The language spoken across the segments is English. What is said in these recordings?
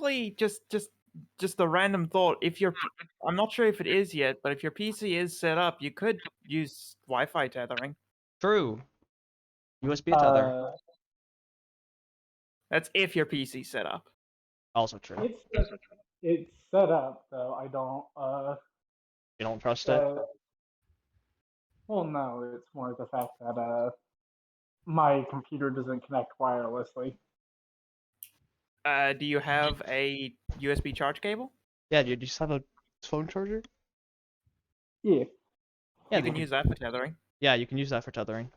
technically, just a random thought. If I'm not sure if it is yet, but if your PC is set up, you could use Wi-Fi tethering. True. USB tether. That's if your PC's set up. Also true. It's set up, though. I don't. You don't trust it? Well, no. It's more the fact that my computer doesn't connect wirelessly. Do you have a USB charge cable? Yeah, do you just have a phone charger? Yeah. You can use that for tethering. Yeah, you can use that for tethering.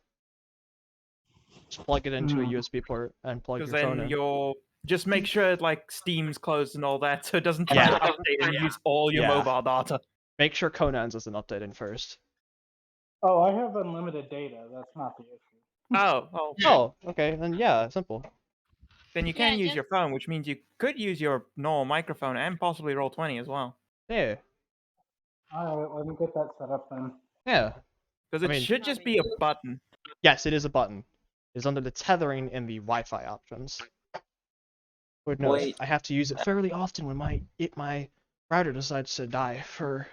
Just plug it into a USB port and plug your phone in. You'll just make sure like Steam's closed and all that, so it doesn't try to update and use all your mobile data. Make sure Conan's isn't updating first. Oh, I have unlimited data. That's not the issue. Oh, okay. Then yeah, simple. Then you can use your phone, which means you could use your normal microphone and possibly Roll20 as well. Yeah. Alright, let me get that set up then. Yeah. Because it should just be a button. Yes, it is a button. It's under the tethering in the Wi-Fi options. But no, I have to use it fairly often when my router decides to die for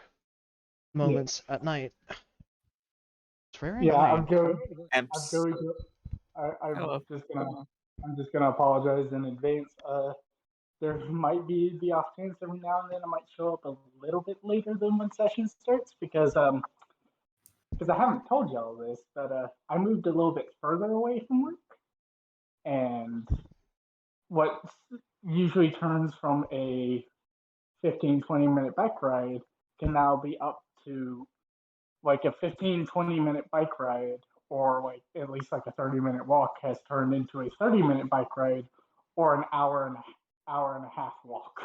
moments at night. It's very annoying. I'm just gonna apologize in advance. There might be the off chance every now and then I might show up a little bit later than when session starts because I haven't told y'all this, but I moved a little bit further away from work, and what usually turns from a 15-20 minute bike ride can now be up to like a 15-20 minute bike ride, or like at least like a 30-minute walk has turned into a 30-minute bike ride or an hour and a half walk.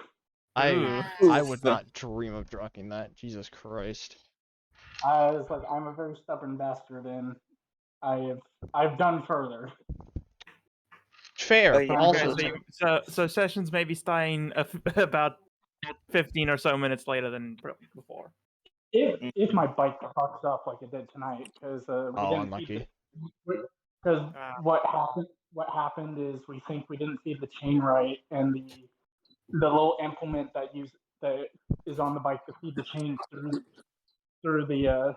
I would not dream of trucking that. Jesus Christ. I was like, I'm a very stubborn bastard, and I've done further. Fair. Also, so sessions may be starting about 15 or so minutes later than before. If my bike fucks up like it did tonight, because unlucky. Because what happened is we think we didn't feed the chain right, and the little implement that is on the bike to feed the chain through the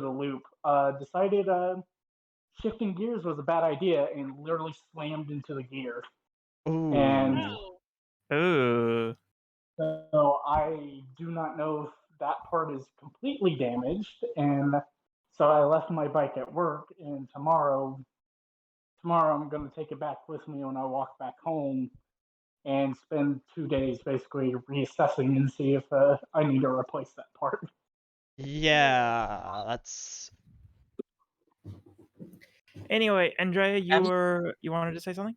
loop decided shifting gears was a bad idea and literally slammed into the gear. Ooh. And so I do not know if that part is completely damaged, and so I left my bike at work, and tomorrow I'm going to take it back with me when I walk back home and spend 2 days basically reassessing and see if I need to replace that part. Yeah, that's... Anyway, Andrea, you wanted to say something?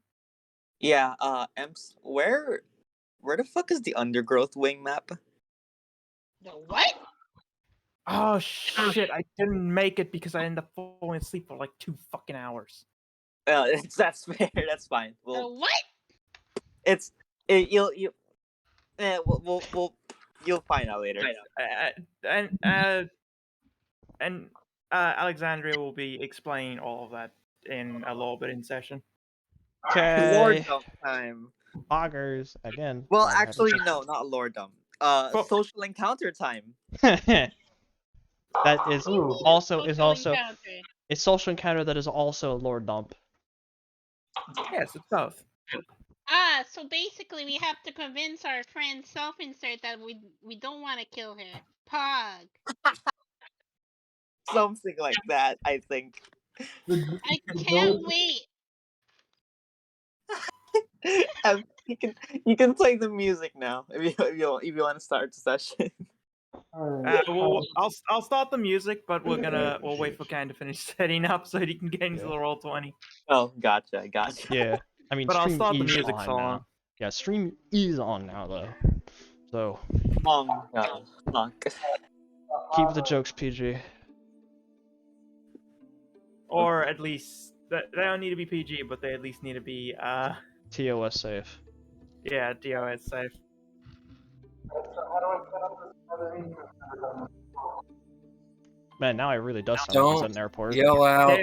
Yeah, Emps, where the fuck is the undergrowth wing map? The what? Oh shit, I didn't make it because I ended up falling asleep for like 2 fucking hours. That's fair, that's fine. The what? You'll find out later. And Alexandria will be explaining all of that in a little bit in session. Okay. Lord dump time. Boggers again. Well, actually, no, not lore dump. Social encounter time. That is also it's social encounter that is also lore dump. Yes, it's both. So basically we have to convince our friend Self-Insert that we don't want to kill her. Pog. Something like that, I think. I can't wait. You can play the music now if you want to start the session. I'll start the music, but we'll wait for Ken to finish setting up so he can get into the Roll20. Oh, gotcha. Yeah, I mean, but I'll start the music on song. Now. Yeah, stream is on now though, so keep the jokes PG. Or at least they don't need to be PG, but they at least need to be TOS safe. Yeah, TOS safe. Man, now I really does sound like an airport. Yell out.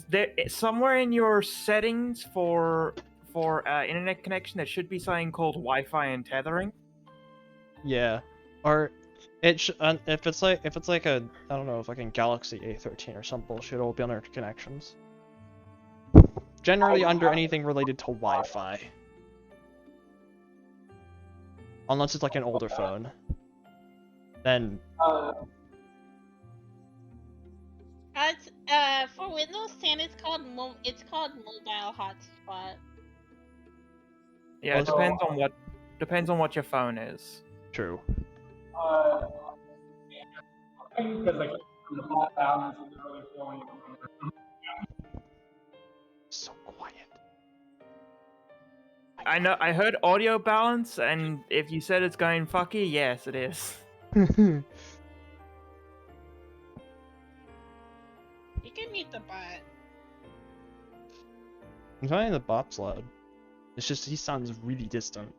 There, somewhere in your settings for for internet connection, there should be something called Wi-Fi and tethering. Yeah, or if it's like a I don't know, if like in Galaxy A13 or some bullshit, it'll be under connections. Generally under anything related to Wi-Fi, unless it's like an older phone. Then It's, for Windows 10, it's called mobile hotspot. Yeah, it depends on what your phone is. true. Because like the flat balance is really flowing. So quiet. I know. I heard audio balance, and if you said it's going fucky, yes, it is. You can mute the bot. I'm finding the bot's loud. It's just he sounds really distant.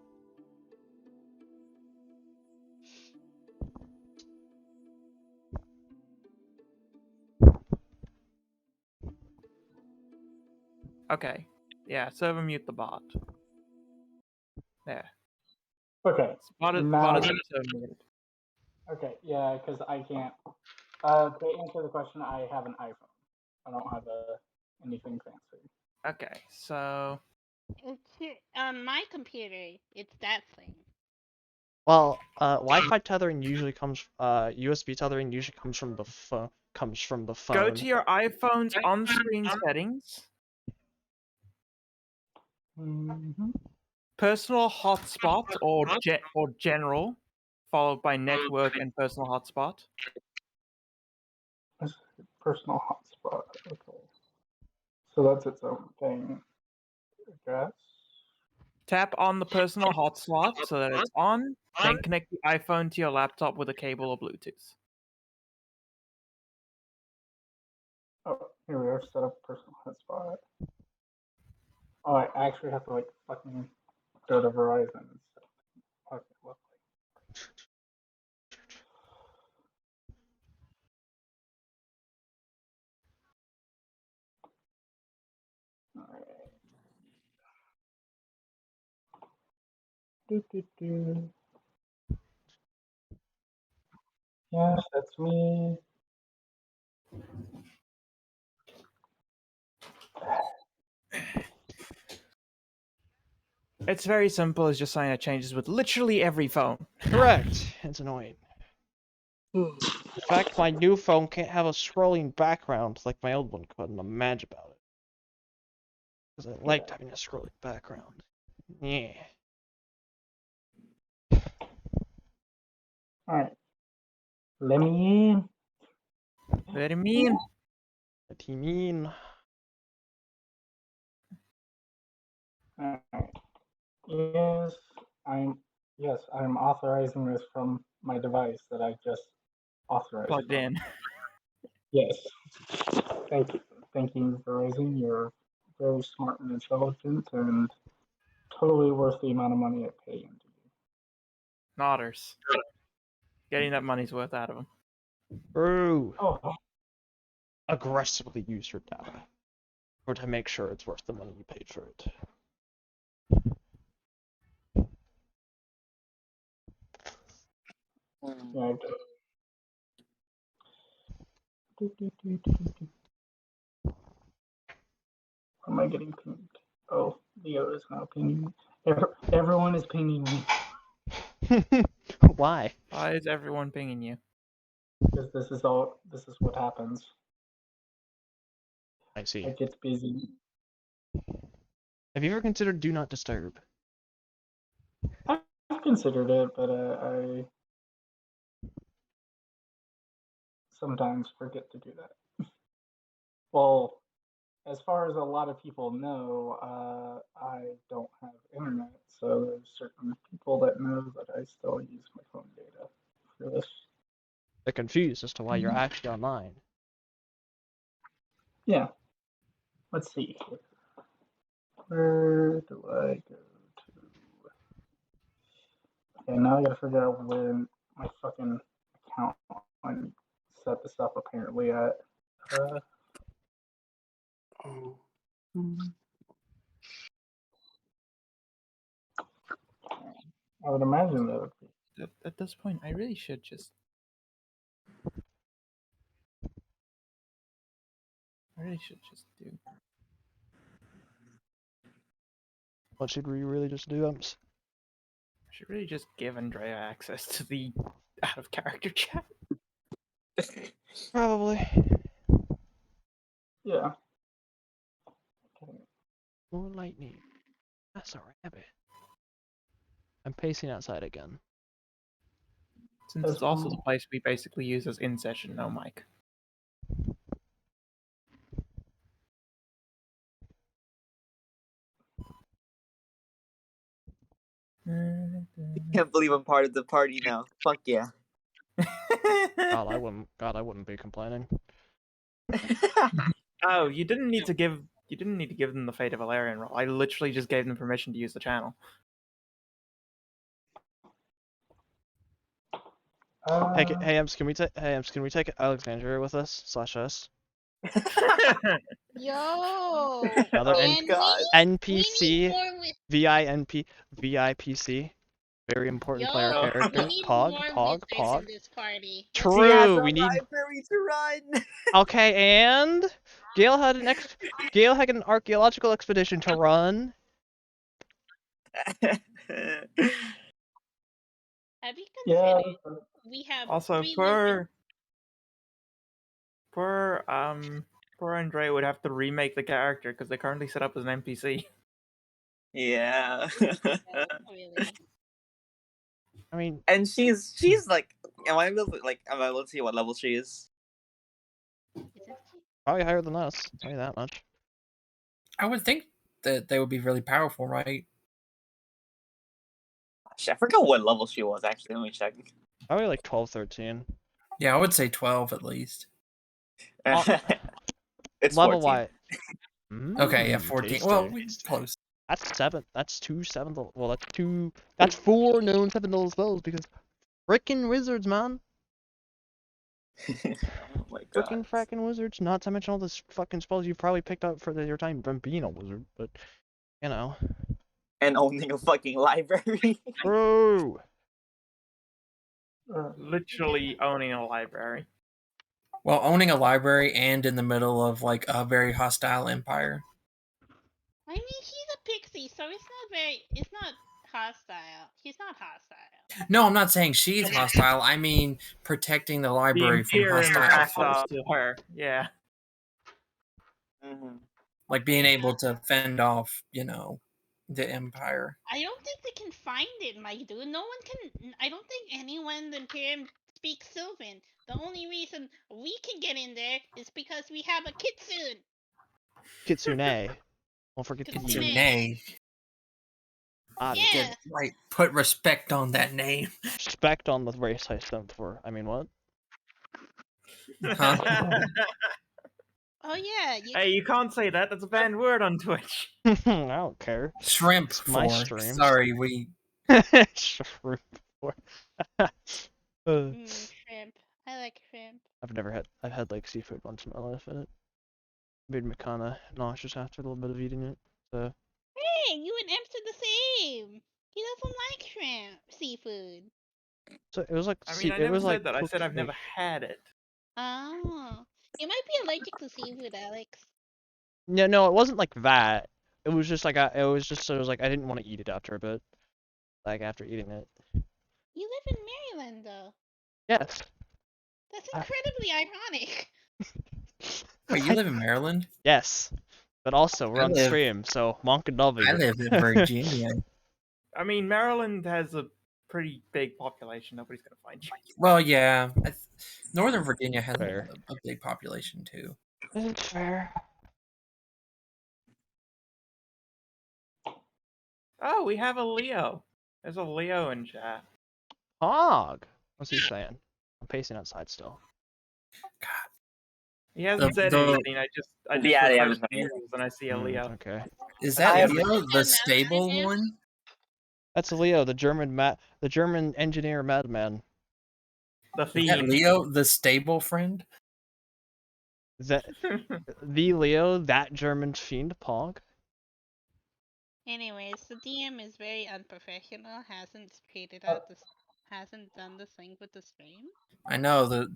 Okay. Yeah, server mute the bot. There. Okay. Bot is Now- server muted. Okay. Yeah, because I can't. To answer the question, I have an iPhone. I don't have anything fancy. Okay, so It's here, on my computer, it's that thing. Well, Wi-Fi tethering usually comes. USB tethering usually comes from the phone. go to your iPhone's on-screen settings, Mm-hmm. personal hotspot or general, followed by network and personal hotspot. Personal hotspot. Okay. So that's its own thing, I guess. Tap on the personal hotspot so that it's on, then connect the iPhone to your laptop with a cable or Bluetooth. Oh, here we are. Set up personal hotspot. Oh, I actually have to like fucking go to Verizon and stuff. Okay, lovely. Alright. Do. Yes, that's me. It's very simple. It's just something that changes with literally every phone. Correct. It's annoying. In fact, my new phone can't have a scrolling background like my old one could, and I'm mad about it. Because I liked having a scrolling background. Yeah. Alright. Let me in. Very mean. What do you mean? Alright. Yes, I'm authorizing this from my device that I just authorized. Plugged from. in. Yes. Thank you. Thank you, Verizon. You're very smart and intelligent and totally worth the amount of money I pay into you. Nodders. Getting that money's worth out of them. True. Oh, Aggressively use your data. Or to make sure it's worth the money you paid for it. yeah. Am I getting pinged? Oh, Leo is now pinging me. Everyone is pinging me Why? Why is everyone pinging you? because this is what happens. I see. It gets busy. Have you ever considered Do Not Disturb? I've considered it, but I sometimes forget to do that. Well, as far as a lot of people know, I don't have internet, so there's certain people that know that I still use my phone data for this. They're confused as to why you're actually online. Yeah. Let's see here. Where do I go to? Okay, now I gotta figure out where my fucking account I set this up apparently at. I would imagine that would be. At this point, I really should just. Do. What should we really just do? I should really just give Andrea access to the out of character chat. Probably. Yeah. More lightning. That's a rabbit. I'm pacing outside again. Since That's it's also the cool. place we basically use as in session, no mic. Can't believe I'm part of the party now. Fuck yeah. God, I wouldn't be complaining. Oh, you didn't need to give them the Fate of Elerian role. I literally just gave them permission to use the channel. Hey, Amps, can we take Alexandria with us / us? Yo. Another Oh, And God. NPC, we need more with. VIPC, very important player Yo, character. we need Pog, more Pog, wizards Pog. in this party. She has True, a we need. library to run. Okay, and Gale had an archaeological expedition to run. Have you Yeah. considered we have Also, 3 wizards? poor Andrea would have to remake the character because they currently set up as an NPC. Yeah. Really? I mean, And she's like, am I able to see what level she is? Is it? probably higher than us. Tell you that much. I would think that they would be really powerful, right? Shit, I forgot what level she was actually. Let me check. Probably like 12, 13. Yeah, I would say 12 at least. It's Level 14. wise. Okay, yeah, 14. Well, close. That's 7. That's 2 7. Well, that's 2. That's 4 known 7 level spells because frickin' wizards, man. Oh my god. Frickin' wizards. Not to mention all the fucking spells you've probably picked up for your time from being a wizard, but you know. And owning a fucking library. Bro. Literally owning a library. Well, owning a library and in the middle of like a very hostile empire. I mean, he's a pixie, so it's not hostile. He's not hostile. No, I'm not saying she's hostile. I mean protecting the The library from Imperium is hostile hostile foes. to her. Yeah. Mhm. Like being able to fend off, the empire. I don't think they can find it, my dude. No one can. I don't think anyone in the Imperium speaks Sylvan. The only reason we can get in there is because we have a kitsune. Kitsune. Don't forget the Kitsune. E. Nay. Yeah. Get right. Put respect on that name. Respect on the race I sent for. I mean, what? Huh? Oh yeah. Hey, you can't say that. That's a banned word on Twitch. I don't care. Shrimp It's my for. streams. Sorry, we. Shrimp for. Shrimp. I like shrimp. I've had like seafood once in my life, and it made me kinda nauseous after a little bit of eating it. So Hey, you and Emps are the same. He doesn't like shrimp seafood. it was like I mean, I it never was said like that. I said cooked I've never meat. had it. Oh. You might be allergic to seafood, Alex. No, it wasn't like that. It was just like I didn't want to eat it after a bit. Like after eating it. You live in Maryland, though. Yes. That's incredibly ironic. Wait, you live in Maryland? Yes. But also we're I on live- stream, so Monka W. I live in Virginia. I mean, Maryland has a pretty big population. Nobody's gonna find you. Well, yeah. Northern Virginia has Fair. a big population too. It's fair. Oh, we have a Leo. There's a Leo in chat. Hog. What's he saying? I'm pacing outside still. He hasn't said the- anything. I just Yeah, yeah, refreshed I'm the rules and I see a Leo. Okay. Is I that have- Leo, the Madman stable in? one? That's Leo, the German engineer madman. The Is that theme. Leo, the stable friend? Is that the Leo, that German fiend Pog? Anyways, the DM is very unprofessional. Hasn't done the thing with the stream. I know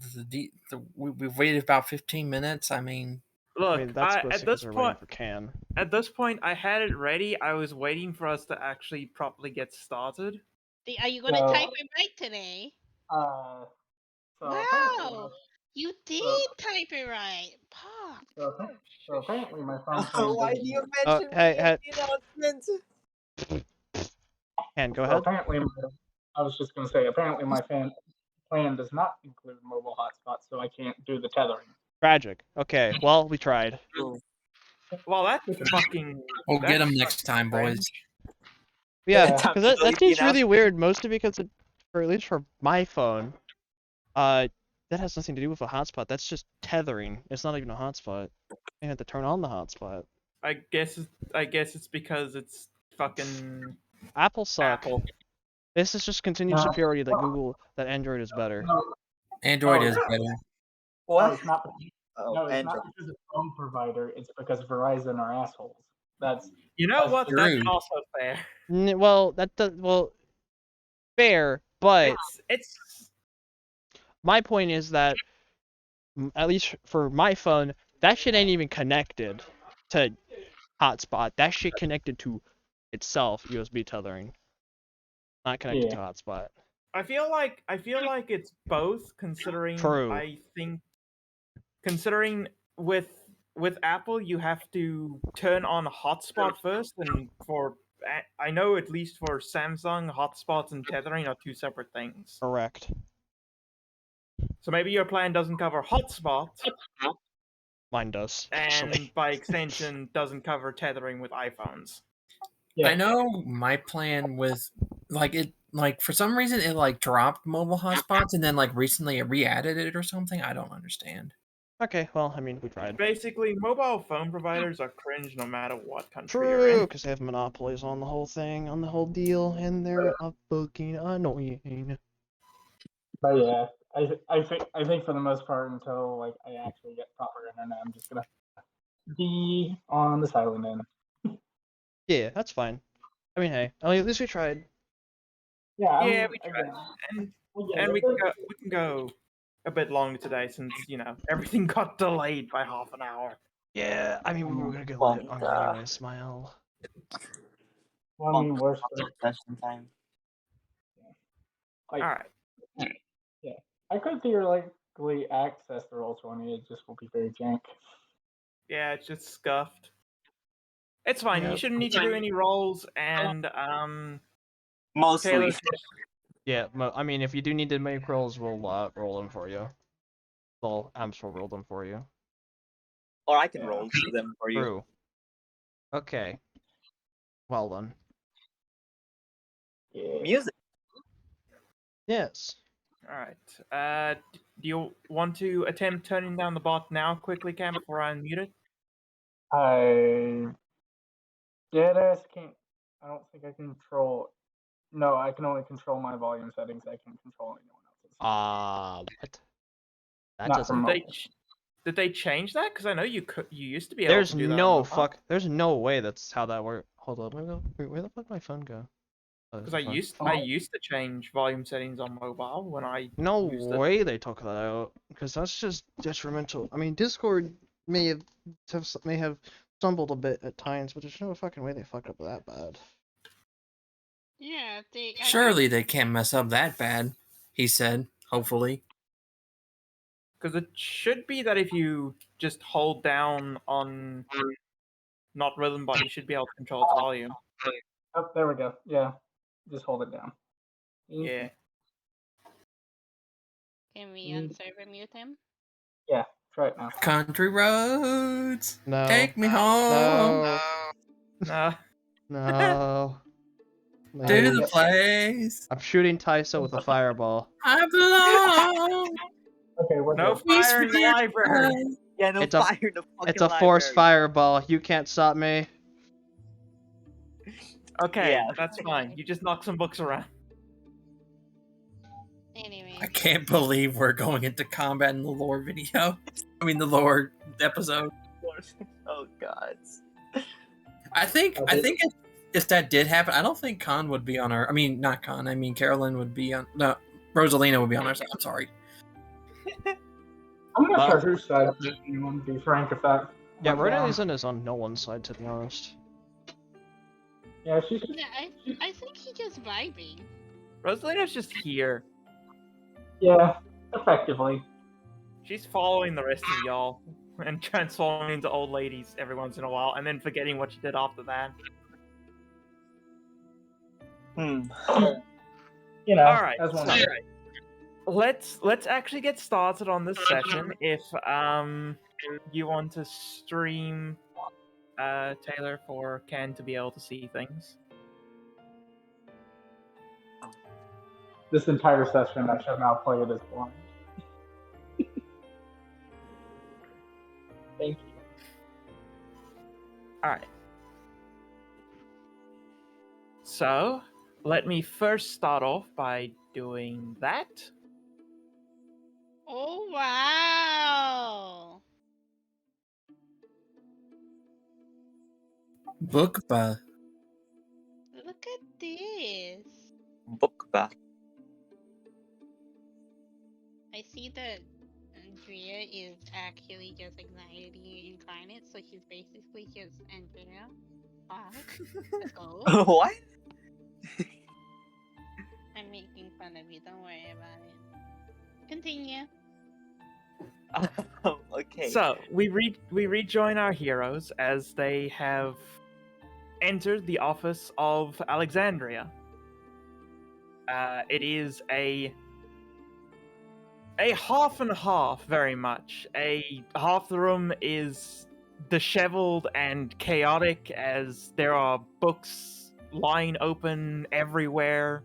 we've waited about 15 minutes. I mean, Look, I mean, that's at mostly this because we're waiting point, for Can. at this point, I had it ready. I was waiting for us to actually properly get started. Are you gonna So, type it right today? So Wow, apparently, you did type it right. Pop. so apparently my phone plan Why do doesn't. you mention hey, me in hey. the announcement? Can, go So ahead. apparently, I was just going to say, apparently my plan does not include mobile hotspots, so I can't do the tethering. Tragic. Okay, well, we tried. Well, that's fucking. we'll get that's them next time, boys. strange. Yeah, Time because to that delete the seems really announcement. weird, mostly because, for at least for my phone, that has nothing to do with a hotspot. That's just tethering. It's not even a hotspot. You have to turn on the hotspot. I guess it's because it's fucking Apple suck. Apple. This is just continued superiority that Android is better. No, Android Oh, is better. no, What? it's not. Oh, No, it's Android. not because of phone provider. It's because Verizon are assholes. That's You know That's what? That's true. also fair. Well, fair, but It's my point is that, at least for my phone, that shit ain't even connected to hotspot. That shit connected to itself, USB tethering. Not connected to hotspot. I feel like it's both, considering True. I think considering with Apple you have to turn on hotspot first, and I know at least for Samsung, hotspots and tethering are two separate things. Correct. So maybe your plan doesn't cover hotspot, Mine does. and Actually. by extension doesn't cover tethering with iPhones. Yeah. I know my plan with for some reason it like dropped mobile hotspots and then like recently it re-added it or something. I don't understand. Okay, well, I mean, we tried. Basically, mobile phone providers are cringe no matter what country you're True, in. because they have monopolies on the whole thing, on the whole deal, and they're fucking annoying. But yeah, I think for the most part, until like I actually get proper internet, I'm just gonna be on the silent end. Yeah, that's fine. I mean, hey, at least we tried. Yeah, I Yeah, mean, we tried, again, and we can go a bit longer today since everything got delayed by half an hour. Yeah, I mean, we were gonna get lit on it anyway, Smile. Well, I mean, worse. Session time. Like, All right. yeah, I could theoretically access the Roll20. It just will be very jank. Yeah, it's just scuffed. It's fine. Yeah. You shouldn't need to do any rolls, and Mostly. Taylor. Yeah, I mean, if you do need to make rolls, we'll roll them for you. Well, Amps will roll them for you. Or I can roll them for you. True. Okay. Well done. Yeah. Music. Yes. All right. Do you want to attempt turning down the bot now, quickly, Cam, before I unmute it? I deadass can't. I don't think I can control. No, I can only control my volume settings. I can't control anyone else's. What? That Not doesn't. from mobile. Did they change that? Because I know you used to be able to do that. There's no way that's how that works. Hold on, where the fuck my phone go? Oh, Because I used to change volume settings on mobile when I No used it. way they took that out, because that's just detrimental. I mean, Discord may have stumbled a bit at times, but there's no fucking way they fucked up that bad. Yeah, Surely they can't mess up that bad, he said, hopefully. Because it should be that if you just hold down on not rhythm button, you should be able to control its volume. Oh, there we go. Yeah, just hold it down. Yeah. Can we unserver mute him? Yeah, try it now. Country roads, No. take me home. No. No. To the place I'm shooting Tyso with a fireball. I belong. Okay, we're No good. fire in the library. Yeah, no It's fire in the fucking It's a forced fireball. You can't stop me. Okay, Yeah. that's fine. You just knock some books around. Anyway. I can't believe we're going into combat in the lore video. I mean, the lore episode. Oh god. I think if that did happen, I don't think Khan would be on our. I mean, not Khan. I mean, Carolyn would be on. No, Rosalina would be on our side. I'm sorry. I'm not sure whose side of it you want to be frank if that Yeah, went down. Renelison is on no one's side, to be honest. Yeah, she's Yeah, I think he's just vibing. Rosalina's just here. yeah, effectively. She's following the rest of y'all and transforming into old ladies every once in a while, and then forgetting what she did after that. You know, All right, as one so does. let's actually get started on this session. If you want to stream Taylor for Ken to be able to see things. This entire session, I shall now play it as blind. Thank you. All right. So let me first start off by doing that. Oh wow! Bookba. Look at this. Book back. I see that Andrea is actually just anxiety incarnate, so she's basically just Andrea. Let's go. What? I'm making fun of you. Don't worry about it. Continue. Okay. So we rejoin our heroes as they have entered the office of Alexandria. It is a half and half, very much. Half the room is disheveled and chaotic as there are books lying open everywhere,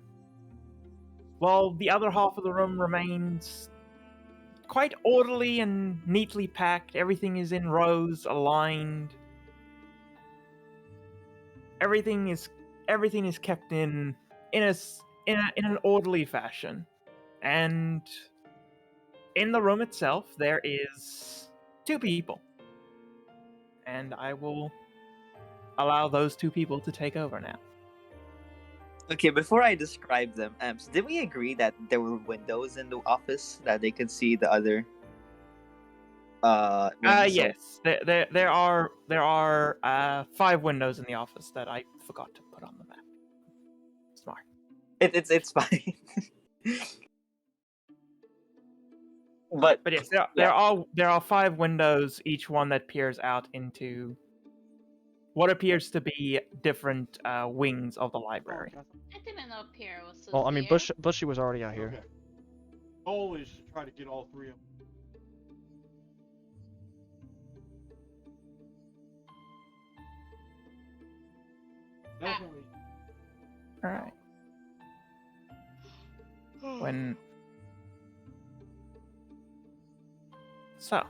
while the other half of the room remains quite orderly and neatly packed. Everything is in rows, aligned. Everything is kept in an orderly fashion. And in the room itself, there is 2 people. And I will allow those 2 people to take over now. Okay, before I describe them, did we agree that there were windows in the office that they could see the other? Rooms? Yes. There are 5 windows in the office that I forgot to put on the map. Smart. It's fine. But yes, there are 5 windows, each one that peers out into what appears to be different wings of the library. I didn't know Pierre was so Well, I mean, here. Bushy was already out here. Okay. Goal is to try to get all 3 of them. Definitely. All right. So,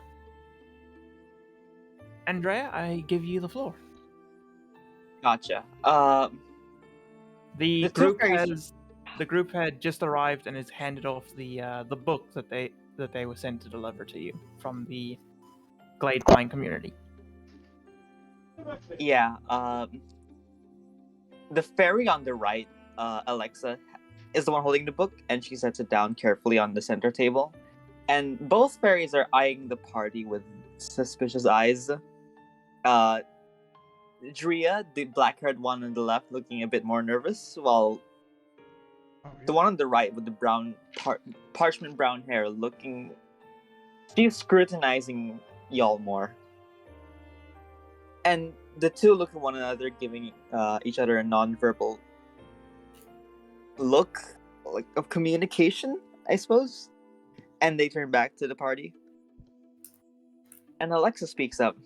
Andrea, I give you the floor. gotcha. The The group fairies- had just arrived and has handed off the book that they were sent to deliver to you from the Glade Pine community. Yeah. The fairy on the right, Alexa, is the one holding the book, and she sets it down carefully on the center table. And both fairies are eyeing the party with suspicious eyes. Drea, the black-haired one on the left, looking a bit more nervous, while the one on the right with the brown parchment brown hair she's scrutinizing y'all more. And the 2 look at one another, giving each other a non-verbal look, like of communication, I suppose. And they turn back to the party. And Alexa speaks up.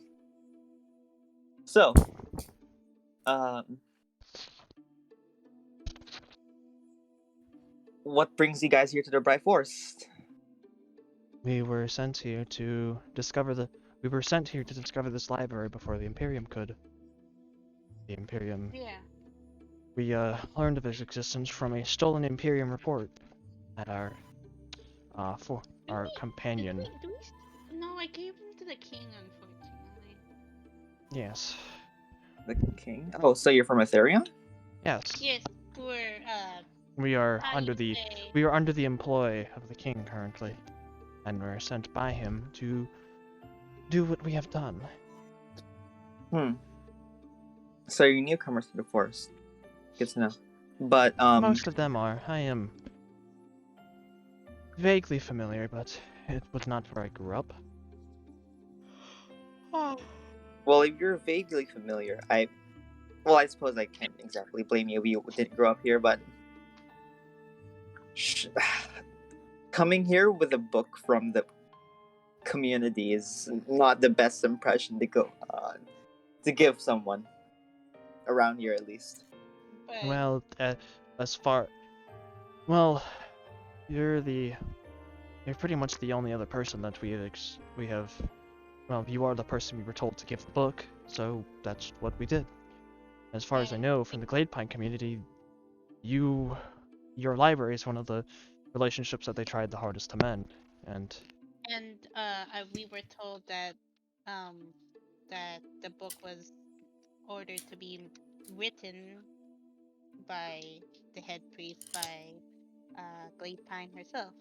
So, what brings you guys here to the Bright Forest? We were sent here to discover this library before the Imperium could. The Imperium. Yeah. We learned of its existence from a stolen Imperium report that our companion. No, I gave them to the king, unfortunately. Yes. The king? Oh, so you're from Ethereum? Yes. Yes, we're We are how under you the say, we are under the employ of the king currently, and we're sent by him to do what we have done. So you're newcomers to the forest. Good to know. But Most of them are. I am vaguely familiar, but it was not where I grew up. well, if you're vaguely familiar, I suppose I can't exactly blame you if you didn't grow up here, but coming here with a book from the community is not the best impression to go to give someone around here, at least. but Well, you're pretty much the only other person that we have. Well, you are the person we were told to give the book, so that's what we did. As far as I know, from the Gladepine community, your library is one of the relationships that they tried the hardest to mend, and we were told that that the book was ordered to be written by the head priest, by Gladepine herself.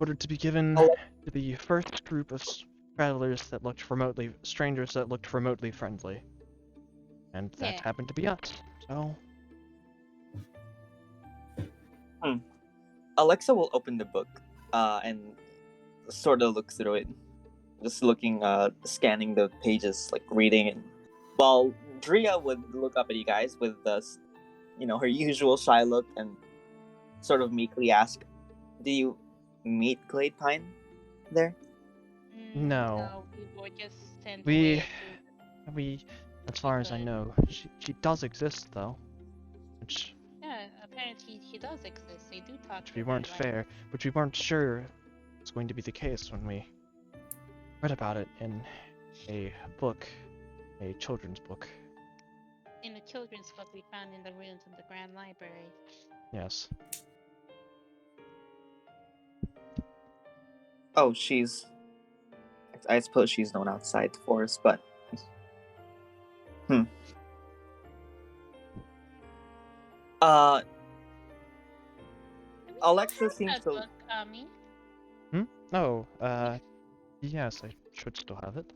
ordered to be given Oh. to the first group of strangers that looked remotely friendly, and that Yeah. happened to be us. So Alexa will open the book and sort of look through it, just looking, scanning the pages, like reading it. While Drea would look up at you guys with her usual shy look and sort of meekly ask, "Do you meet Gladepine there?" No. We were just sent We- away to. as far as I know, she does exist though, which Yeah, apparently he does exist. They do talk. we weren't which we weren't sure was going to be the case when we read about it in a book, a children's book. In the children's book we found in the ruins of the Grand Library. Yes. Oh, I suppose she's known outside the forest, but Alexa seems to. Book, Ami? Oh, yes, I should still have it.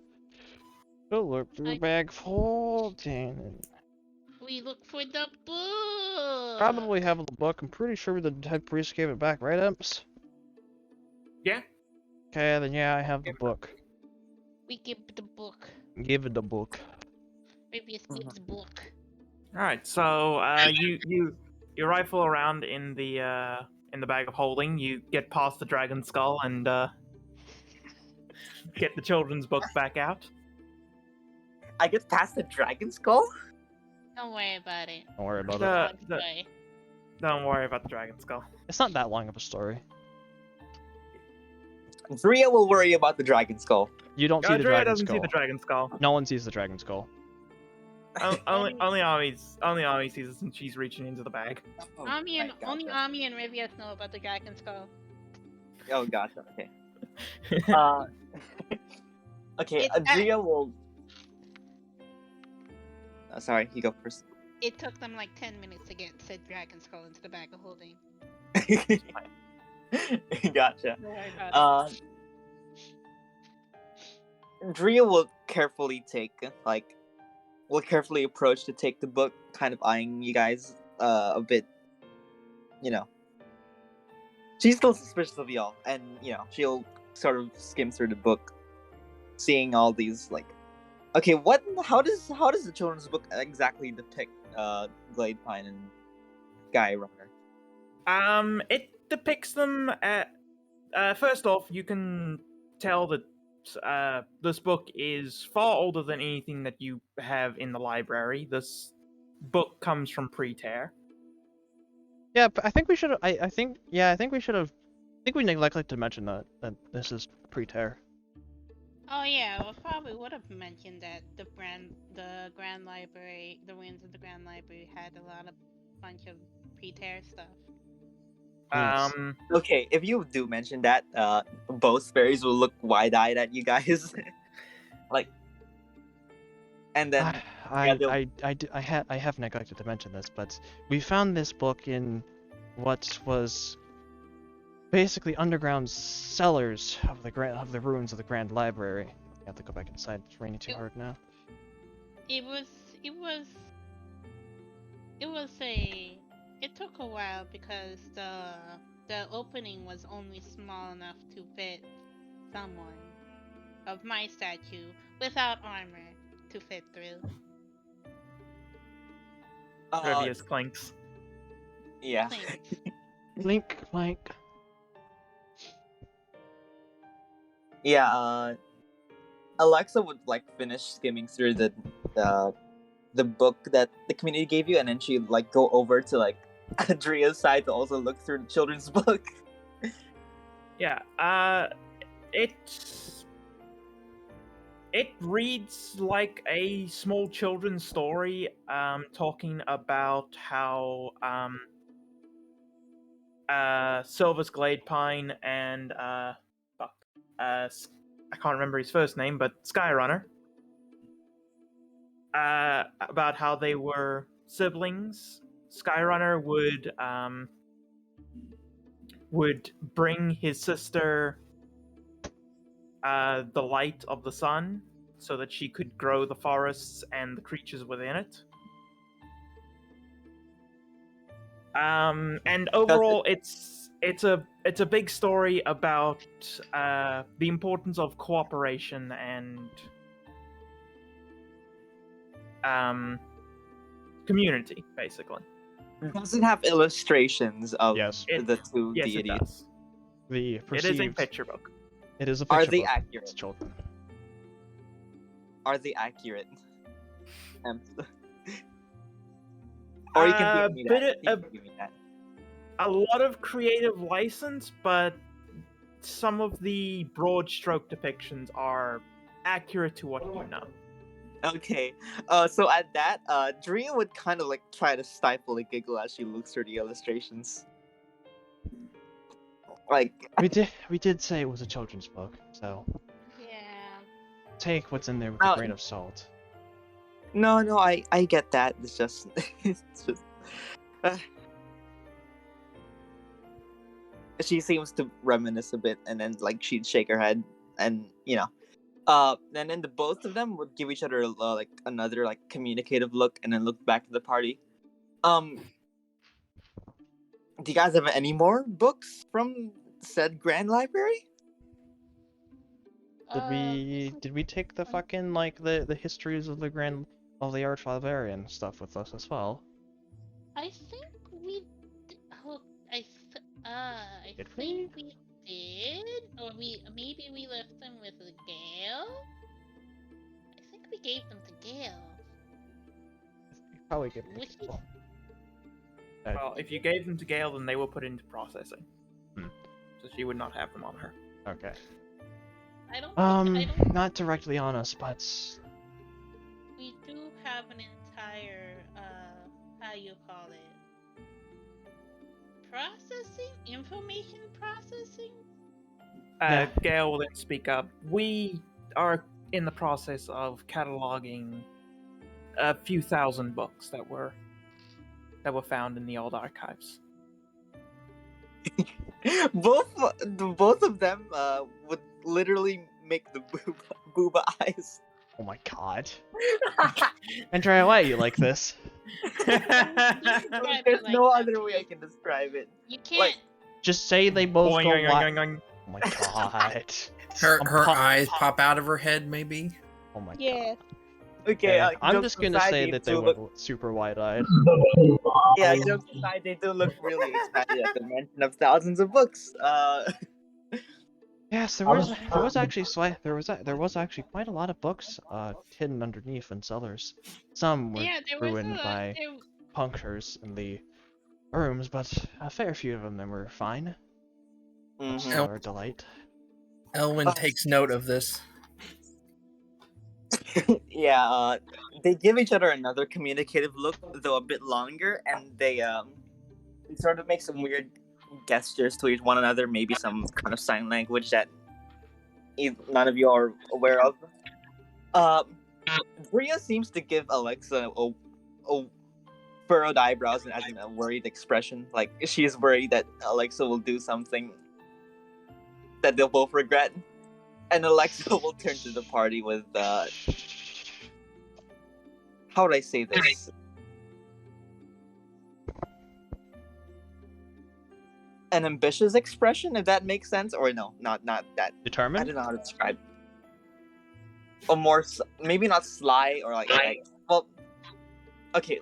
Go look through the bag 14. We look for the book. Probably have the book. I'm pretty sure the head priest gave it back, right, Imps? Yeah. Okay, then yeah, I have the book. We give the book. Give it the book. Maybe it's gives book. All right. So you rifle around in the bag of holding. You get past the dragon skull and get the children's book back out. I get past the dragon skull? Don't worry about it. Don't worry about it. Don't worry about the dragon skull. It's not that long of a story. Drea will worry about the dragon skull. You don't see the dragon doesn't skull. see the dragon skull. No one sees the dragon skull. Only Ami sees it since she's reaching into the bag. Ami and Rivius know about the dragon skull. Oh, gotcha. Okay. Okay. Drea will. Sorry, you go first. It took them like 10 minutes to get said dragon skull into the bag of holding. Gotcha. Don't worry about it. Drea will carefully approach to take the book, kind of eyeing you guys a bit. She's still suspicious of y'all, and she'll sort of skim through the book, seeing all these okay, how does the children's book exactly depict Gladepine and Guy Runner? It depicts them at. First off, you can tell that this book is far older than anything that you have in the library. This book comes from pre-tear. Yeah, but I think we should have. I think we should have. I think we neglected to mention that this is pre-tear. Oh yeah, well probably would have mentioned that the Grand Library, the ruins of the Grand Library had a bunch of pre-tear stuff. Yes. Okay, if you do mention that, both fairies will look wide-eyed at you guys. And then I have neglected to mention this, but we found this book in what was basically underground cellars of the ruins of the Grand Library. I have to go back inside. It's raining too hard now. It took a while because the opening was only small enough to fit someone of my stature without armor to fit through. Revius clinks. Yeah. Thanks. Clink, clank. Yeah. Alexa would like finish skimming through the book that the community gave you, and then she'd like go over to like Adria's side to also look through the children's book. Yeah. It reads like a small children's story, talking about how Silver's Glade Pine and I can't remember his first name, but Skyrunner. About how they were siblings. Skyrunner would bring his sister the light of the sun so that she could grow the forests and the creatures within it. And overall, it's a big story about the importance of cooperation and community, basically. Does it have illustrations of Yes. the two Yes, it deities? does. The It is a perceived. picture book. It is a Are picture they book. accurate? It's children. Are they accurate? Or you can give me that. You can give me that. A lot of creative license, but some of the broad stroke depictions are accurate to what you know. Okay. So at that, Drea would kind of like try to stifle a giggle as she looks through the illustrations. Like, We did say it was a children's book, so Yeah. take what's in there with a grain of salt. no, I get that. It's just, it's just. She seems to reminisce a bit, and then like she'd shake her head, and and then the both of them would give each other like another like communicative look, and then look back at the party. Do you guys have any more books from said Grand Library? Did we take the fucking like the histories of the Arch Librarian stuff with us as well? I think we. I Did think we did, or maybe we left them with Gale. I think we gave them to Gale. We probably give Which it. Well, if you gave them to Gale, then they were put into processing. Hmm. So she would not have them on her. Okay. I don't. Not directly on us, but We do have an entire how you call it? Processing? Information processing? Yeah. Gale will then speak up. We are in the process of cataloging a few thousand books that were found in the old archives. both of them would literally make the booba eyes. oh my god. Andrea, why are you like this? There's no other way I can describe it. You can't. Like, Just say they both Boing, go oing, wild. oing, oing. Oh my god. Her eyes pop out of her head, maybe. Oh my Yeah. god. Okay, I'm jokes just gonna aside, say that they do went look, super wide-eyed. yeah, jokes aside, they do look really excited at the mention of thousands of books. Yes, there was actually quite a lot of books hidden underneath in cellars. Some were Yeah, there was ruined by there- punctures in the rooms, but a fair few of them were fine. Much to Mhm. our delight. Elwyn takes note of this. Yeah, they give each other another communicative look, though a bit longer, and they sort of make some weird gestures to one another, maybe some kind of sign language that none of you are aware of. Bria seems to give Alexa a furrowed eyebrows and as in a worried expression. Like she is worried that Alexa will do something that they'll both regret. And Alexa will turn to the party with how would I say this? An ambitious expression, if that makes sense, or no, not that. I Determined? don't know how to describe. Or more, maybe not sly or like well, okay.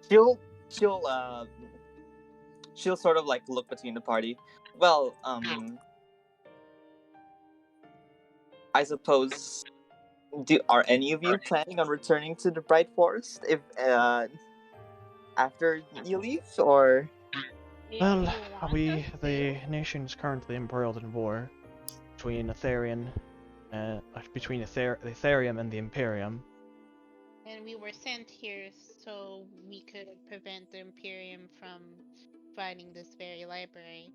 She'll sort of like look between the party. Well, I suppose. Are any of you planning on returning to the Bright Forest if after you leave, or? If Well, you want us to. the nation is currently embroiled in war between Etherian, between the Etherium and the Imperium. And we were sent here so we could prevent the Imperium from finding this very library.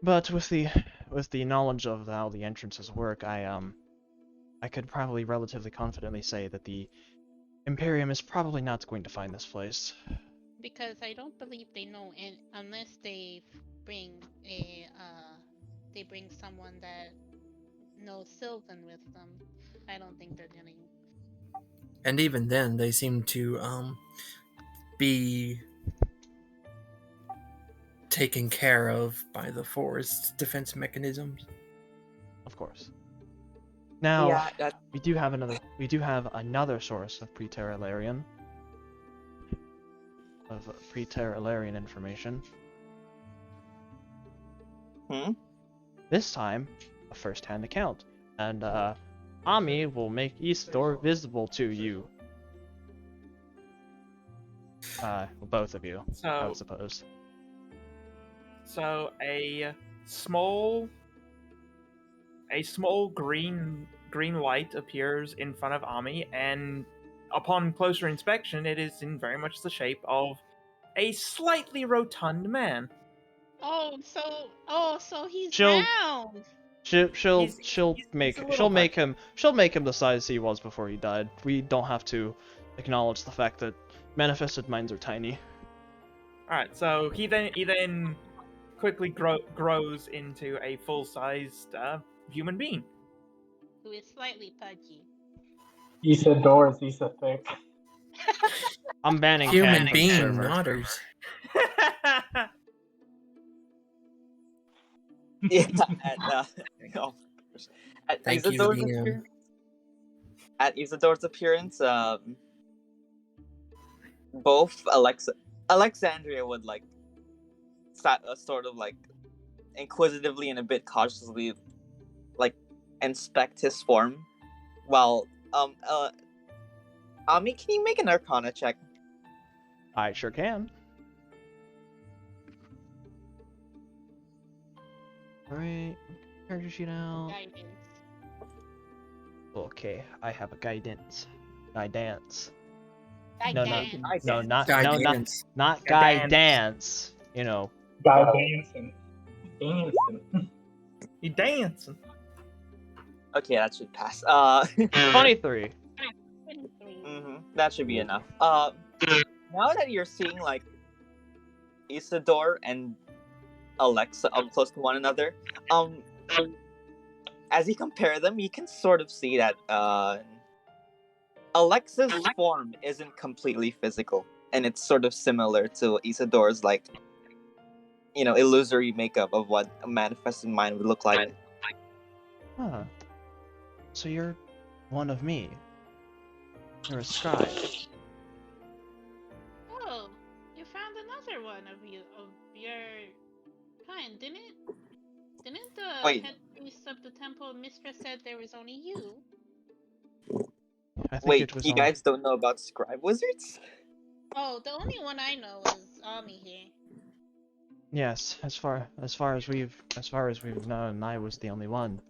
But with the knowledge of how the entrances work, I could probably relatively confidently say that the Imperium is probably not going to find this place. Because I don't believe they know, and unless they bring they bring someone that knows Sylvan with them, I don't think they're gonna. And even then, they seem to be taken care of by the forest defense mechanisms. Of course. Now, Yeah, we do have another source of pre-Terra Elerian information. This time, a first-hand account, and Ami will make Isidore visible to you. Both of you, I would suppose. So a small green light appears in front of Ami, and upon closer inspection, it is in very much the shape of a slightly rotund man. Oh, so he's She'll- round. She'll make a little him the size he was before he died. We don't have to acknowledge the fact that manifested minds are tiny. All right, so he then quickly grows into a full-sized human being. Who is slightly pudgy. Isidore is Issa thick. I'm banning Human cat from the being server. nodders. Yeah, at Thank you, Isidore's DM. appearance, both Alexandria would like sort of like inquisitively and a bit cautiously like inspect his form, while Ami, can you make an Arcana check? I sure can. Alright, character sheet out. Guidance. Okay, I have a guidance. Guidance. Guidance. No, not Guidance. not Guidance. guidance. You know. Guy dancing. He dancing. Okay, that should pass. 23. 23. That should be enough. Now that you're seeing like Isidore and Alexa up close to one another, as you compare them, you can sort of see that Alexa's form isn't completely physical, and it's sort of similar to Isidore's like, illusory makeup of what a manifested mind would look like. Huh. So you're one of me. You're a scribe. Oh, you found another one of your kind, didn't it? Didn't the Wait. head priest of the temple mistress said there was only you? I think Wait, it was you only... guys don't know about scribe wizards? Oh, the only one I know is Ami here. Yes, as far as we've known, I was the only one.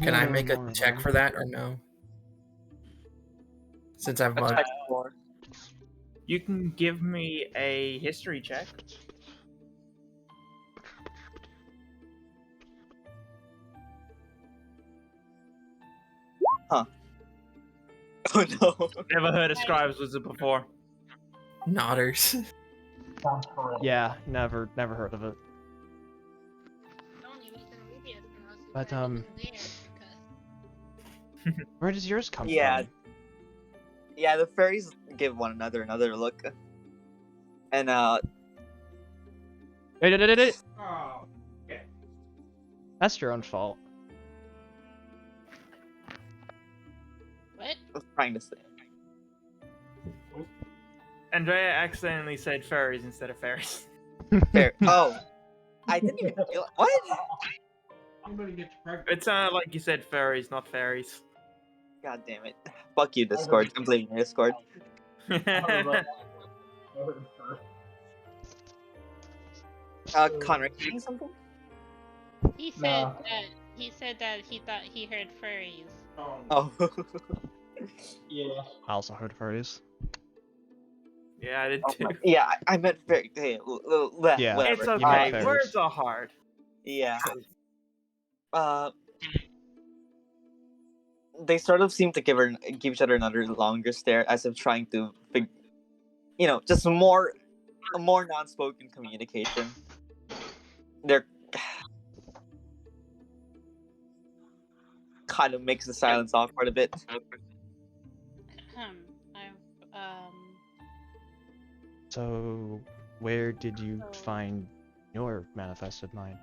Can I make a check for that or no? Since I've A logged. check for- You can give me a history check. Oh no. Never heard of scribes wizard before. Nodders. Sounds horrible. Yeah, never heard of it. The only reason Ruby has been also But, there is because Where does yours come Yeah. from? Yeah, the fairies give one another look. And Hey, Oh, okay. that's your own fault. what? I was trying to say. Andrea accidentally said fairies instead of fairies. Fair. Oh. I didn't even feel what? Somebody gets pregnant. It sounded like you said fairies, not fairies. God damn it. Fuck you, Discord. I'm blaming your Discord. I heard Connor, you saying something? He said No. that he thought he heard furries. Oh. Yeah. I also heard furries. Yeah, I did too. Yeah, I meant very. Hey, Yeah. whatever. It's You meant okay. fairies. Words are hard. Yeah. They sort of seem to give each other another longer stare, as if trying to, just a more non-spoken communication. They're kind of makes the silence awkward a bit. So, where did you find your manifested mind?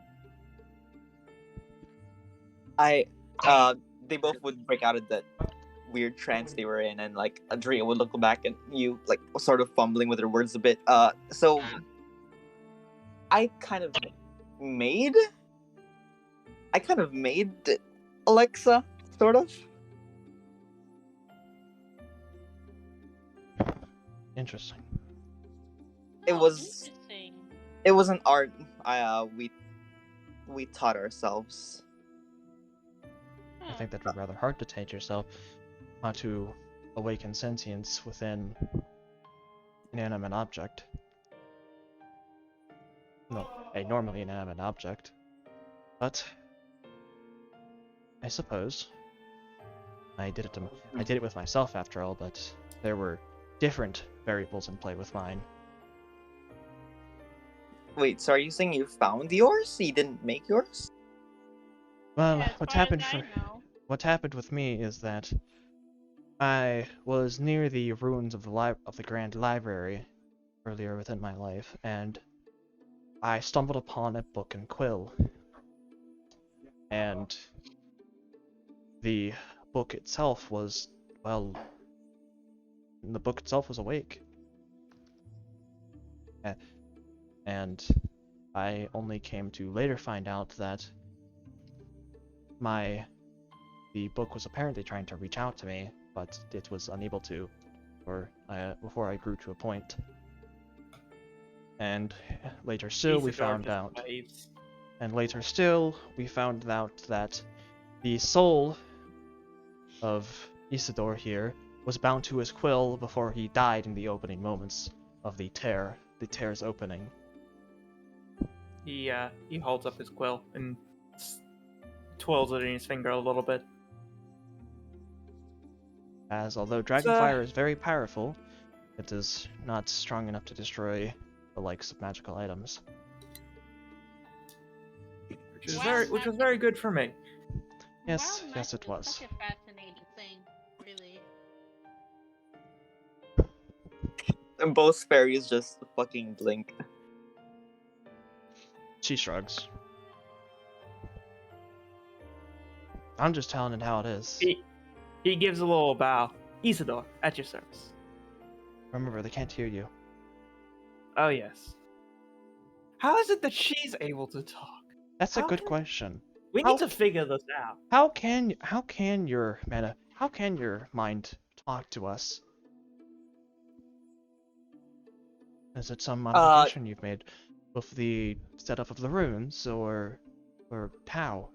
They both would break out of that weird trance they were in, and like Adria would look back at you, like sort of fumbling with her words a bit. So I kind of made Alexa, sort of. Interesting. It was an art we taught ourselves. I think that'd be rather hard to teach yourself how to awaken sentience within an inanimate object. No, a normally inanimate object. But I suppose I did it with myself after all, but there were different variables in play with mine. Wait, so are you saying you found yours? You didn't make yours? Well, Yeah, what happened with me is that I was near the ruins of the Grand Library earlier within my life, and I stumbled upon a book and quill. And the book itself was, well, the book itself was awake. And I only came to later find out that the book was apparently trying to reach out to me, but it was unable to, before I grew to a point. And later still, we found out that the soul of Isidore here was bound to his quill before he died in the opening moments of the tear's opening. He holds up his quill and twirls it in his finger a little bit. As although Dragonfire is very powerful, it is not strong enough to destroy the likes of magical items. Which was very good for me. Yes, yes it was. Such a fascinating thing, really. And both fairies just fucking blink. She shrugs. I'm just telling it how it is. He gives a little bow. Isidore, at your service. Remember, they can't hear you. Oh yes. How is it that she's able to talk? That's a good question. We need to figure this out. How can your mind talk to us? Is it some modification you've made with the setup of the runes, or how?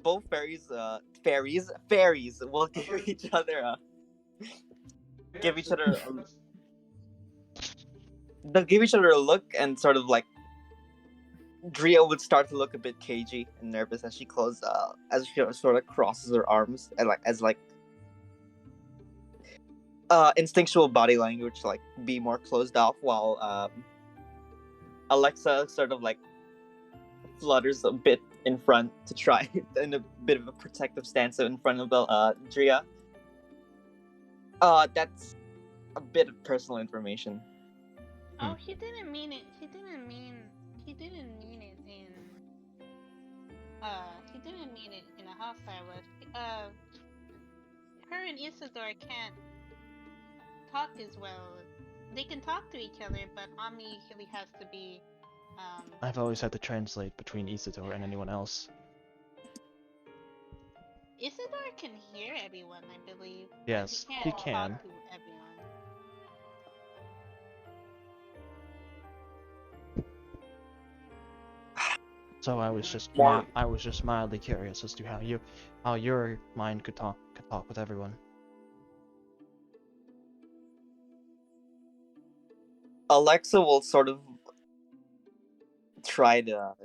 Both fairies will give each other they'll give each other a look, and sort of like Drea would start to look a bit cagey and nervous as she sort of crosses her arms and instinctual body language, like be more closed off, while Alexa sort of like flutters a bit in front to try in a bit of a protective stance in front of Drea. That's a bit of personal information. Oh, he didn't mean it. He didn't mean it in. He didn't mean it in a hostile way. Her and Isidore can't talk as well. They can talk to each other, but Ami really has to be. I've always had to translate between Isidore and anyone else. Isidore can hear everyone, I believe. Yes, he he can't can. talk to everyone. So I was just mildly curious as to how your mind could talk with everyone. Alexa will sort of try to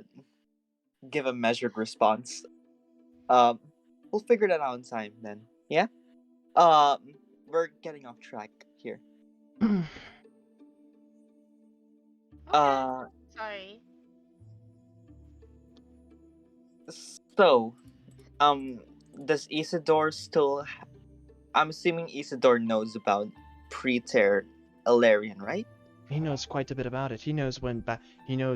give a measured response. We'll figure that out in time then. Yeah. We're getting off track here. Okay. Sorry. So, does Isidore still? I'm assuming Isidore knows about pre-tear Elerian, right? He knows quite a bit about it. He knows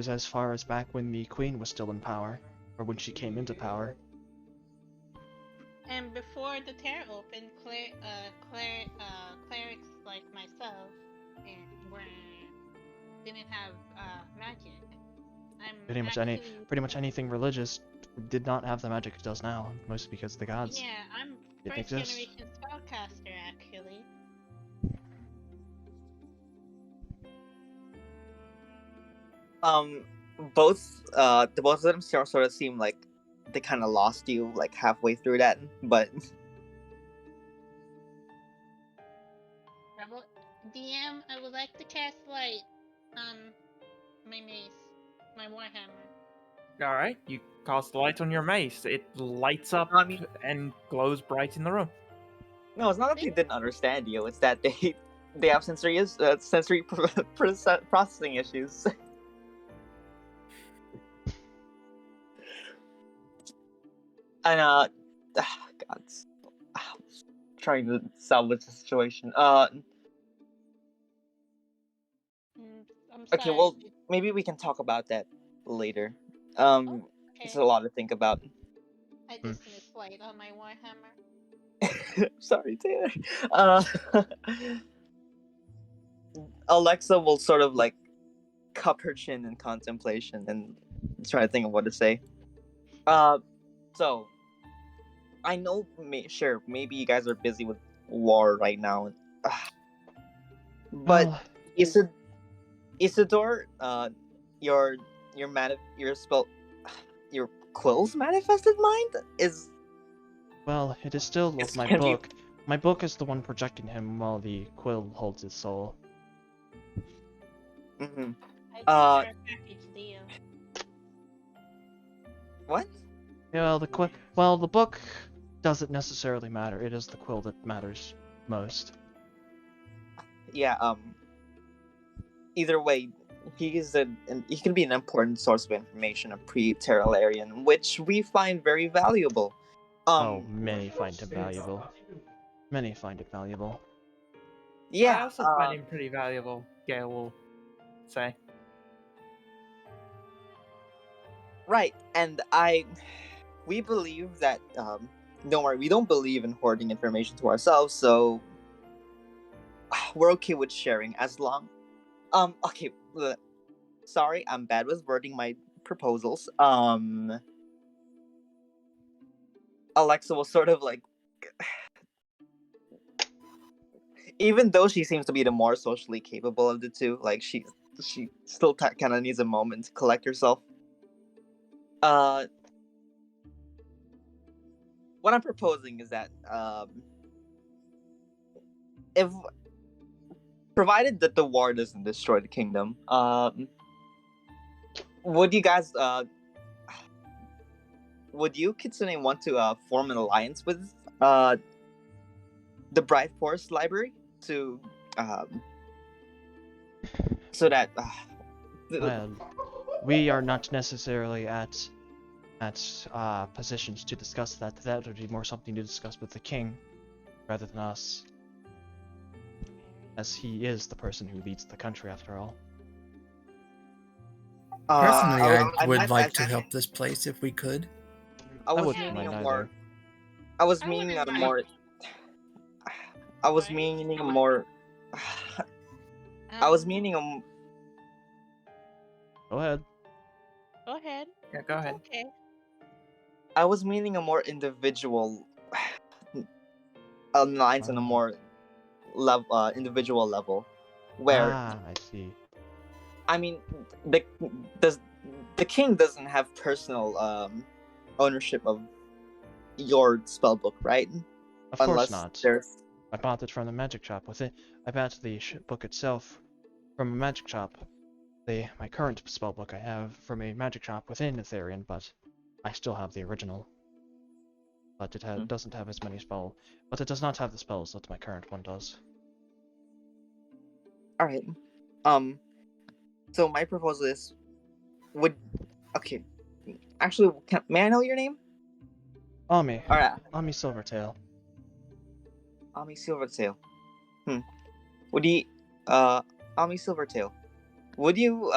as far as back when the Queen was still in power, or when she came into power. And before the tear opened, clerics like myself didn't have magic. Pretty much anything religious did not have the magic it does now, mostly because the gods. Yeah, I'm didn't first exist. generation spellcaster actually. Both the both of them sort of seem like they kind of lost you like halfway through that, but DM, I would like to cast light on my mace, my warhammer. All right, you cast light on your mace. It lights up and glows bright in the room. No, it's not that they didn't understand you. It's that they have sensory processing issues. And God, trying to salvage the situation. I'm okay, sorry. well, maybe we can talk about that later. Okay. It's a lot to think about. I just missed light on my warhammer. Sorry, Taylor. Alexa will sort of like cup her chin in contemplation and try to think of what to say. So I know, sure, maybe you guys are busy with war right now, but Isidore, your quill's manifested mind is. Well, it is still my book. My book is the one projecting him, while the quill holds his soul. Mm-hmm. I think package deal. What? Yeah, the book doesn't necessarily matter. It is the quill that matters most. Yeah. Either way, he can be an important source of information of pre-Terra Elerian, which we find very valuable. Many find it valuable. Many find it valuable. Yeah. I also find him pretty valuable, Gale will say. Right, and we believe that, don't worry, we don't believe in hoarding information to ourselves, so we're okay with sharing as long. Okay, sorry, I'm bad with wording my proposals. Alexa will sort of like, even though she seems to be the more socially capable of the two, like she still kind of needs a moment to collect herself. What I'm proposing is that, if provided that the war doesn't destroy the kingdom, would you guys, would you, Kitsune, want to form an alliance with the Bright Forest Library? to so that Well, we are not necessarily at positions to discuss that. That would be more something to discuss with the king, rather than us, as he is the person who leads the country after all. Personally, I would meant like as- to help this place if we could. I was wouldn't meaning mind a more. either. I was I meaning a wouldn't mind. more. I was meaning a more. I Um, was meaning a. Go ahead. Go ahead. Yeah, go ahead. Okay. I was meaning a more individual alliance on a more individual level, where I see. I mean, the does the king doesn't have personal ownership of your spellbook, right? Of course Unless not. there's I bought it from the magic shop. I bought the book itself from a magic shop. My current spellbook I have from a magic shop within Elerian, but I still have the original. But it doesn't have as many spells. But it does not have the spells that my current one does. all right. So my proposal is, okay. Actually, may I know your name? Ami. All right, Ami Silvertail. Ami Silvertail. Would you, Ami Silvertail? Would you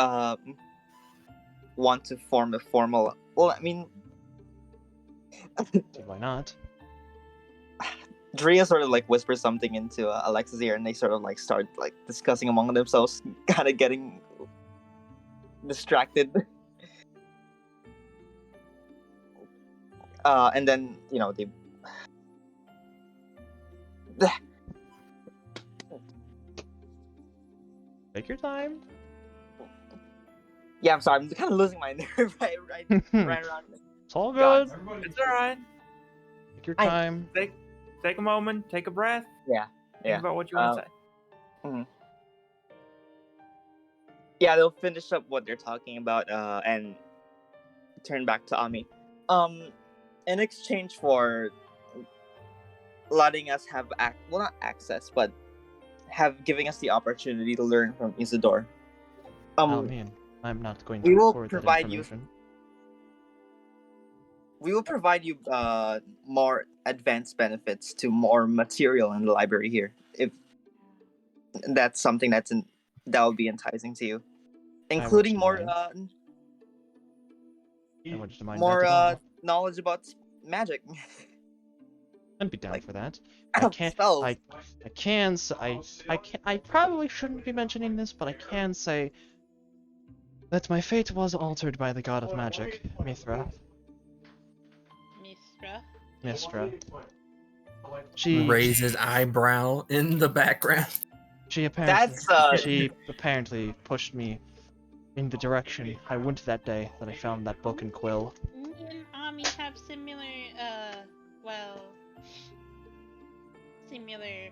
want to form a formal? Well, I mean, Why not? Drea sort of like whispers something into Alexa's ear, and they sort of like start like discussing among themselves, kind of getting distracted. And then they. Take your time. Yeah, I'm sorry. I'm kind of losing my nerve right around. It's all God. good. It's alright. Take your I- time. Take a moment, take a breath, Yeah. think about what you want to say. Yeah, they'll finish up what they're talking about, and turn back to Ami. In exchange for letting us have not access, but giving us the opportunity to learn from Isidore. I mean, I'm not going to we will record that provide you. information. We will provide you more advanced benefits to more material in the library here, if that's something that will be enticing to you, including more I wouldn't mind more that at all. knowledge about magic. I'd be down like- for that. I can't. Spells. I probably shouldn't be mentioning this, but I can say that my fate was altered by the god of magic, Mithra. Mistra. She Raises eyebrow in the background. She apparently That's she apparently pushed me in the direction I went that day that I found that book in Quill. Me and Ami have similar, similar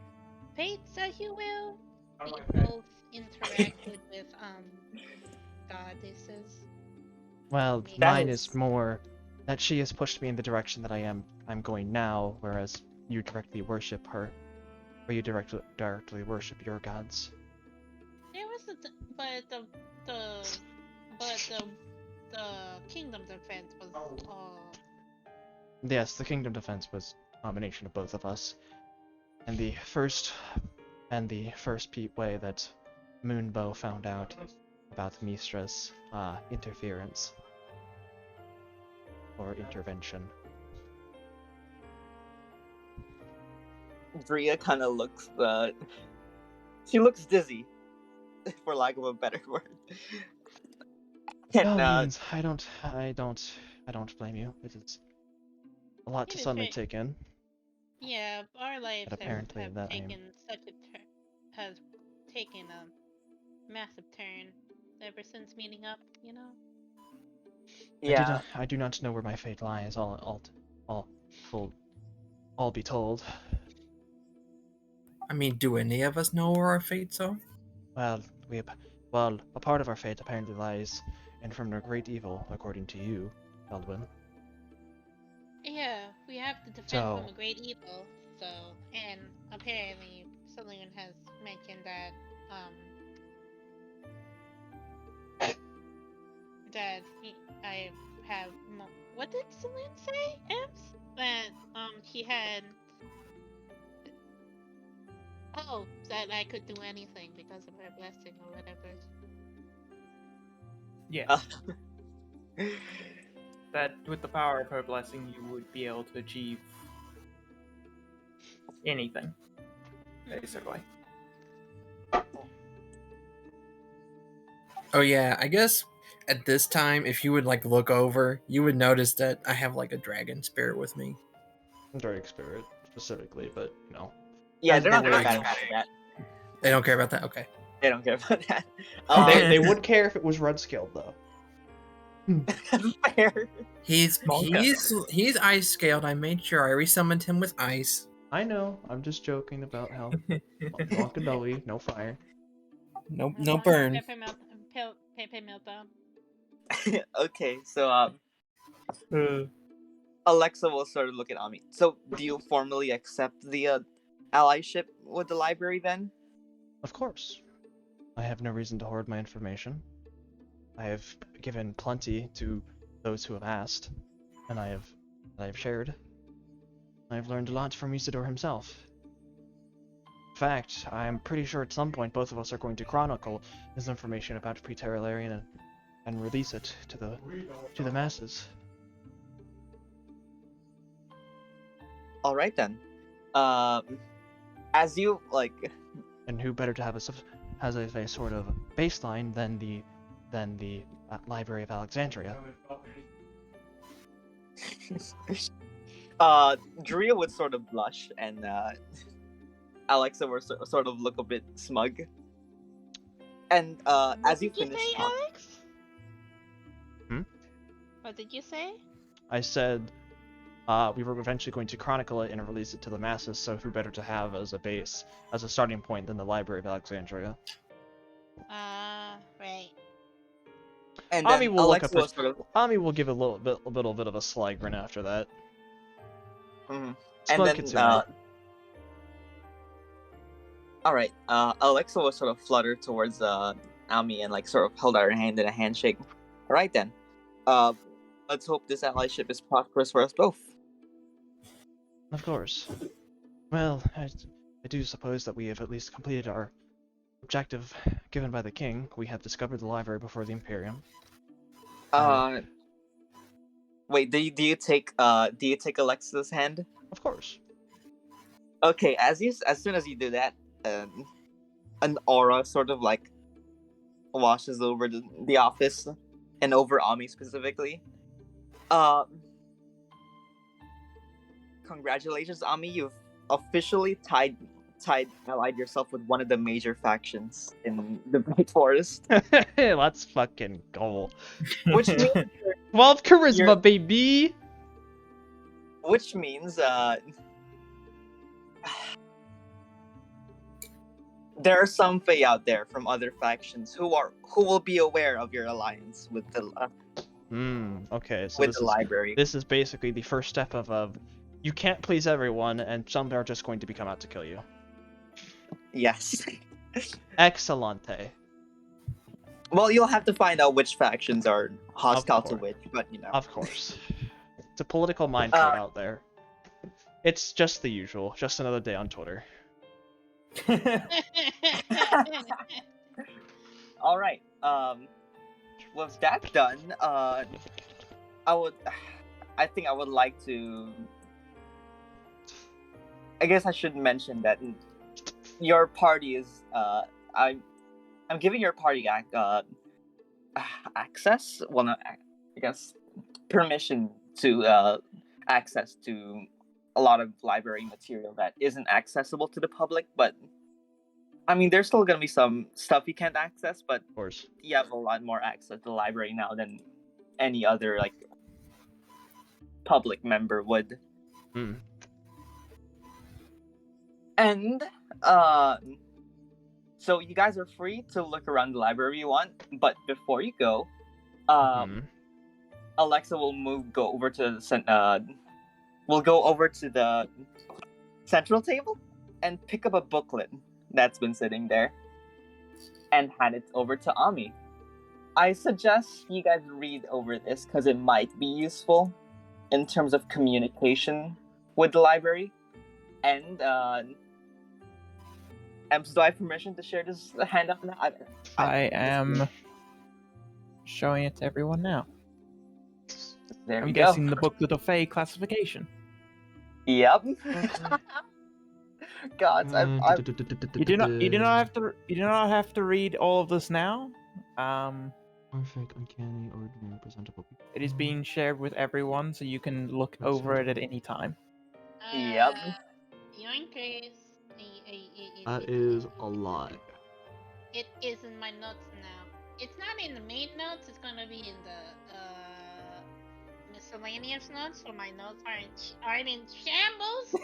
fates, as you will. We both interacted with, goddesses. Well, That mine is- is more that she has pushed me in the direction that I'm going now, whereas you directly worship her, or you directly worship your gods. There was the kingdom defense was, Yes, the kingdom defense was a combination of both of us, and the first way that Moonbow found out about Mistra's interference or intervention. Drea kind of looks. She looks dizzy, for lack of a better word. By And, all means, I don't blame you. It is a lot to It is suddenly very- take in. yeah, our lives But apparently have that taken has taken a massive turn ever since meeting up, you know? yeah, I do not know where my fate lies. All be told. I mean, do any of us know where our fates are? Well, a part of our fate apparently lies in from a great evil, according to you, Baldwin. Yeah, we have to defend So- from a great evil, and apparently Saloon has mentioned that I have what did Saloon say, Ems? That he had that I could do anything because of her blessing or whatever. Yeah. That with the power of her blessing, you would be able to achieve anything, basically. Oh yeah, I guess at this time, if you would like look over, you would notice that I have like a dragon spirit with me. Drake spirit specifically, but no. Yeah, As they're not the really way- that mad at that. They don't care about that. Okay. They don't care about that. They would care if it was red scaled though. Fair. He's Okay. ice scaled. I made sure I resummoned him with ice. I know. I'm just joking about how Wonkadoi, no fire. No burn. Pepe meltdown. Okay, so Alexa will sort of look at Ami. So, do you formally accept the allyship with the library then? Of course. I have no reason to hoard my information. I have given plenty to those who have asked, and I have shared. I have learned a lot from Usador himself. In fact, I am pretty sure at some point both of us are going to chronicle this information about Preter Elerian and release it to the masses. All right then. As you like, And who better to have has a sort of baseline than the Library of Alexandria? Drea would sort of blush, and Alexa would sort of look a bit smug. And as you What did finish you say, talking, Alex? What did you say? I said we were eventually going to chronicle it and release it to the masses, so who better to have as a base, as a starting point than the Library of Alexandria? Right. and Ami then will look Alexa up will sort of, Ami will give a little bit of a sly grin after that. and Smug then Kitsune. all right, Alexa will sort of flutter towards Ami and like sort of hold out her hand in a handshake. All right then, let's hope this allyship is prosperous for us both. Of course. Well, I do suppose that we have at least completed our objective given by the king. We have discovered the library before the Imperium. Wait, do you take Alexa's hand? Of course. Okay, as soon as you do that, an aura sort of like washes over the office and over Ami specifically. Congratulations, Ami! You've officially allied yourself with one of the major factions in the Bright Forest. Let's fucking go. Which means 12 charisma, baby! Which means there are some Fae out there from other factions who will be aware of your alliance with the Okay, so with the library. This is basically the first step of you can't please everyone, and some are just going to come out to kill you. Yes. Excellente. Well, you'll have to find out which factions are hostile to which, but you know. Of course. It's a political minefight out there. It's just the usual. Just another day on Twitter. All right. With that done, I think I would like to. I guess I should mention that your party is. I'm giving your party access. Well, no, I guess permission to access to a lot of library material that isn't accessible to the public, but I mean, there's still gonna be some stuff you can't access, but Of course. you have a lot more access to the library now than any other like public member would. And so you guys are free to look around the library you want, but before you go, Alexa will go over to the central table and pick up a booklet that's been sitting there and hand it over to Ami. I suggest you guys read over this because it might be useful in terms of communication with the library. And Ems, do I have permission to share this handout now? I am showing it to everyone now. There I'm we guessing go. the booklet of Fey classification. Yep. Okay. God, I'm You do not have to read all of this now. Perfect, uncanny, ordinary, presentable. It is being shared with everyone, so you can look over it at any time. Yep. Yoinkers. That is a lot. It is in my notes now. It's not in the main notes. It's gonna be in the miscellaneous notes, so my notes aren't in shambles.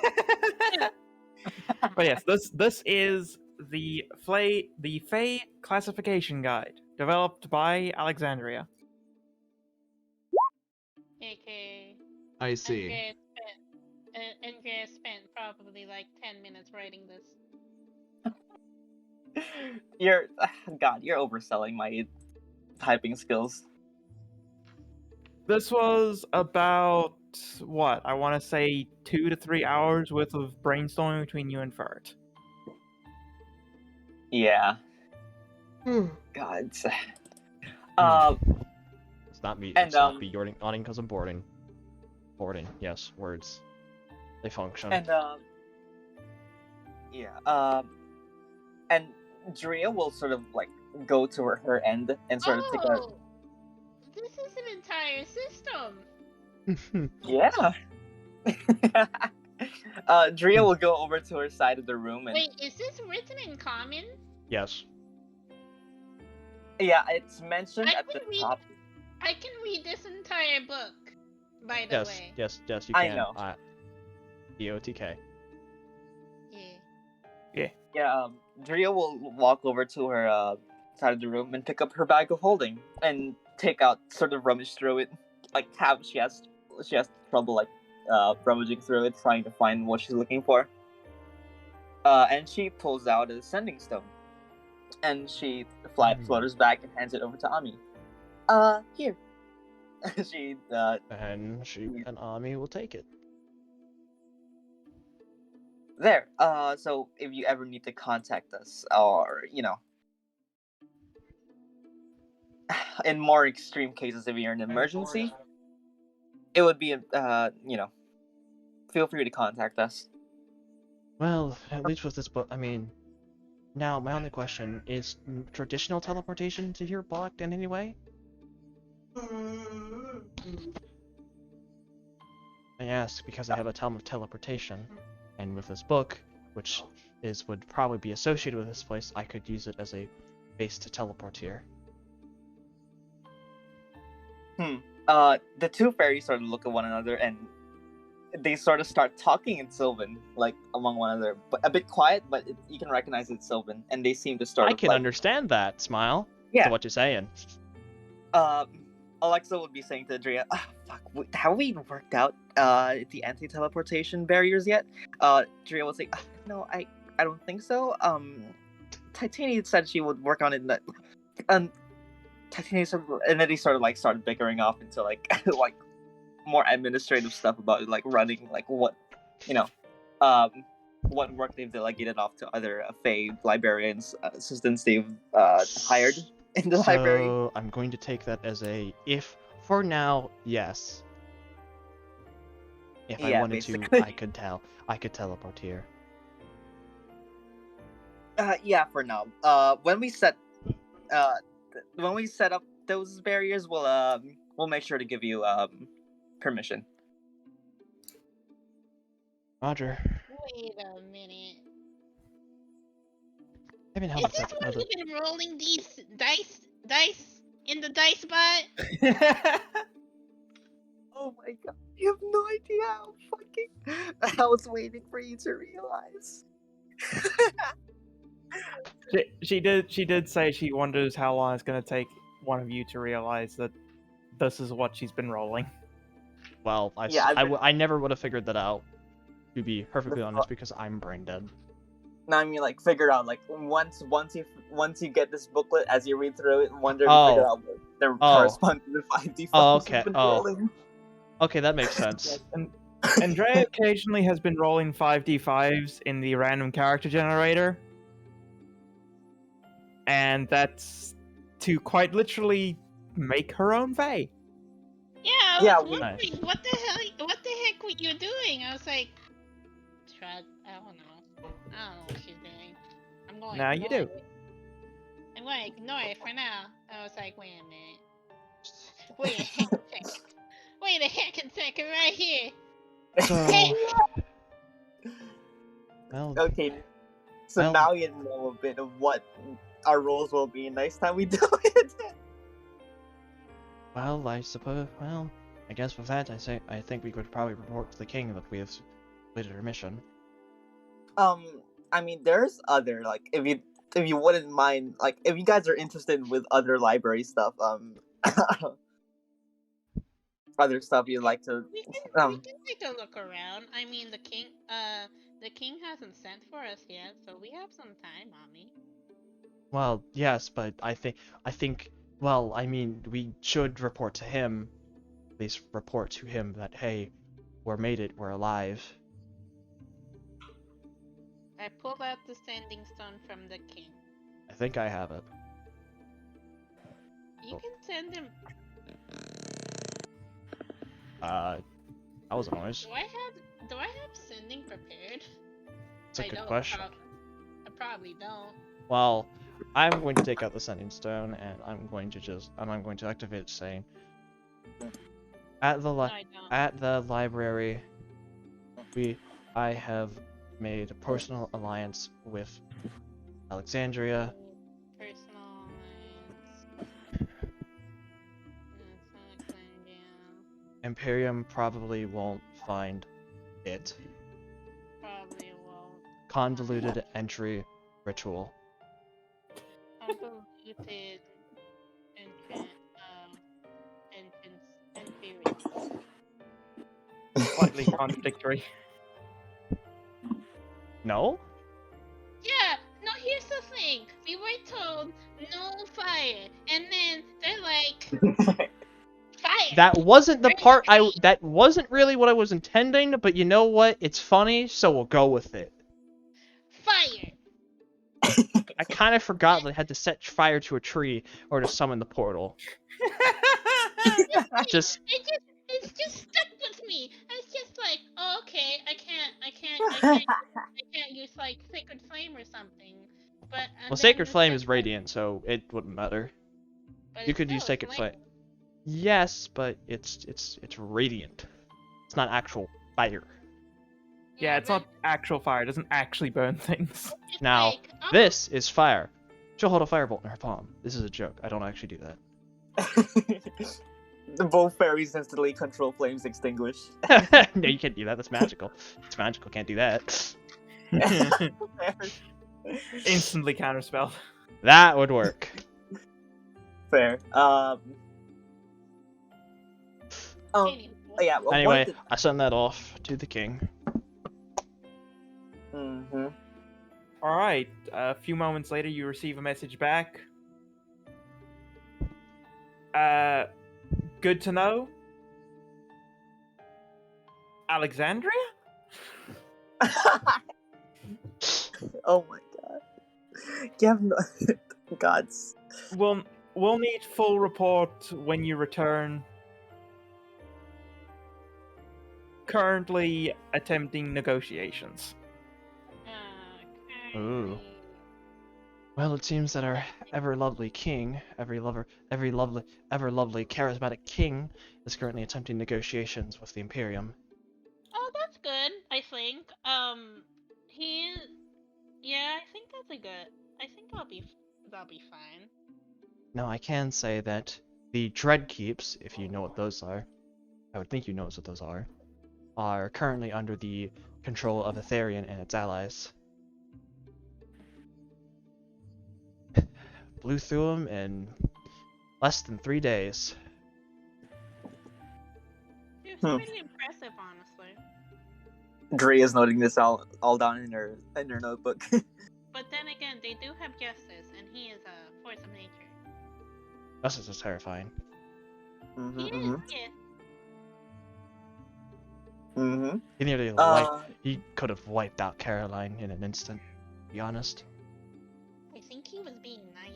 But yes, this is the Fey classification guide developed by Alexandria. Okay. I see. Andrea spent probably like 10 minutes writing this. you're overselling my typing skills. This was about what I want to say 2 to 3 hours worth of brainstorming between you and Fert. Yeah. Hmm. God. It's not me. And, It's not me yawning because I'm boarding. Boarding. Yes, words. They function. And and Drea will sort of like go to her end and sort of take a This is an entire system. yeah. Drea will go over to her side of the room and Wait, is this written in common? Yes. yeah, it's mentioned at the top. I can read this entire book, by the way. Yes, you I can. know. DOTK. Yeah. Yeah, Drea will walk over to her side of the room and pick up her bag of holding and take out, sort of rummage through it. Like she has trouble like rummaging through it, trying to find what she's looking for. And she pulls out a sending stone, and she flutters back and hands it over to Ami. Here. And Ami will take it. There. So if you ever need to contact us, or in more extreme cases, if you're in an emergency, it would be feel free to contact us. Well, at least with this book, I mean, now my only question is: traditional teleportation to here blocked in any way? I ask because I have a tome of teleportation, and with this book, which would probably be associated with this place, I could use it as a base to teleport here. The two fairies sort of look at one another and they sort of start talking in Sylvan, like among one another, but a bit quiet, but you can recognize it's Sylvan, and they seem to start. I can understand that. Smile. Yeah. To what you're saying. Alexa would be saying to Drea, "Fuck, have we worked out the anti-teleportation barriers yet?" Drea will say, "No, I don't think so. Titania said she would work on it." Titania said, and then they sort of like started bickering off into like like more administrative stuff about like running like what work they've delegated off to other Fey librarians, assistants they've hired in the library. So I'm going to take that as a if for now, yes. If I wanted basically. to, I could teleport here. Yeah, for now. When we set up those barriers, we'll make sure to give you permission. Roger. Wait a minute. I mean, how Is much this why other... you've been rolling these dice in the dice bot? Oh my god, you have no idea how fucking... I was waiting for you to realize. She did say she wonders how long it's going to take one of you to realize that this is what she's been rolling. Well, I never would have figured that out, to be perfectly honest, because I'm brain dead. No, I mean like figure out like once you get this booklet, as you read through it, wonder to figure out what they correspond to the 5D files you've been rolling. Okay, that makes sense. Yes, and Andrea occasionally has been rolling 5d5s in the random character generator. And that's to quite literally make her own Fae. Yeah, I Yeah, was wondering what the heck were you doing? I was like, shrug. I don't know what she's doing. I'm going. Now you do. I'm going to ignore it for now. I was like, wait a minute. Wait a heckin' second. Wait a heckin' second right here. So, well, Okay, so well- now you know a bit of what our roles will be next time we do it. well, I suppose. Well, I guess with that, I think we could probably report to the king that we have completed our mission. I mean, there's other like if you wouldn't mind, like if you guys are interested with other library stuff, other stuff you'd like to, We can take a look around. I mean, the king hasn't sent for us yet, so we have some time, mommy. Well, yes, but I think. Well, I mean, we should report to him. At least report to him that hey, we're made it. We're alive. I pulled out the sending stone from the king. I think I have it. You can send him. That was a noise. Do I have sending prepared? It's a I good don't. question. I probably don't. Well, I'm going to take out the sending stone, and I'm going to activate it, saying, at the library, I have made a personal alliance with Alexandria. Personal Imperium probably won't find it. Probably won't. Convoluted entry ritual. Convoluted entry ritual. Slightly contradictory. No? Yeah, no, here's the thing. We were told no fire, and then they're like, fire! That wasn't the part that wasn't really what I was intending, but you know what? It's funny, so we'll go with it. Fire! I kind of forgot that I had to set fire to a tree or to summon the portal. Just It's just stuck with me. It's just like, oh, okay, I can't use like Sacred Flame or something. But well, Sacred Flame is radiant, so it wouldn't matter. You could use Sacred Flame. Yes, but it's radiant. It's not actual fire. Yeah, it's not actual fire. It doesn't actually burn things. Now, like, oh. this is fire. She'll hold a firebolt in her palm. This is a joke. I don't actually do that. Both fairies instantly control flames extinguish. No, you can't do that. That's magical. It's magical. Can't do that. Instantly counterspell. That would work. Fair. Yeah. Well, Anyway, I send that off to the king. Mm-hmm. All right. A few moments later, you receive a message back. Good to know. Alexandria? Oh my god. You have no gods. We'll need full report when you return. Currently attempting negotiations. Ooh. Well, it seems that our ever-lovely king, ever lovely, charismatic king, is currently attempting negotiations with the Imperium. Oh, that's good. I think. Yeah, I think that's a good. I think that'll be fine. Now, I can say that the Dread Keeps, if you know what those are, I would think you know what those are currently under the control of Elerian and its allies. Blew through them in less than 3 days. It's pretty impressive, honestly. Dre is noting this all down in her notebook. But then again, they do have Justice, and he is a force of nature. Justice is terrifying. Mm-hmm, He is, mm-hmm. yeah. Mm-hmm. He nearly he could have wiped out Caroline in an instant, to be honest. I think he was being nice.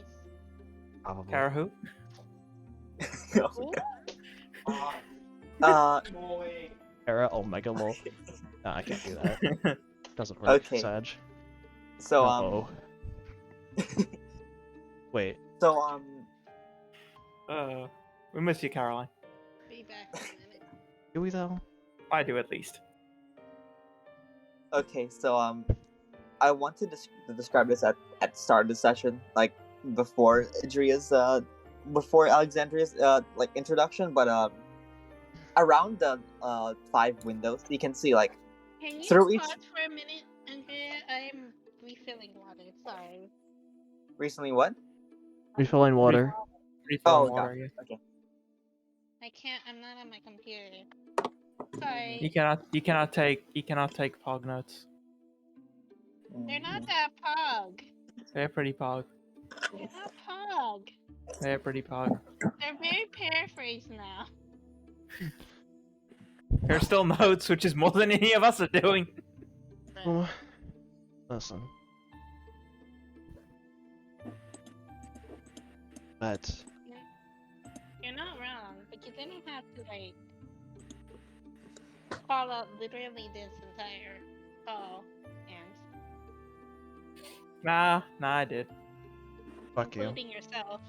Probably. Kara who? Oh my God. Kara Omega lol. Nah, I can't do that. Doesn't work, Okay. Sag. So Uh-oh. Wait. So We miss you, Caroline. Be back in a minute. Do we though? I do at least. okay, so I want to describe this at the start of the session, like before before Alexandria's like introduction, but around the 5 windows you can see like Can you through each pause for a minute, Andrea? I'm refilling water. Sorry. recently what? Refilling water. Refilling Oh, water, God. yeah. Okay. I can't. I'm not on my computer. Sorry. You cannot take pog notes. They're not that pog. They're pretty pog. They're not pog. They're pretty pog. They're very paraphrased now. They're still notes, which is more than any of us are doing. Oh, listen. But You're not wrong, but you didn't have to like call out literally this entire call, and Nah, I did. fuck you. including yourself.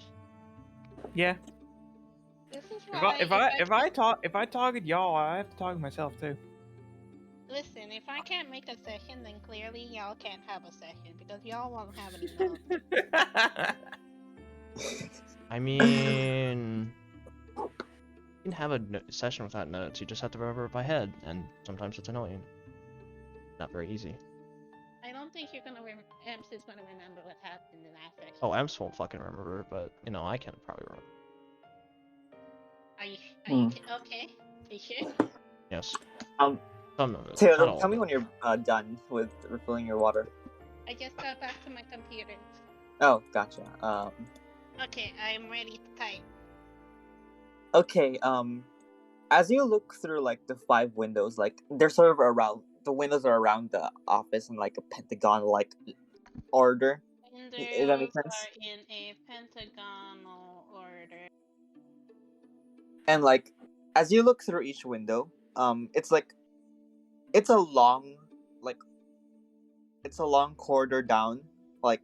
Yeah. This is why If I target y'all, I have to target myself too. listen, if I can't make a session, then clearly y'all can't have a session because y'all won't have any notes. I mean, you can have a session without notes. You just have to remember it by head, and sometimes it's annoying. Not very easy. I don't think you're gonna Ems is gonna remember what happened in that session. Oh, Ems won't fucking remember, but you know I can probably remember. Are you okay? Are you sure? Yes. Um, Some of it. Taylor, not all tell of me it. when you're done with refilling your water. I just got back to my computer. Oh, gotcha. Okay, I'm ready to type. Okay, as you look through like the 5 windows, like they're sort of around the windows are around the office in like a pentagon like order. Does that make Windows sense? are in a pentagonal order. And like as you look through each window, it's a long corridor down. Like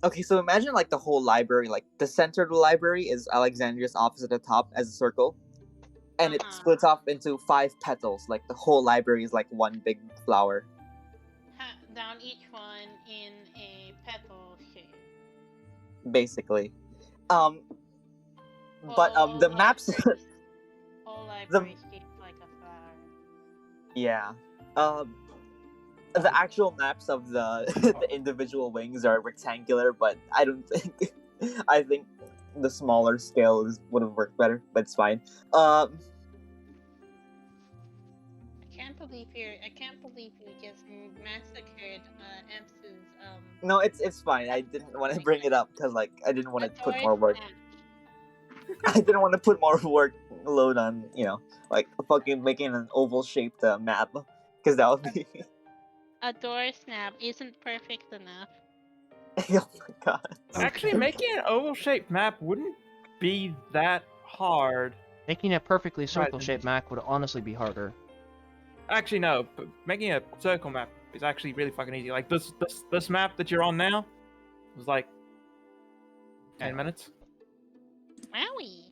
okay, so imagine like the whole library, like the center of the library is Alexandria's office at the top as a circle. And it splits off into 5 petals, like the whole library is like one big flower. Down each one in a petal shape. Basically. But the maps Whole library shaped like a flower. yeah. The actual maps of the the individual wings are rectangular, but I don't think I think the smaller scale would have worked better, but it's fine. I can't believe you just massacred Ems's No, it's fine. I didn't want to bring it up because like I didn't want to put more work. I didn't want to put more workload on like fucking making an oval shaped map because that would be. A door snap isn't perfect enough. Oh my god. Actually, making an oval-shaped map wouldn't be that hard. Making a perfectly circle-shaped map would honestly be harder. Actually, no. But making a circle map is actually really fucking easy. Like this map that you're on now was like 10 minutes. Wowie.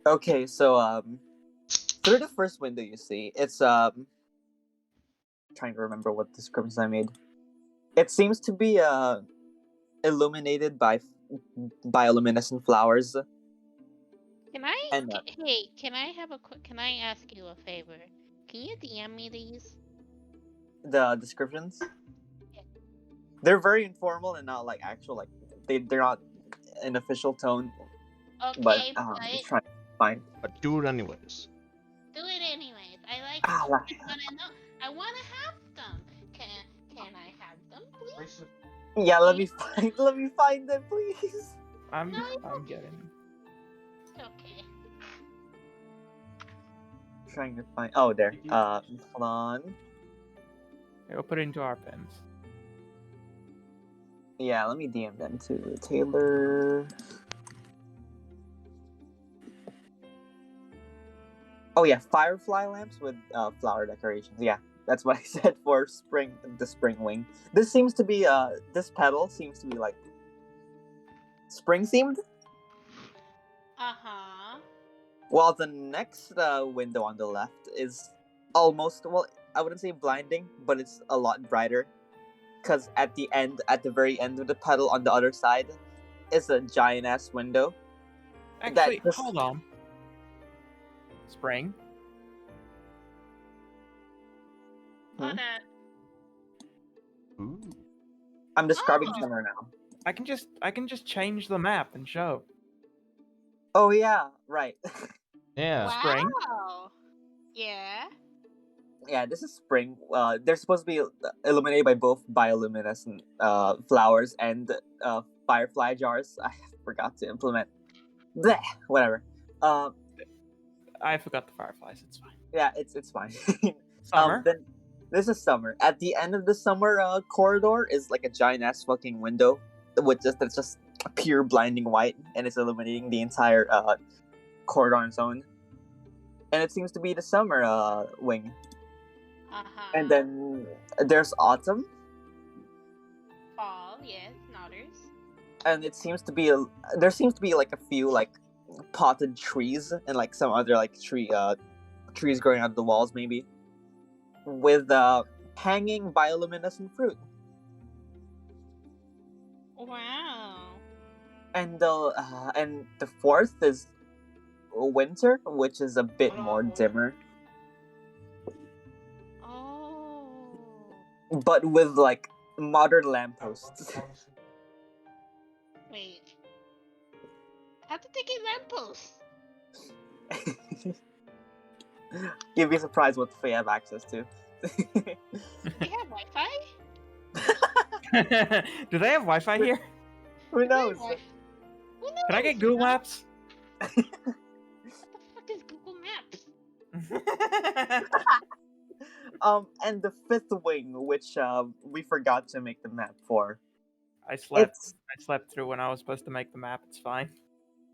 Okay, so through the first window you see, it's trying to remember what descriptions I made. It seems to be illuminated by bioluminescent flowers. Can I? And, Can I ask you a favor? Can you DM me these? The descriptions, they're very informal and not like actual like they're not an official tone. Okay, But I'm trying to find. But do it anyways. Do it anyways. I like. Ah, I wanna know. I want to have them. Can I have them, please? Yeah, let me find them, please. I'm No. getting. It's okay. Trying to find. Oh, there. Hold on. We'll put it into our pens. Yeah, let me DM them to Taylor. Oh yeah, firefly lamps with flower decorations. Yeah, that's what I said for the spring wing. This seems to be this petal seems to be like spring themed. Uh-huh. While the next window on the left is almost, well, I wouldn't say blinding, but it's a lot brighter. Because at the very end of the petal on the other side is a giant ass window. Actually, hold on. Spring. Oh, that. Ooh. I'm describing Oh. summer now. I can just change the map and show. Oh yeah, right. Yeah. Wow. Spring. Yeah. Yeah, this is spring. They're supposed to be illuminated by both bioluminescent flowers and firefly jars. I forgot to implement. Blech, whatever. I forgot the fireflies. It's fine. Yeah, it's fine. Summer. Then this is summer. At the end of the summer corridor is like a giant ass fucking window with that's just pure blinding white, and it's illuminating the entire corridor on its own. And it seems to be the summer wing. Uh-huh. And then there's autumn, Fall, yes, nodders. and it seems to be there seems to be like a few like potted trees and like some other like trees growing out of the walls maybe with hanging bioluminescent fruit. Wow. And the fourth is winter, which is a bit more dimmer, Oh. but with like modern lampposts. Wait. How to take a lamppost? You'd be surprised what they have access to. They have Wi-Fi? Do they have Wi-Fi here? Who knows? Who knows? Can I get Google Maps? What the fuck is Google Maps? And the fifth wing, which we forgot to make the map for. I slept. It's I slept through when I was supposed to make the map. It's fine.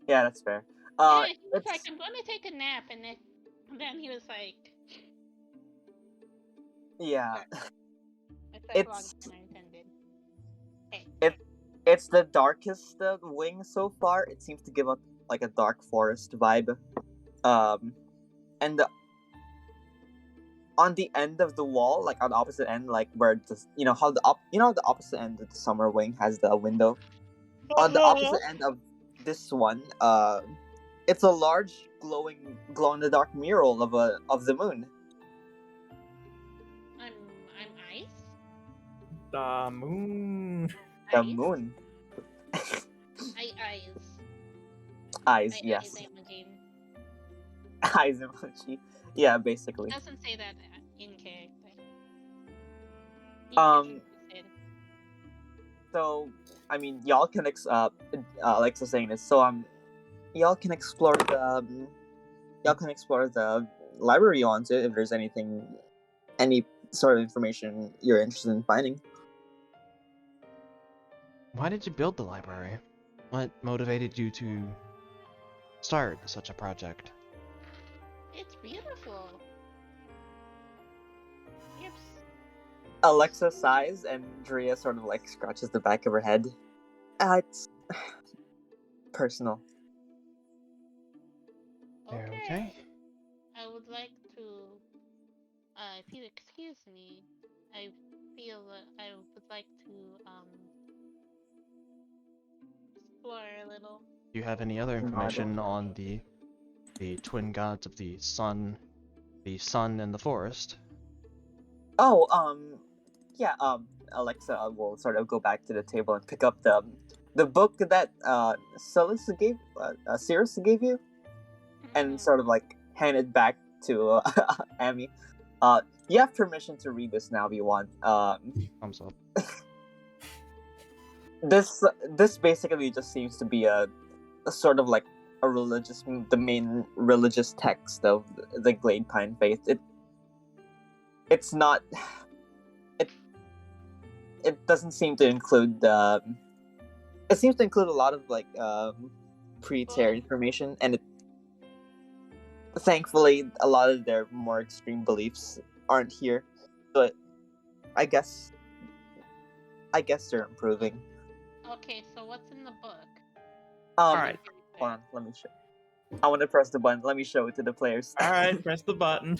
yeah, that's fair. Yeah, he was it's like, I'm gonna take a nap, and then he was like, yeah, I said It's- longer than I intended. Hey. it's the darkest wing so far. It seems to give up like a dark forest vibe. And on the end of the wall, like on the opposite end, like where the how the opposite end of the summer wing has the window. On the opposite end of this one, it's a large glow in the dark mural of the moon. I'm ice. The moon. The Ice? moon. Eyes. Eyes, yes. Emoji. Eyes emoji. Yeah, basically. It doesn't say that in character. So, I mean, y'all can Alexa saying this. So y'all can explore the library you want to if there's any sort of information you're interested in finding. Why did you build the library? What motivated you to start such a project? It's beautiful. Yep. Alexa sighs and Drea sort of like scratches the back of her head. It's personal. Okay. I would like to, if you excuse me, I feel I would like to, explore a little. Do you have any other information on the twin gods of the sun and the forest? Oh, yeah, Alexa will sort of go back to the table and pick up the book that Cirrus gave you, and sort of like hand it back to Amy. You have permission to read this now if you want. Thumbs up. This basically just seems to be a sort of like the main religious text of the Glade Pine faith. It's not. It doesn't seem to include. It seems to include a lot of like pre-tear information, and thankfully a lot of their more extreme beliefs aren't here. But I guess they're improving. Okay, so what's in the book? Alright. Hold on, let me show. I want to press the button. Let me show it to the players. Alright, press the button.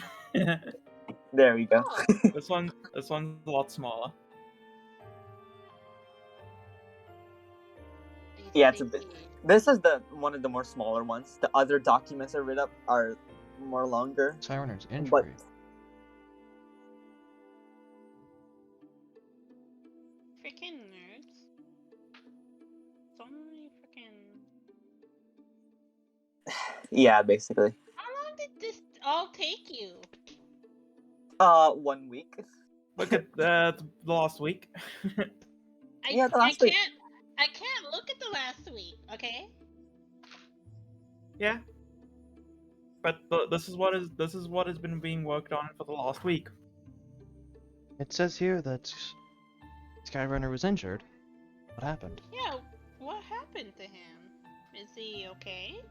There we go. Oh, This one's a lot smaller. Yeah, it's a bit. This is one of the more smaller ones. The other documents I read up are more longer. Skyrunner's injury. But freaking nerds. So many freaking. yeah, basically. How long did this all take you? 1 week. Look at the last week. Yeah, the last week. I can't look at the last week. Okay. Yeah. But this is what has been being worked on for the last week. It says here that Skyrunner was injured. What happened? Yeah. What happened to him? Is he okay?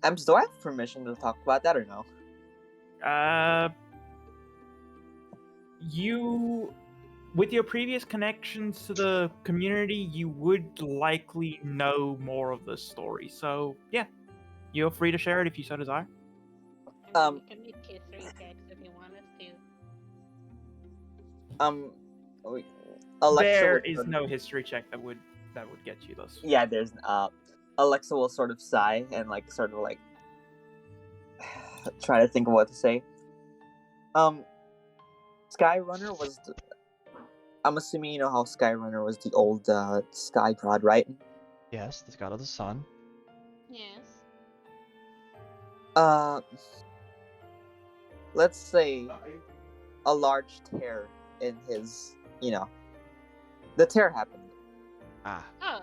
Do I have permission to talk about that or no? You, with your previous connections to the community, you would likely know more of this story. So yeah, you're free to share it if you so desire. I mean, you can make history checks if you want us to. Alexa There will is sort of- no history check that would get you this. Yeah, there's Alexa will sort of sigh and like sort of like try to think of what to say. Skyrunner was. I'm assuming you know how Skyrunner was the old sky god, right? Yes, the god of the sun. Yes. Let's say a large tear in his, the tear happened. Ah. Oh,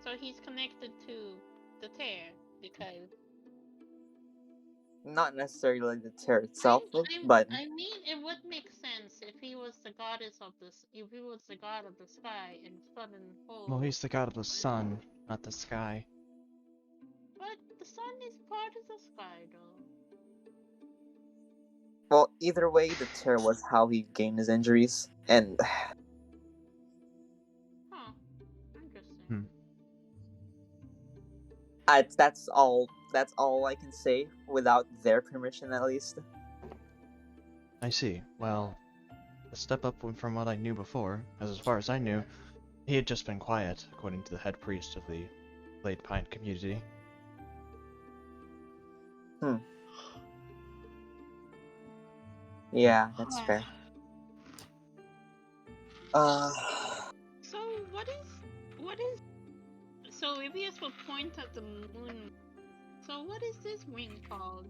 so he's connected to the tear because. Not necessarily the tear itself, but I mean, it would make sense if he was the goddess of this. If he was the god of the sky and sun and whole. Well, he's the god of the sun, not the sky. But the sun is part of the sky, though. well, either way, the tear was how he gained his injuries, and Huh. Interesting. that's all. That's all I can say without their permission, at least. I see. Well, a step up from what I knew before, as far as I knew, he had just been quiet, according to the head priest of the Glade Pine community. Yeah, that's fair. So what is? So Ibius will point at the moon. So what is this wing called?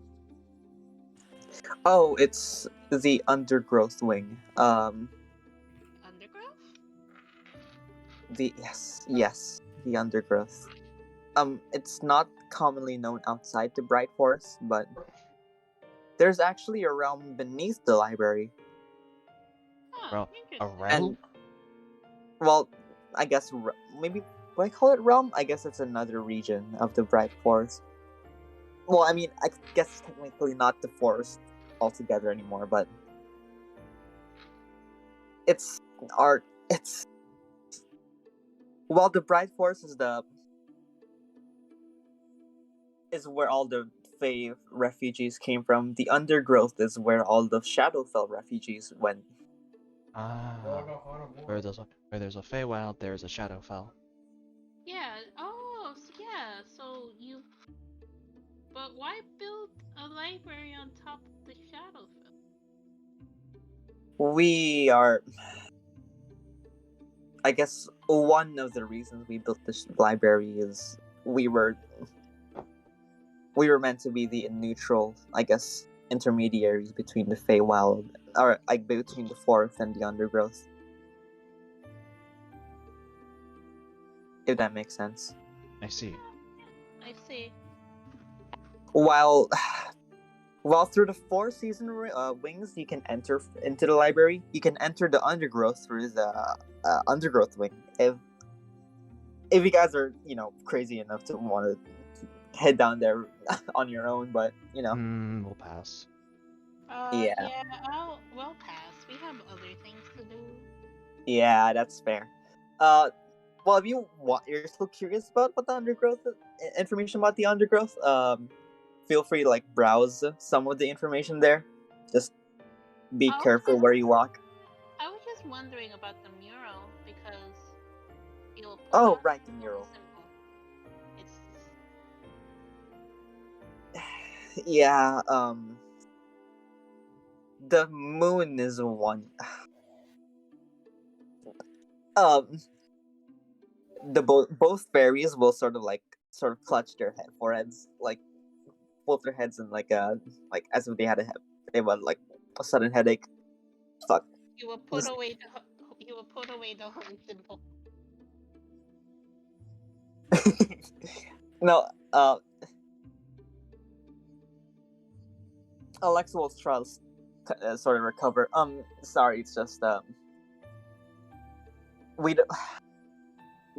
Oh, it's the undergrowth wing. Undergrowth? Yes, the undergrowth. It's not commonly known outside the Bright Forest, but there's actually a realm beneath the library. Oh, Well, interesting. a realm? Well, I guess maybe would I call it realm? I guess it's another region of the Bright Forest. Well, I mean, I guess technically not the forest altogether anymore, but it's art. Well, the Bright Forest is where all the Fae refugees came from. The undergrowth is where all the Shadowfell refugees went. Ah. Where there's a Feywild, there's a Shadowfell. Yeah. Oh, yeah. So you. But why build a library on top of the Shadowfell? We are. I guess one of the reasons we built this library is we were meant to be the neutral, I guess, intermediaries between the Feywild, or like between the forest and the undergrowth. If that makes sense. I see. I see. While through the 4 season wings, you can enter into the library. You can enter the undergrowth through the undergrowth wing. If you guys are crazy enough to want to head down there on your own, but We'll pass. Yeah. We'll pass. We have other things to do. Yeah, that's fair. Well, if you're still curious about what the undergrowth information about the undergrowth, feel free to browse some of the information there. Just be careful where you walk. I was just wondering about the mural because you'll. Oh, right, the mural. It's. Yeah. The moon is one. The both fairies will sort of clutch their foreheads, both their heads, and as if they had they had a sudden headache. Fuck. You will put away the holy symbol. No. Alexa will try to sort of recover. Sorry, it's just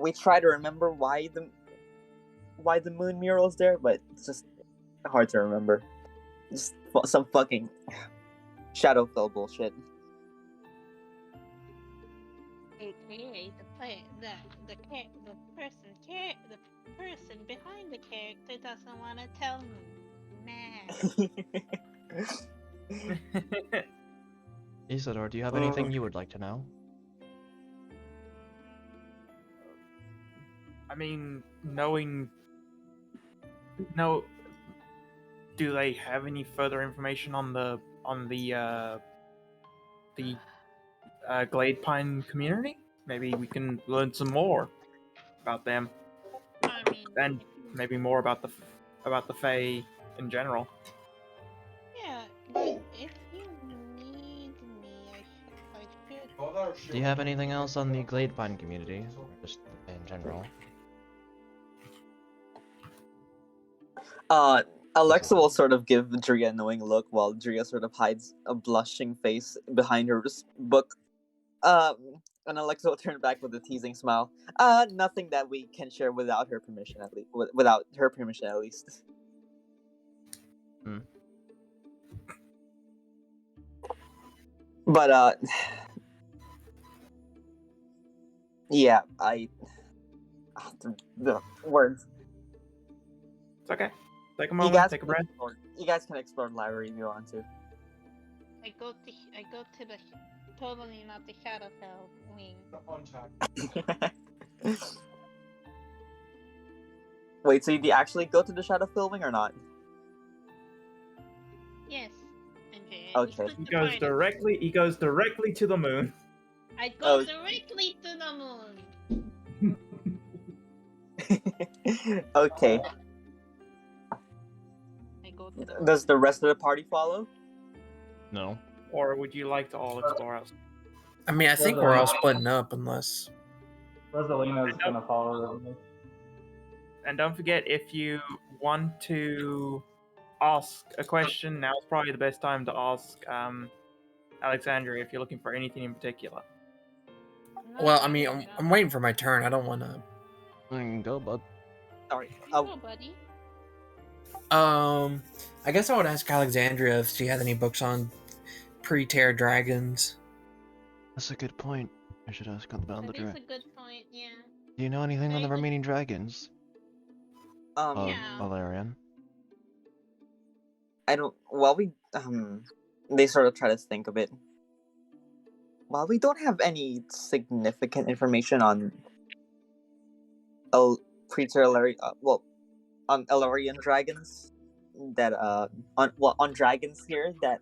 we try to remember why the moon mural is there, but it's just hard to remember. Just some fucking Shadowfell bullshit. AKA the person behind the character doesn't want to tell me. Man. Isidore, do you have anything you would like to know? I mean, do they have any further information on the Glade Pine community? Maybe we can learn some more about them. I mean, and maybe more about the Fae in general. Yeah, but if you need me, I should. Do you have anything else on the Glade Pine community, or just in general? Alexa will sort of give Drea a knowing look while Drea sort of hides a blushing face behind her book. And Alexa will turn back with a teasing smile. Nothing that we can share without her permission, at least. Without her permission, at least. But yeah, the words. It's okay. Take a moment. Take a breath. You guys can explore the library if you want to. I go to the totally not the Shadowfell wing. Wait, so you actually go to the Shadowfell wing or not? Yes. Okay. Okay. He goes directly to the moon. I go directly to the moon. Okay. I go to the Does the rest of the party follow? No. Or would you like to all explore us? I mean, I think we're all splitting up unless. Rosalina's gonna follow. And don't forget, if you want to ask a question, now's probably the best time to ask Alexandria if you're looking for anything in particular. Well, I mean, I'm waiting for my turn. I don't want to. Go, bud. Sorry. Go, buddy. I guess I would ask Alexandria if she had any books on pre-Terra dragons. That's a good point. I should ask about the That's a good point, yeah. Do you know anything on the remaining dragons? Yeah. Elerian? I don't. Well, they sort of try to think of it. While we don't have any significant information on on Elerian dragons that on dragons here that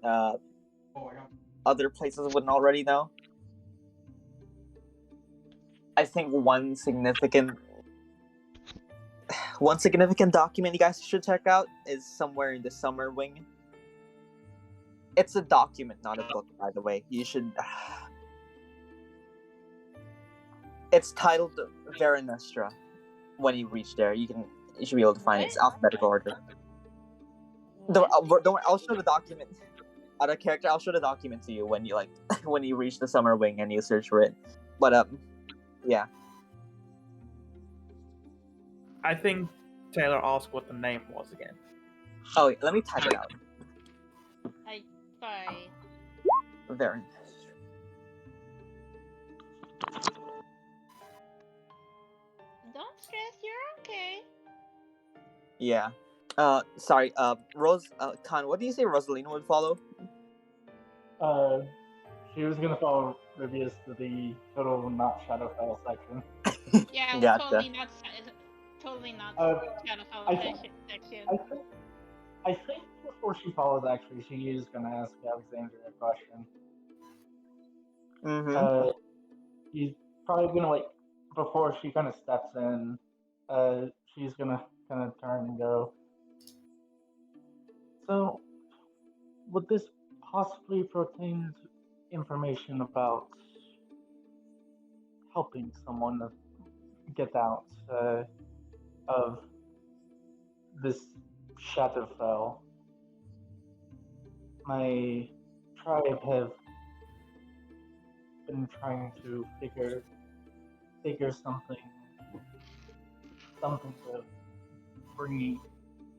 other places wouldn't already know. I think one significant document you guys should check out is somewhere in the summer wing. It's a document, not a book, by the way. You should. It's titled Veronestra. When you reach there, you should be able to find it. It's alphabetical order. Don't worry, I'll show the document. Out of character, I'll show the document to you when you when you reach the summer wing and you search for it. But yeah. I think Taylor asked what the name was again. Oh, let me type it out. Sorry. Veron. Don't stress, you're okay. Yeah. Sorry. Khan, what do you say Rosalina would follow? She was gonna follow Rivius to the total not Shadowfell section. Yeah, Gotcha. totally not Shadowfell I section. I think before she follows, actually, she is gonna ask Alexandria a question. Mm-hmm. She's probably gonna before she kind of steps in. She's gonna kind of turn and go. So, would this possibly pertain to information about helping someone get out of this Shadowfell? My tribe have been trying to figure something to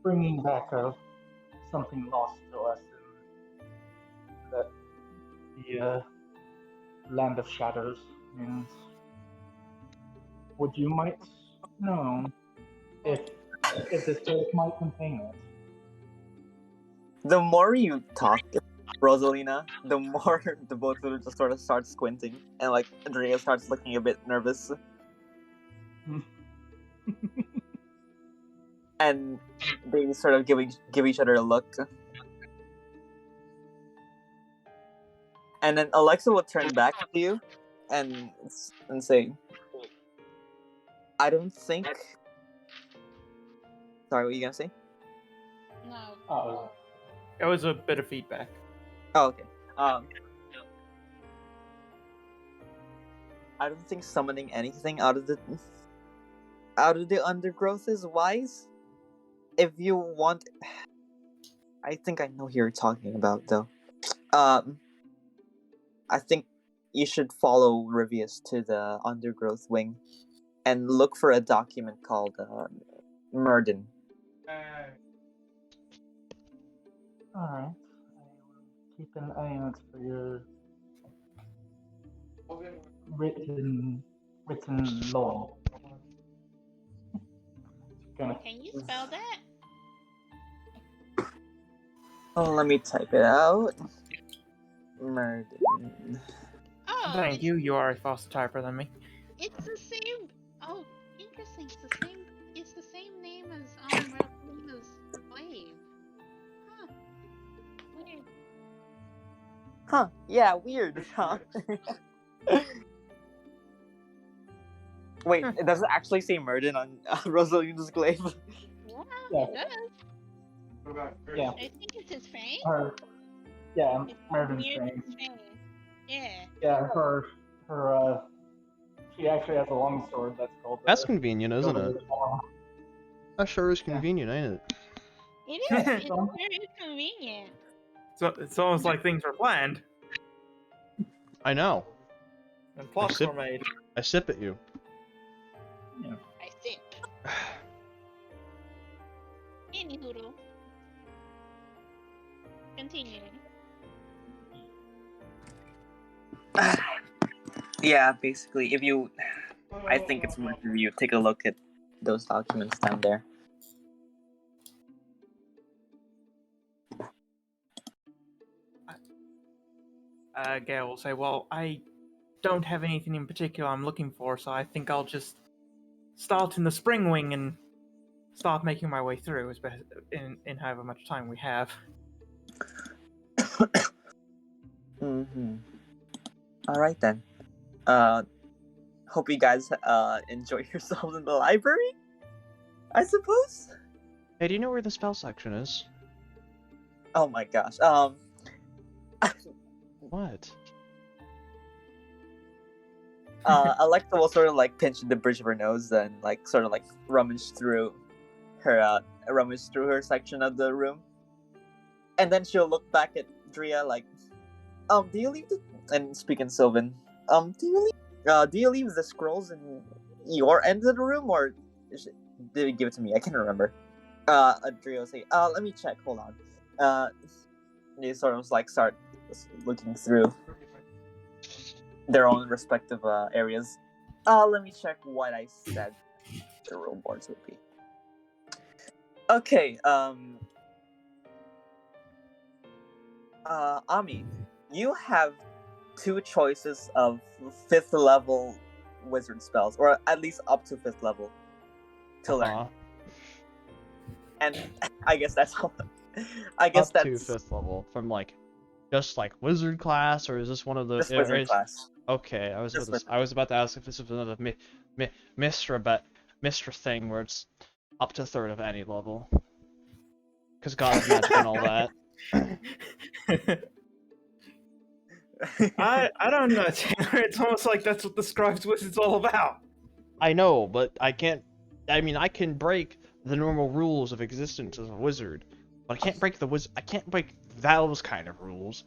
bringing back something lost to us in the land of shadows. And would you might know if this book might contain it? The more you talk, Rosalina, the more the both of them just sort of start squinting, and Andrea starts looking a bit nervous. And they sort of give each other a look. And then Alexa will turn back to you and say, I don't think... Sorry, what were you gonna say? No. It was a bit of feedback. Oh, okay. I don't think summoning anything out of the undergrowth is wise. If you want... I think I know who you're talking about, though. I think you should follow Rivius to the undergrowth wing and look for a document called Murden. Alright. I will keep an eye out for your written law. Can you spell that? Oh, let me type it out. Murden. Oh, Thank you. You are a faster typer than me. It's the same. Oh, interesting. It's the same name as Rosalina's slave. Huh. Weird. Huh? Yeah, weird, huh? Wait, it doesn't actually say Murden on Rosalina's glaive. Yeah, it does. Yeah. I think it's his fame. Murden's Murden's fame. fame. Yeah. Yeah, her she actually has a long sword that's called. That's convenient, isn't it? Law. That sure is convenient, ain't it? It is. It's very convenient. So it's almost like things were planned I know. and plots were made. I sip at you. I sip. Anywho. Continuing. Yeah, basically, I think it's worth if you take a look at those documents down there. Gale will say, well, I don't have anything in particular I'm looking for, so I think I'll just start in the spring wing and start making my way through in however much time we have. Mm-hmm. Alright then. Hope you guys enjoy yourselves in the library, I suppose? Hey, do you know where the spell section is? Oh my gosh. What? Alexa will sort of like pinch the bridge of her nose and like sort of like rummage through her section of the room, and then she'll look back at Drea like, do you leave the and speak in Sylvan, do you leave the scrolls in your end of the room or did you give it to me? I can't remember. Drea will say, let me check. Hold on. They sort of like start looking through their own respective areas. Let me check what I said the rewards would be. Okay, Ami, you have 2 choices of 5th level wizard spells, or at least up to 5th level, to learn. And I guess that's all. I guess up that's to 5th level from like just like wizard class, or is this one of the just wizard class. Okay, I was about to ask if this was another Mistra thing where it's up to 3rd of any level. Because God of Magic and all that. I don't know, Taylor. It's almost like that's what the Scribes Wizard's all about. I know, but I can't. I mean, I can break the normal rules of existence as a wizard, but I can't break I can't break those kind of rules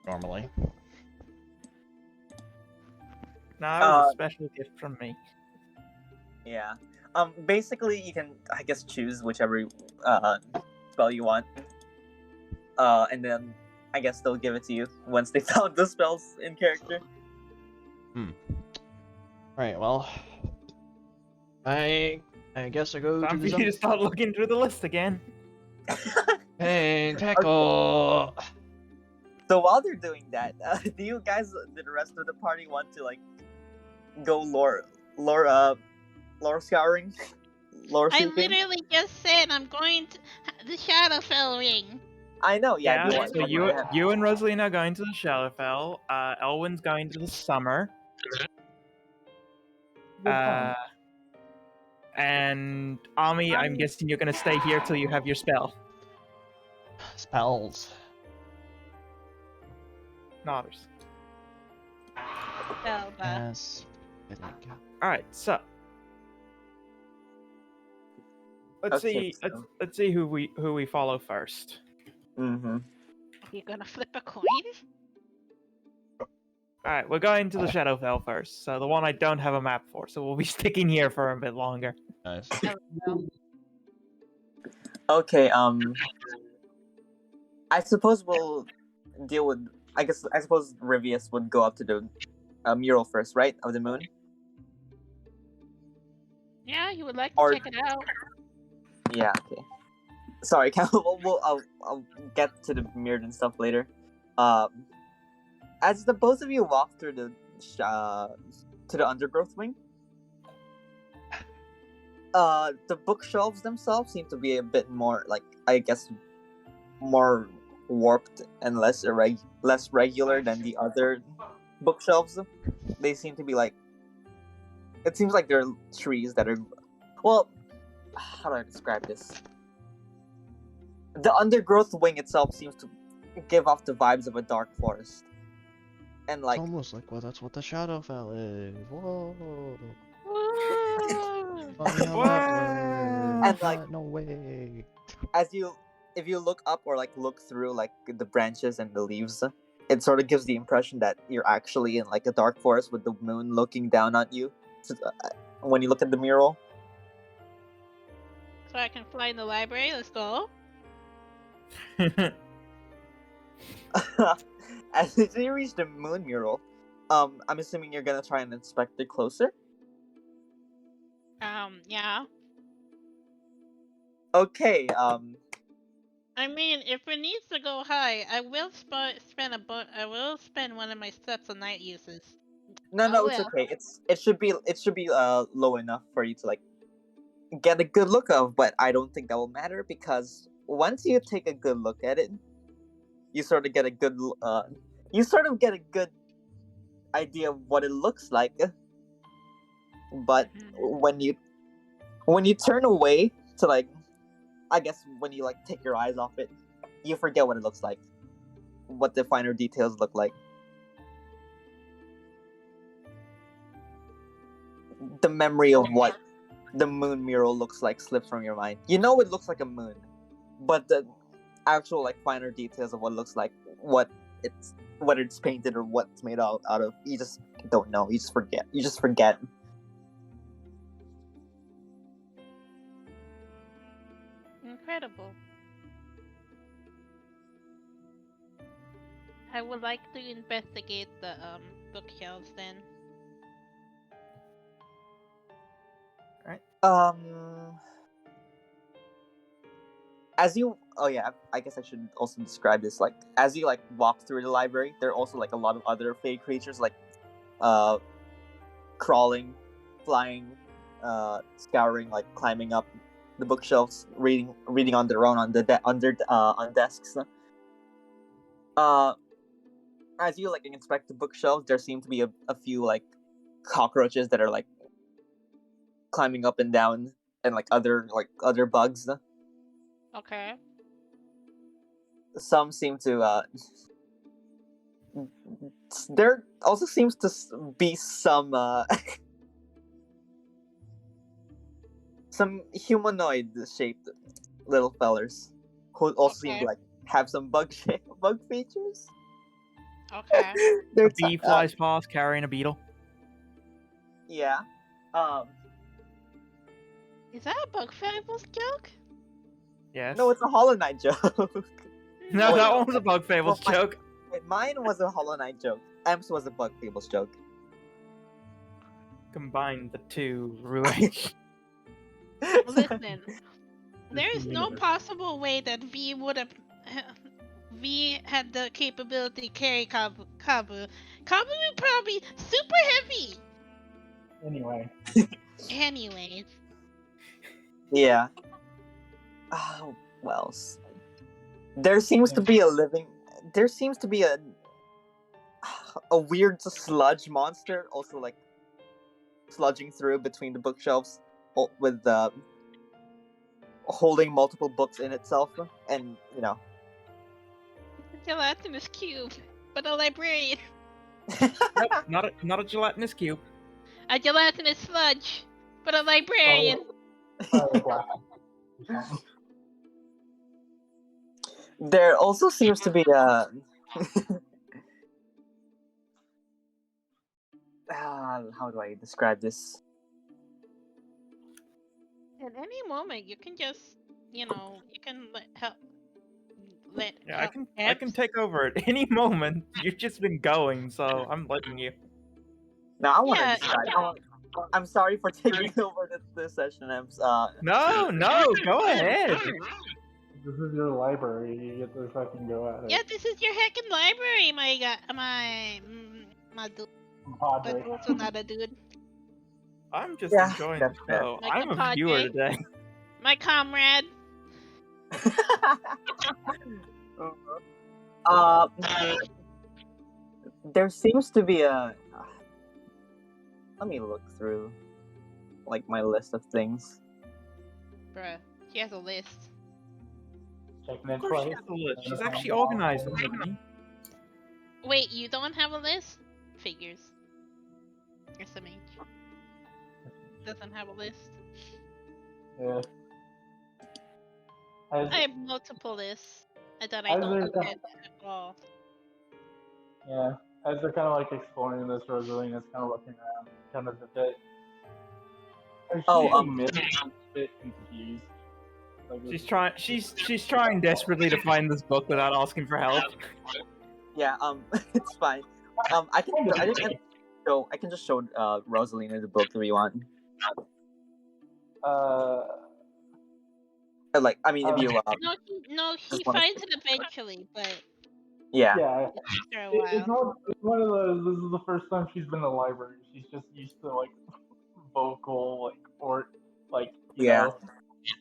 normally. Nah, it was a special gift from me. Yeah. Basically, you can, I guess, choose whichever spell you want. And then I guess they'll give it to you once they found the spells in character. Right. Well, I guess I go Time to for you to start looking through the list again. Hey, tackle. So while they're doing that, do you guys, the rest of the party, want to like go lore scouring? Lore I seeking? literally just said I'm going to the Shadowfell ring. I know, yeah. So you and Rosalina are going to the Shadowfell. Elwyn's going to the Summer. And Ami, I'm guessing you're gonna stay here till you have your spell. Spells. Nodders. Yes. Alright, so let's see who we follow first. Mm-hmm. You're gonna flip a coin? Alright, we're going to the Shadowfell first, so the one I don't have a map for, so we'll be sticking here for a bit longer. Nice. Okay, I suppose we'll deal with. I suppose Rivius would go up to the mural first, right? Of the moon. Yeah, you would like to check it out. Yeah. Okay. Sorry, I'll get to the mirror and stuff later. As the both of you walk through the to the undergrowth wing, the bookshelves themselves seem to be a bit more like, I guess, more warped and less regular than the other bookshelves. They seem to be like, it seems like they're trees that are, well, how do I describe this? The undergrowth wing itself seems to give off the vibes of a dark forest. And like, it's almost like, well, that's what the Shadowfell is. Whoa. And like, no way. If you look up or like look through like the branches and the leaves, it sort of gives the impression that you're actually in like a dark forest with the moon looking down on you when you look at the mural. So I can fly in the library. Let's go. As you reach the moon mural, I'm assuming you're gonna try and inspect it closer. Yeah. Okay. I mean, if it needs to go high, I will spend one of my sets on night uses. No, it's okay. It should be low enough for you to like get a good look of, but I don't think that will matter because once you take a good look at it, you sort of get a good idea of what it looks like. But when you turn away to like, I guess when you like take your eyes off it, you forget what it looks like. what the finer details look like. The memory of what the moon mural looks like slips from your mind. You know it looks like a moon, but the actual like finer details of what it looks like, whether it's painted or what it's made out of, you just don't know. You just forget. You just forget. Incredible. I would like to investigate the bookshelves then. As you, oh yeah, I guess I should also describe this. Like, as you like walk through the library, there are also like a lot of other fey creatures, like crawling, flying, scouring, like climbing up the bookshelves, reading on their own on the on desks. As you like inspect the bookshelves, there seem to be a few like cockroaches that are like climbing up and down, and like other bugs. Okay. Some seem to there also seems to be some some humanoid shaped little fellers who also seem to like have some bug features. Okay. A bee flies past carrying a beetle. Yeah. Is that a bug fables joke? Yes. No, it's a Hollow Knight joke. No, Wait, that one was a bug fables well, joke. Wait, mine was a Hollow Knight joke. Em's was a bug fables joke. Combine the two, ruin. Listen, there is no possible way that V would have. V had the capability to carry Kabu. Kabu would probably be super heavy. Anyway. Anyways. Yeah. Oh, well. There seems to be a weird sludge monster also like sludging through between the bookshelves with holding multiple books in itself, and you know. It's a gelatinous cube, but a librarian. Nope, not a gelatinous cube. A gelatinous sludge, but a librarian. There also seems to be a how do I describe this? At any moment, you can just, you can help. Yeah, I can take over at any moment. You've just been going, so I'm letting you. Now I want to describe. I'm sorry for taking over this session. No, go ahead. This is your library. You get to fucking go at it. Yeah, this is your heckin' library, my dude. Padre. But also not a dude. I'm just enjoying the show. Like I'm a a viewer Padre. today. My comrade. There seems to be a. Let me look through, like, my list of things. Bruh, she has a list. Checking Of it course she twice. has a list. She's actually organized, isn't she? Wait, you don't have a list? Figures. SMH. Doesn't have a list. Yeah. I have multiple lists that I don't look at at all. Yeah. As they're kind of like exploring this, Rosaline is kind of looking around, kind of a bit. A bit confused. Like, She's trying desperately to find this book without asking for help. Yeah, it's fine. I can just show Rosalina the book if you want. Like, I mean, if you No, he finds it eventually, but yeah. It's one of those. This is the first time she's been in the library. She's just used to like vocal, like, or like you know,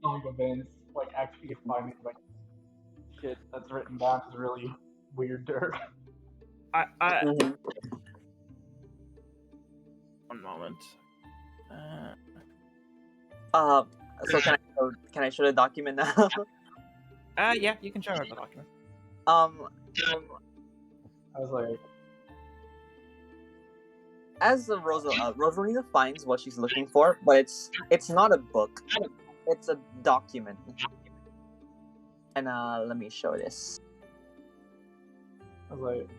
events. Like actually finding like shit that's written down is really weird to her. One moment. So can I show the document now? Yeah, you can show her the document. I was like, As Rosalina finds what she's looking for, but it's not a book. It's a document. And let me show this. I was like,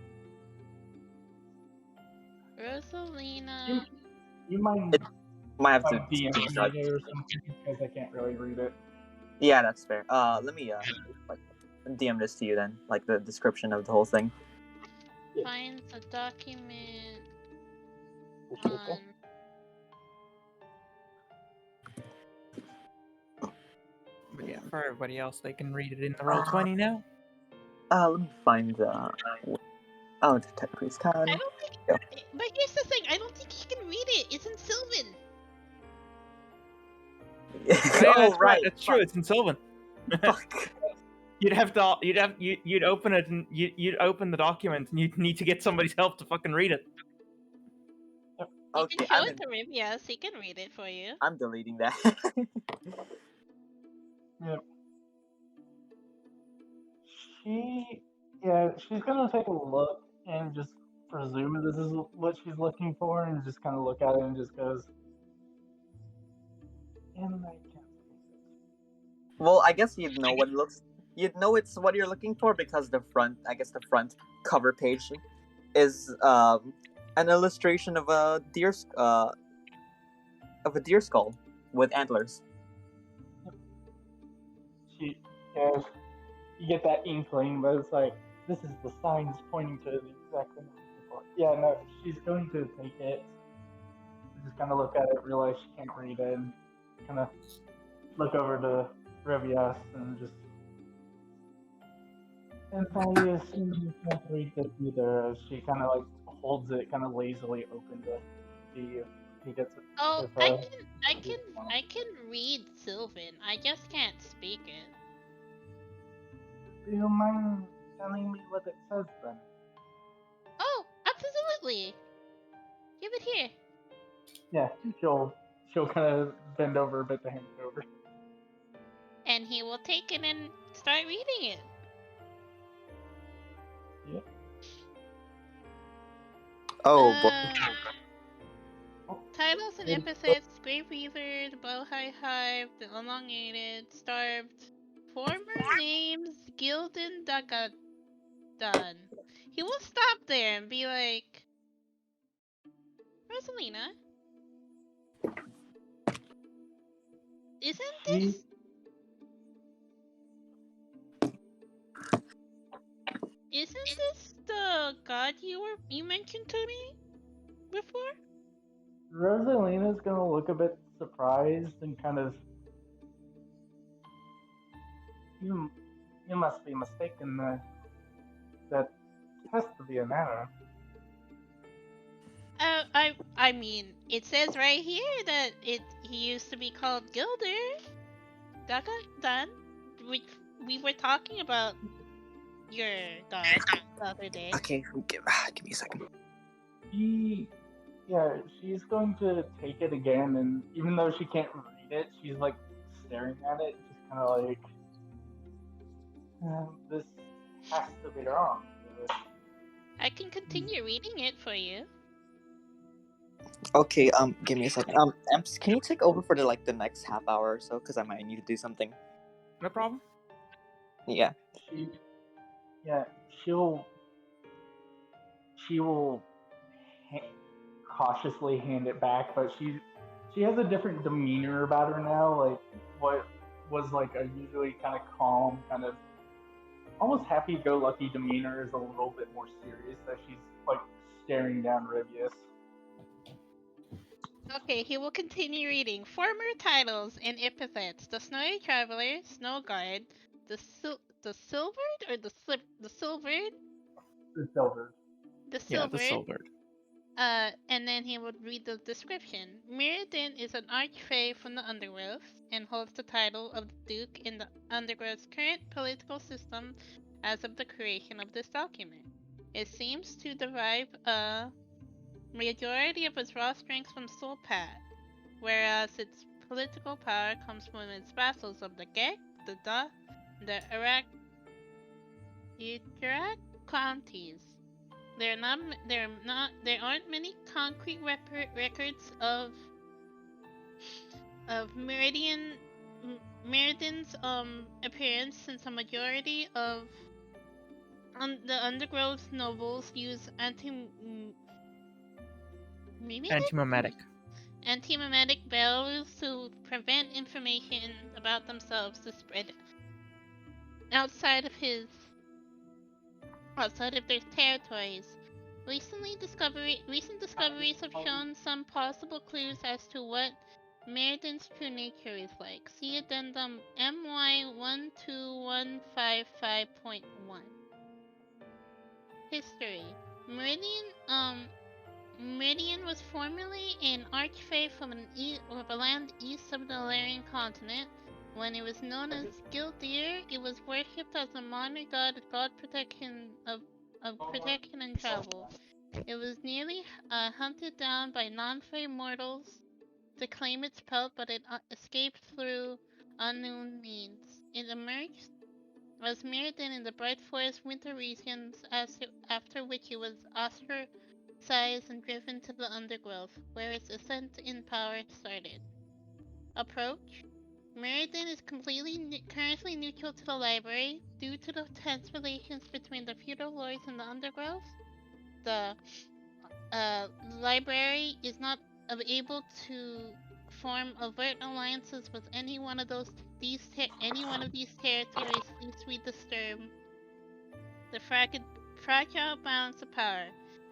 Rosalina. you mind Might have to like DM screenshot. it or something because I can't really read it. Yeah, that's fair. Let me like DM this to you then, like the description of the whole thing. Finds a document Appreciate on. But yeah, for everybody else, they can read it in the Roll20 now. Let me find oh, Detect Priest I Khan. don't think. Yeah. But here's the thing. I don't think he can read it. It's in Sylvan. Yeah, Oh that's right, That's true. It's in Sylvan. Fuck. You'd open it and you'd open the document and you'd need to get somebody's help to fucking read it. You Okay, can show it to him. Yes, he can read it for you. I'm deleting that. She's gonna take a look and just presume this is what she's looking for, and just kind of look at it and just goes, and I can't read it. Well, I guess you'd know what it looks. You'd know it's what you're looking for because the front cover page is an illustration of a deer skull with antlers. You get that inkling, but it's like, this is the signs pointing to the exact thing I'm looking for. Yeah, no, she's going to take it, just kind of look at it, realize she can't read it, and kind of look over to Revias and just. And I assume you can't read this either, as she kind of like holds it kind of lazily open to see if he gets it. Oh, if, I can read Sylvan. I just can't speak it. Do you mind telling me what it says then? Oh, absolutely. Give it here. Yeah, she'll kind of bend over a bit to hand it over. And he will take it and start reading it. Yep. Oh boy. Titles and epithets: Grave Weaver, the Bowhide Hive, the Elongated, Starved. Former names: Gildan Dagadan. He will stop there and be like, Rosalina, isn't this... Isn't this the god you mentioned to me before? Rosalina's gonna look a bit surprised and kind of. You must be mistaken. That has to be an error. I mean, it says right here that he used to be called Gilder Dagadan. We were talking about your god the other day. Okay, give me a second. She's going to take it again, and even though she can't read it, she's like staring at it, just kind of like, this has to be wrong. I can continue reading it for you. Okay, give me a second. Emps, can you take over for the next half hour or so? Because I might need to do something. No problem. Yeah. She will cautiously hand it back, but she has a different demeanor about her now. Like what was like a usually kind of calm, kind of almost happy-go-lucky demeanor is a little bit more serious. That she's like staring down Rivius. Okay, he will continue reading. Former titles and epithets: the Snowy Traveler, Snow Guard, the Silvered or the Silvered? The Silver. The Yeah, the Silvered. Silvered. And then he would read the description. Mirrodin is an archfey from the Undergrowth and holds the title of Duke in the Undergrowth's current political system as of the creation of this document. It seems to derive a majority of its raw strength from Sulpat, whereas its political power comes from its vassals of the Gek, the Da, the Irak counties. There aren't many concrete records of Meridian's appearance, since a majority of the undergrowth novels use Antimemetic. antimemetic barriers to prevent information about themselves to spread outside of their territories. Recent discoveries have shown some possible clues as to what Meridian's true nature is like. See addendum MY12155.1. History. Meridian was formerly an archfey from a land east of the Elerian continent. When it was known as Gildir, it was worshipped as a minor god protection and travel. It was nearly hunted down by non-fey mortals to claim its pelt, but it escaped through unknown means. It emerged as Mirrodin in the Bright Forest winter regions, after which it was ostracized and driven to the undergrowth, where its ascent in power started. Approach. Mirrodin is currently neutral to the library due to the tense relations between the feudal lords and the undergrowth. The library is not able to form overt alliances with any one of these territories lest we disturb the fragile balance of power.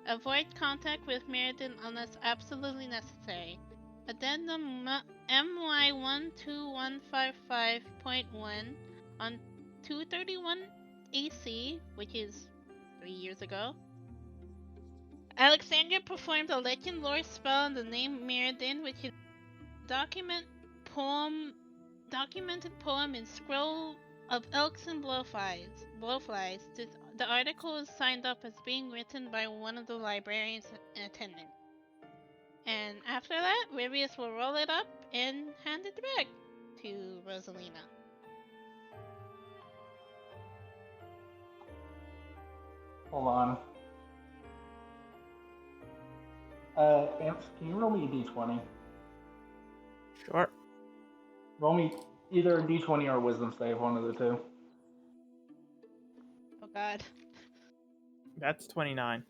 Avoid contact with Mirrodin unless absolutely necessary. Addendum MY12155.1 on 231 AC, which is 3 years ago, Alexandria performed a legend lore spell in the name Mirrodin, which is a documented poem in scroll of elks and blowflies. The article is signed up as being written by one of the librarians in attendance. And after that, Rivius will roll it up and hand it back to Rosalina. Hold on. Amps, can you roll me a d20? Sure. Roll me either a d20 or a wisdom save, one of the two. Oh god. That's 29.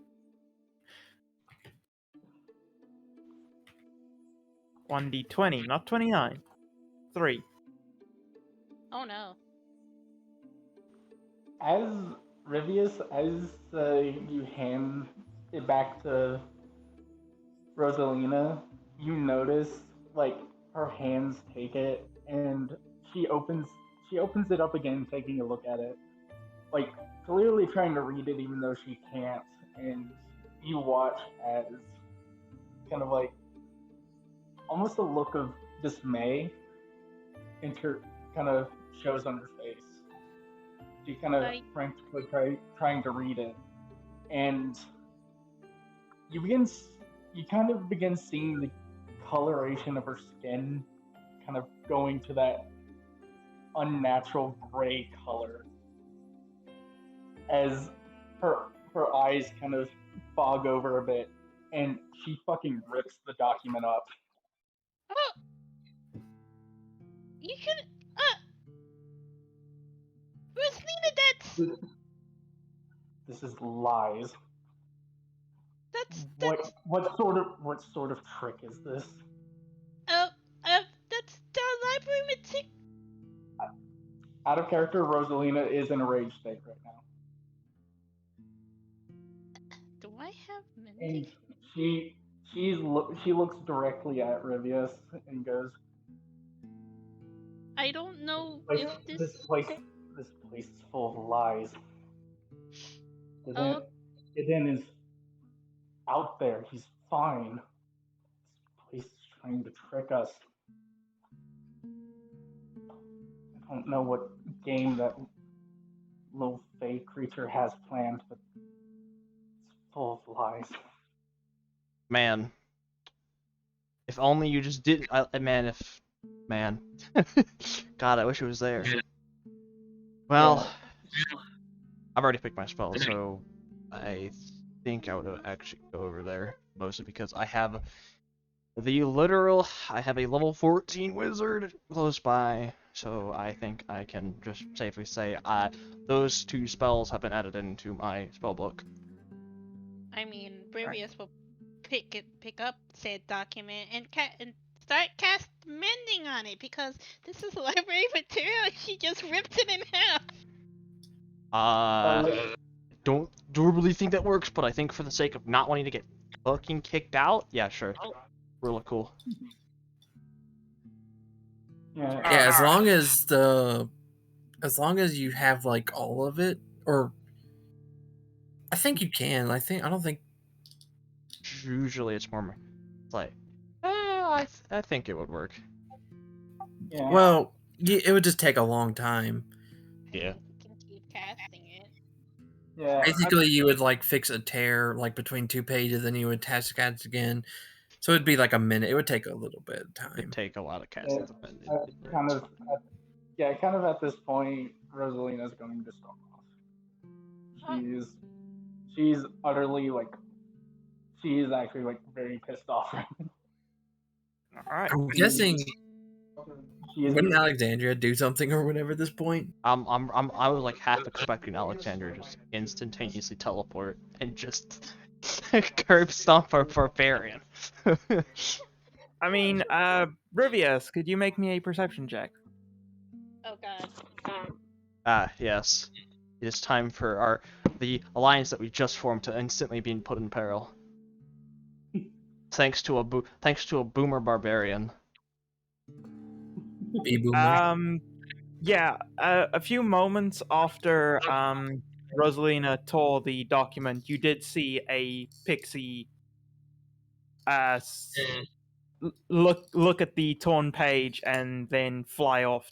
1d20, not 29. 3. Oh no. As Rivius, as you hand it back to Rosalina, you notice like her hands take it and she opens it up again, taking a look at it, like clearly trying to read it even though she can't. And you watch as kind of like almost a look of dismay kind of shows on her face. She kind of frantically trying to read it, and you kind of begin seeing the coloration of her skin kind of going to that unnatural gray color as her eyes kind of fog over a bit, and she fucking rips the document up. Oh! You should. Rosalina, This is lies. That's. What sort of trick is this? That's the library material. Out of character, Rosalina is in a rage state right now. Do I have And mending? she looks directly at Rivius and goes, I don't know This if this place is full of lies. Eden is out there. He's fine. This place is trying to trick us. I don't know what game that little fey creature has planned, but it's full of lies. Man. If only you just didn't. Man. God, I wish it was there. Well, I've already picked my spell, so think I would actually go over there, mostly because I have a level 14 wizard close by, so I think I can just safely say those 2 spells have been added into my spell book. I mean, Brivius will pick up said document and start cast mending on it because this is library material. She just ripped it in half. Don't really think that works, but I think for the sake of not wanting to get fucking kicked out, yeah, sure. Really cool. Yeah. Yeah, as long as you have like all of it, or I think you can. I don't think. Usually it's more like, I think it would work. Yeah. Well, it would just take a long time. Yeah. You can keep casting it. Yeah. Basically, you would like fix a tear like between 2 pages, and you would attach the cards again. So it'd be like a minute. It would take a little bit of time. It'd take a lot of casting. Kind of. Kind of at this point, Rosalina's going to storm off. She's utterly like. She's actually like very pissed off. All right. I'm guessing. She's Wouldn't Alexandria do something or whatever at this point? I was like half expecting Alexander just instantaneously teleport and just curb stomp our barbarian. I mean, Rivius, could you make me a perception check? Oh god. Yes. It is time for the alliance that we just formed to instantly be put in peril. Thanks to a boomer barbarian. Yeah, a few moments after Rosalina tore the document, you did see a pixie look at the torn page and then fly off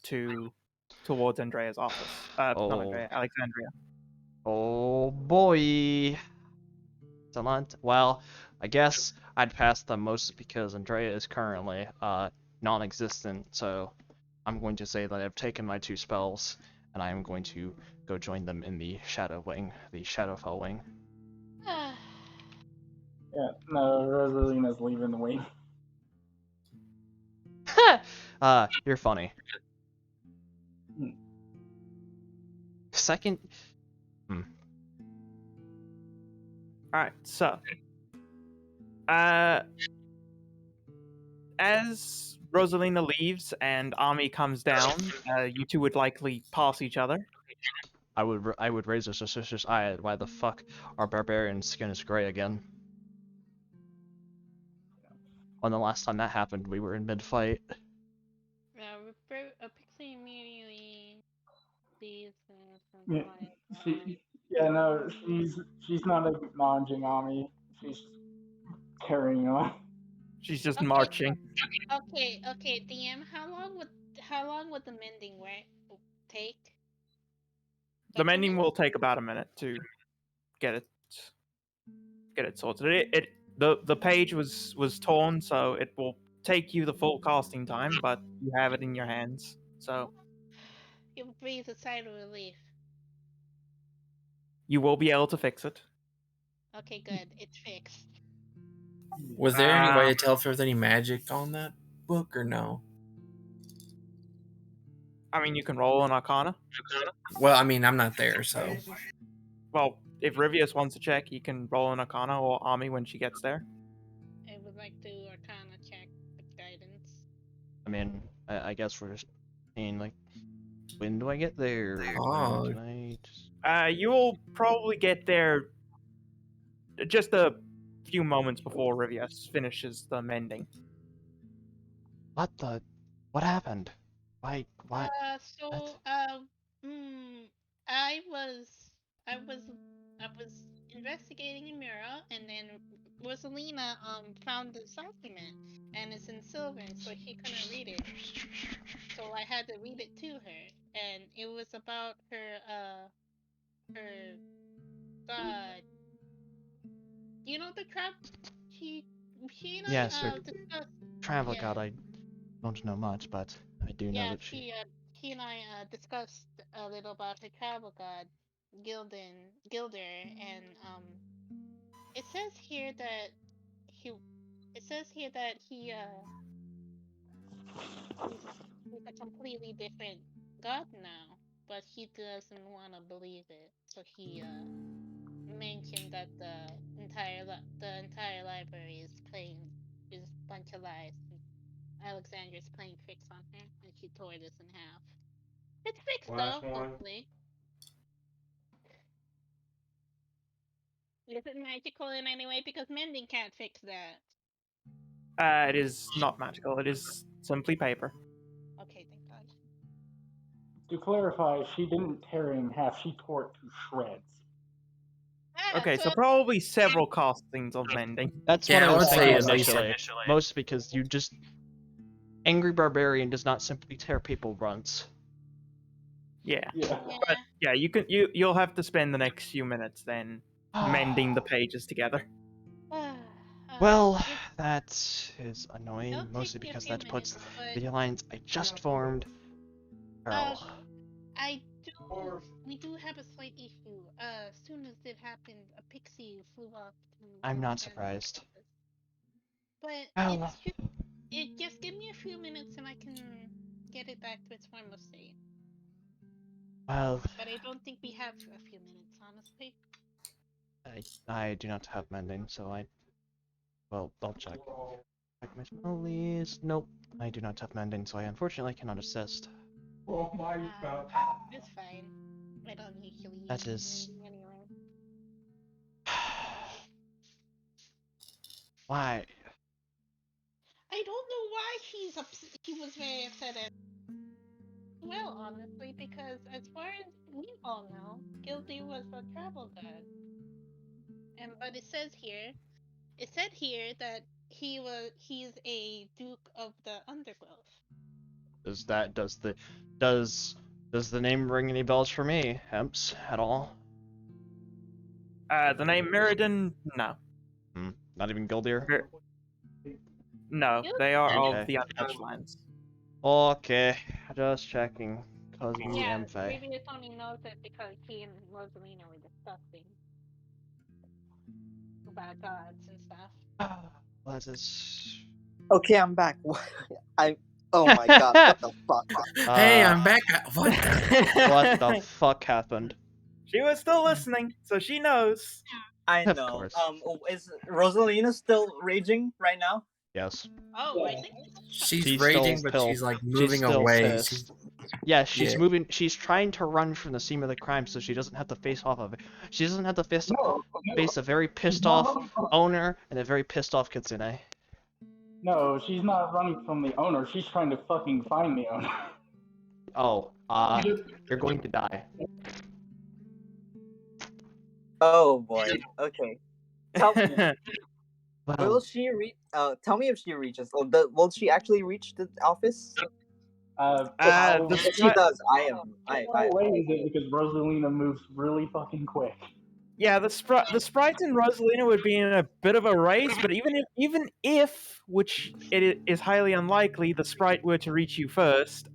towards Andrea's office. Not Andrea, Alexandria. Oh boy. Well, I guess I'd pass them mostly because Andrea is currently non-existent, so I'm going to say that I've taken my 2 spells, and I am going to go join them in the Shadow Wing, the Shadowfell Wing. Yeah, no, Rosalina's leaving the wing. You're funny. Second. Alright, so as Rosalina leaves and Ami comes down, you two would likely pass each other. I would raise a suspicious eye at why the fuck our barbarian's skin is gray again. When the last time that happened, we were in mid-fight. Pixie immediately leaves She's not acknowledging Ami. She's carrying on. She's just marching. Okay, DM, how long would the mending take? The mending will take about a minute to get it sorted. The page was torn, so it will take you the full casting time, but you have it in your hands, so You'll breathe a sigh of relief. You will be able to fix it. Okay, good. It's fixed. Was there any way to tell if there was any magic on that book or no? I mean, you can roll an Arcana. Well, I mean, I'm not there, so. Well, if Rivius wants to check, he can roll an Arcana, or Ami when she gets there. I would like to Arcana check with guidance. I mean, I guess we're just saying, like, when do I get there? Oh. You will probably get there just a few moments before Rivius finishes the mending. What happened? Why? I was investigating in Mira, and then Rosalina found this document, and it's in Sylvan, so she couldn't read it. So I had to read it to her, and it was about her god. You know the trap? She and yes, I discussed. Travel God. I don't know much, but I do know that she and I discussed a little about her travel god, Gilder, and It says here that he. It says here that he's a completely different god now, but he doesn't want to believe it. So he mentioned that the entire library is a bunch of lies. Alexandra's playing tricks on her, and she tore this in half. It's fixed Last though, one. hopefully. Is it magical in any way? Because mending can't fix that. It is not magical. It is simply paper. Okay, thank God. To clarify, she didn't tear it in half, she tore it to shreds. Okay, so probably several castings of mending. That's Yeah, what I I was would say thinking at least initially. Most because you just angry barbarian does not simply tear people runts. Yeah. Yeah. But yeah, you'll have to spend the next few minutes then mending the pages together. Well, that is annoying, It'll mostly take me a because few that puts minutes, but the alliance I just formed. Peril. We do have a slight issue. As soon as it happened, a pixie flew off to I'm not Alexandra's surprised. office. But Oh. just give me a few minutes and I can get it back to its former state. Well, But I don't think we have a few minutes, honestly. I do not have mending, so well, I'll check. Check my spell list. Nope, I do not have mending, so I unfortunately cannot assist. Oh my God. It's fine. I don't usually That use is- mending anyway. Why? I don't know why he was very upset at. Well, honestly, because as far as we all know, Gildy was a travel god. But it said here that he's a Duke of the Undergrowth. Does the name ring any bells for me, Hemps, at all? The name Mirrodin, no. Not even Gildir? No, they are Okay. of the Untouched Lands. Okay, just checking. Cause me Yeah, am Fae. previous only knows it because he and Rosalina were discussing about gods and stuff. What is? Okay, I'm back. Oh my god, what the fuck? Hey, I'm back. What? What the fuck happened? She was still listening, so she knows. I Of know. course. Is Rosalina still raging right now? Yes. Oh, I think She's raging, still but she's like she's moving still away. pissed. Yeah, she's Yeah. moving. She's trying to run from the scene of the crime, so she doesn't have to face off of it. She doesn't have to face a very pissed off owner and a very pissed off Kitsune. No, she's not running from the owner. She's trying to fucking find the owner. Oh, you're going to die. Oh boy. Okay. Tell Well, will she reach? Tell me if she reaches. Will she actually reach the office? If she does. How far away is it? Because Rosalina moves really fucking quick. Yeah, the sprite and Rosalina would be in a bit of a race, but even if, which it is highly unlikely, the sprite were to reach you first,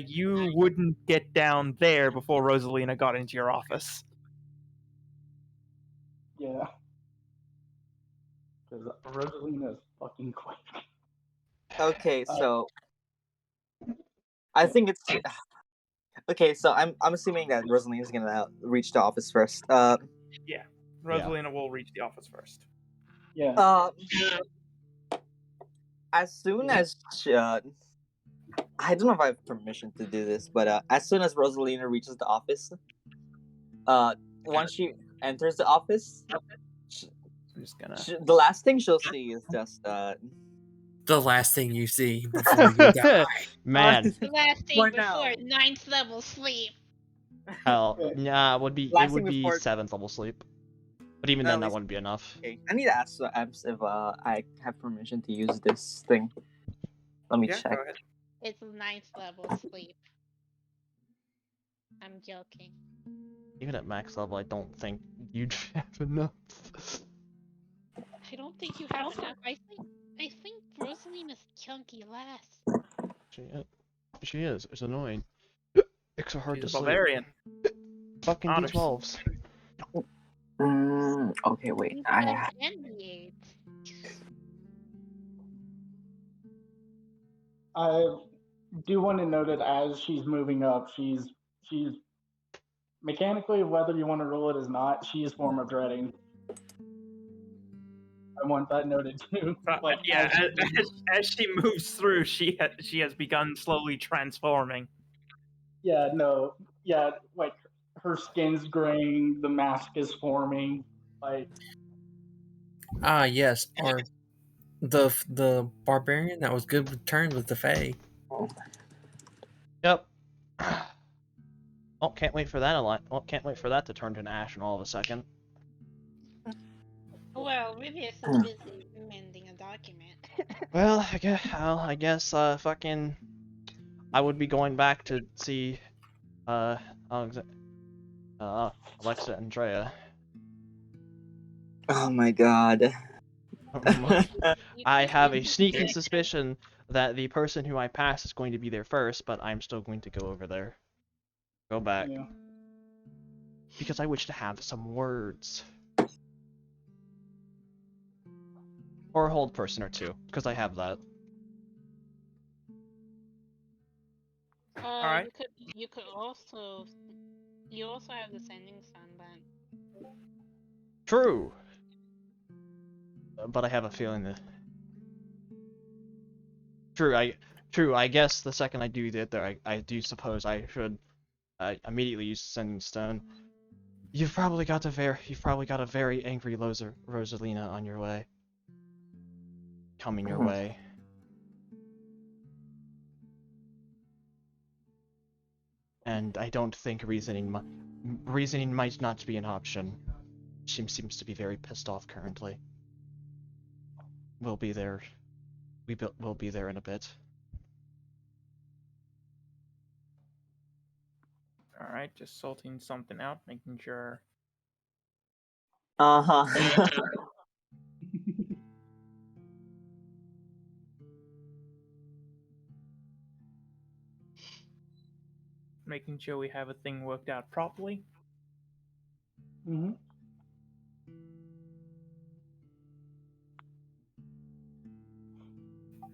you wouldn't get down there before Rosalina got into your office. Yeah. Because Rosalina is fucking quick. Okay, so I think it's okay. So I'm assuming that Rosalina's gonna reach the office first. Yeah, Rosalina will reach the office first. Yeah. As soon as I don't know if I have permission to do this, but as soon as Rosalina reaches the office, once she enters the office, I'm just gonna. The last thing she'll see is just The last thing you see before you die. Man. the last thing For before now. 9th level sleep. Hell, nah, it would be before- 7th level sleep. But even then, that wouldn't be enough. Okay, I need to ask Abs if I have permission to use this thing. Let me Yeah, check. go ahead. It's 9th level sleep. I'm joking. Even at max level, I don't think you'd have enough. I don't think you have enough. I think Rosalina's chunky lass. She is. It's annoying. It's so hard She's to a sleep. Bavarian. Fucking Honors. D12s. Okay, wait. Because NBA. I do want to note that as she's moving up, she's mechanically, whether you want to rule it as not, she is form of dreading. I want that noted too. Like yeah, as she moves through, she has begun slowly transforming. Yeah, no, yeah, like her skin's graying, the mask is forming, like. Ah, yes, or the barbarian that was good with turns with the Fae. Yep. Oh, can't wait for that can't wait for that to turn to an action all of a second. Well, Rivius is busy amending a document. Well, I guess, fucking, I would be going back to see, Alexa and Drea. Oh my god. I have a sneaking suspicion that the person who I pass is going to be there first, but I'm still going to go over there. Go back. Yeah. Because I wish to have some words. Or a hold person or two, because I have that. Alright. You also have the sending sun, but True! But I have a feeling that... True, I guess the second I do that, I do suppose I should immediately use Sending Stone. You've probably got a very angry Rosalina on your way. Coming your way. And I don't think reasoning might not be an option. She seems to be very pissed off currently. We'll be there. We'll be there in a bit. Alright, just sorting something out, making sure. Uh-huh. Making sure we have a thing worked out properly. Mm-hmm.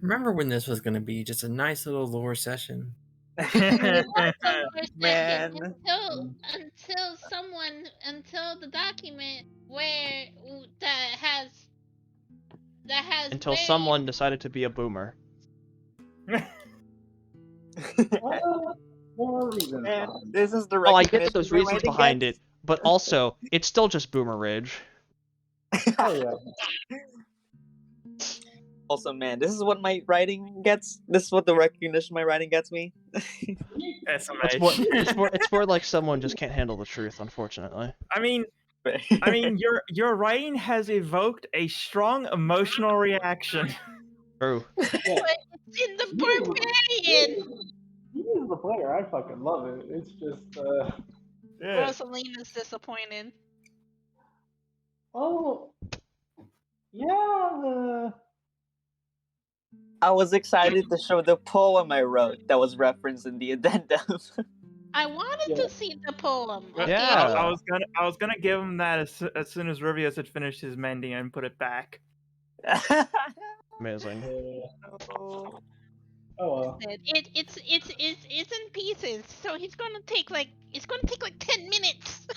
Remember when this was going to be just a nice little lore session? Man. until the document where that has Until very- someone decided to be a boomer. Well, there are reasons. Man, this is the Oh, I get recognition those my reasons writing behind gets. it, but also, it's still just Boomer Ridge. Oh yeah. Also, man, this is what my writing gets. This is what the recognition my writing gets me. SMH. It's more like someone just can't handle the truth, unfortunately. I mean, your writing has evoked a strong emotional reaction. True. But it's in the barbarian. He is the player. I fucking love it. It's just Yeah. Rosalina's disappointed. oh yeah. I was excited to show the poem I wrote that was referenced in the addendum. I wanted to see the poem. Okay? Yeah. I was gonna give him that as soon as Rivius had finished his mending and put it back. Amazing. Oh well. It's in pieces, so it's gonna take like 10 minutes.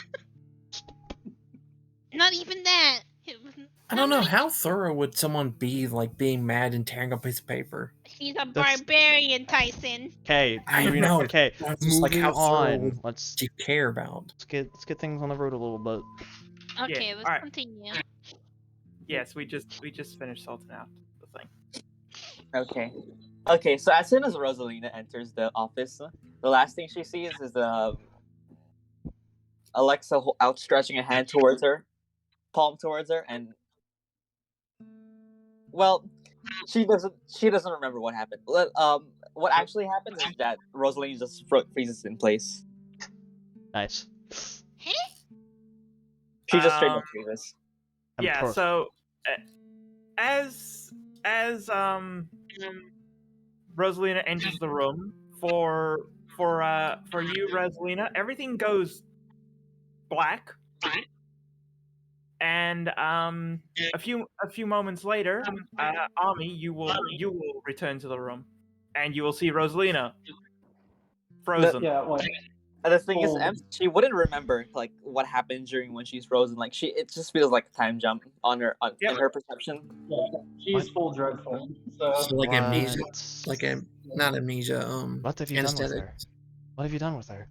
Not even that. I don't know, how thorough would someone be, like, being mad and tearing up a piece of paper? He's a barbarian, Tyson. Okay, I know. Okay, That's just like moving how thorough on. would Let's you care about? get things on the road a little bit. Okay, Yeah, let's alright. continue. Yes, we just finished sorting out the thing. Okay, so as soon as Rosalina enters the office, the last thing she sees is Alexa outstretching a hand towards her, palm towards her, and well, she doesn't remember what happened. What actually happened is that Rosalina just freezes in place. Nice. She just straight up freezes. Yeah, so as Rosalina enters the room, for you, Rosalina, everything goes black. And a few moments later, Ami, you will return to the room, and you will see Rosalina frozen. Yeah, like And the thing is, full. she wouldn't remember like what happened during when she's frozen. Like it just feels like a time jump on her Yep. in her perception. Yeah, she's full drug form. So So like amnesia, What? like not amnesia. What have you done with anesthetic. her? What have you done with her?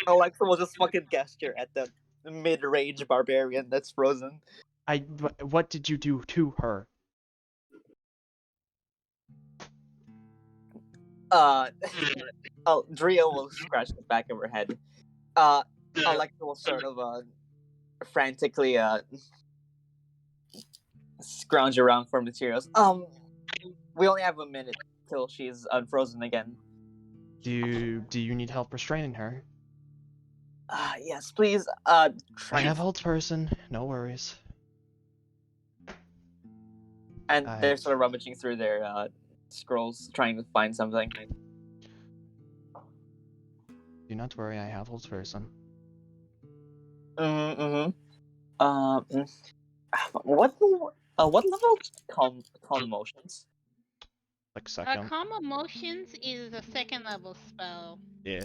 Alexa will just fucking gesture at the mid-range barbarian that's frozen. What did you do to her? Drea will scratch the back of her head. Alexa will sort of frantically scrounge around for materials. We only have a minute till she's unfrozen again. Do you need help restraining her? Yes, please. I Try. have hold person. No worries. And they're sort of rummaging through their scrolls, trying to find something. Do not worry. I have hold person. What level calm motions? Like second. Calm Emotions is a second level spell. Yeah.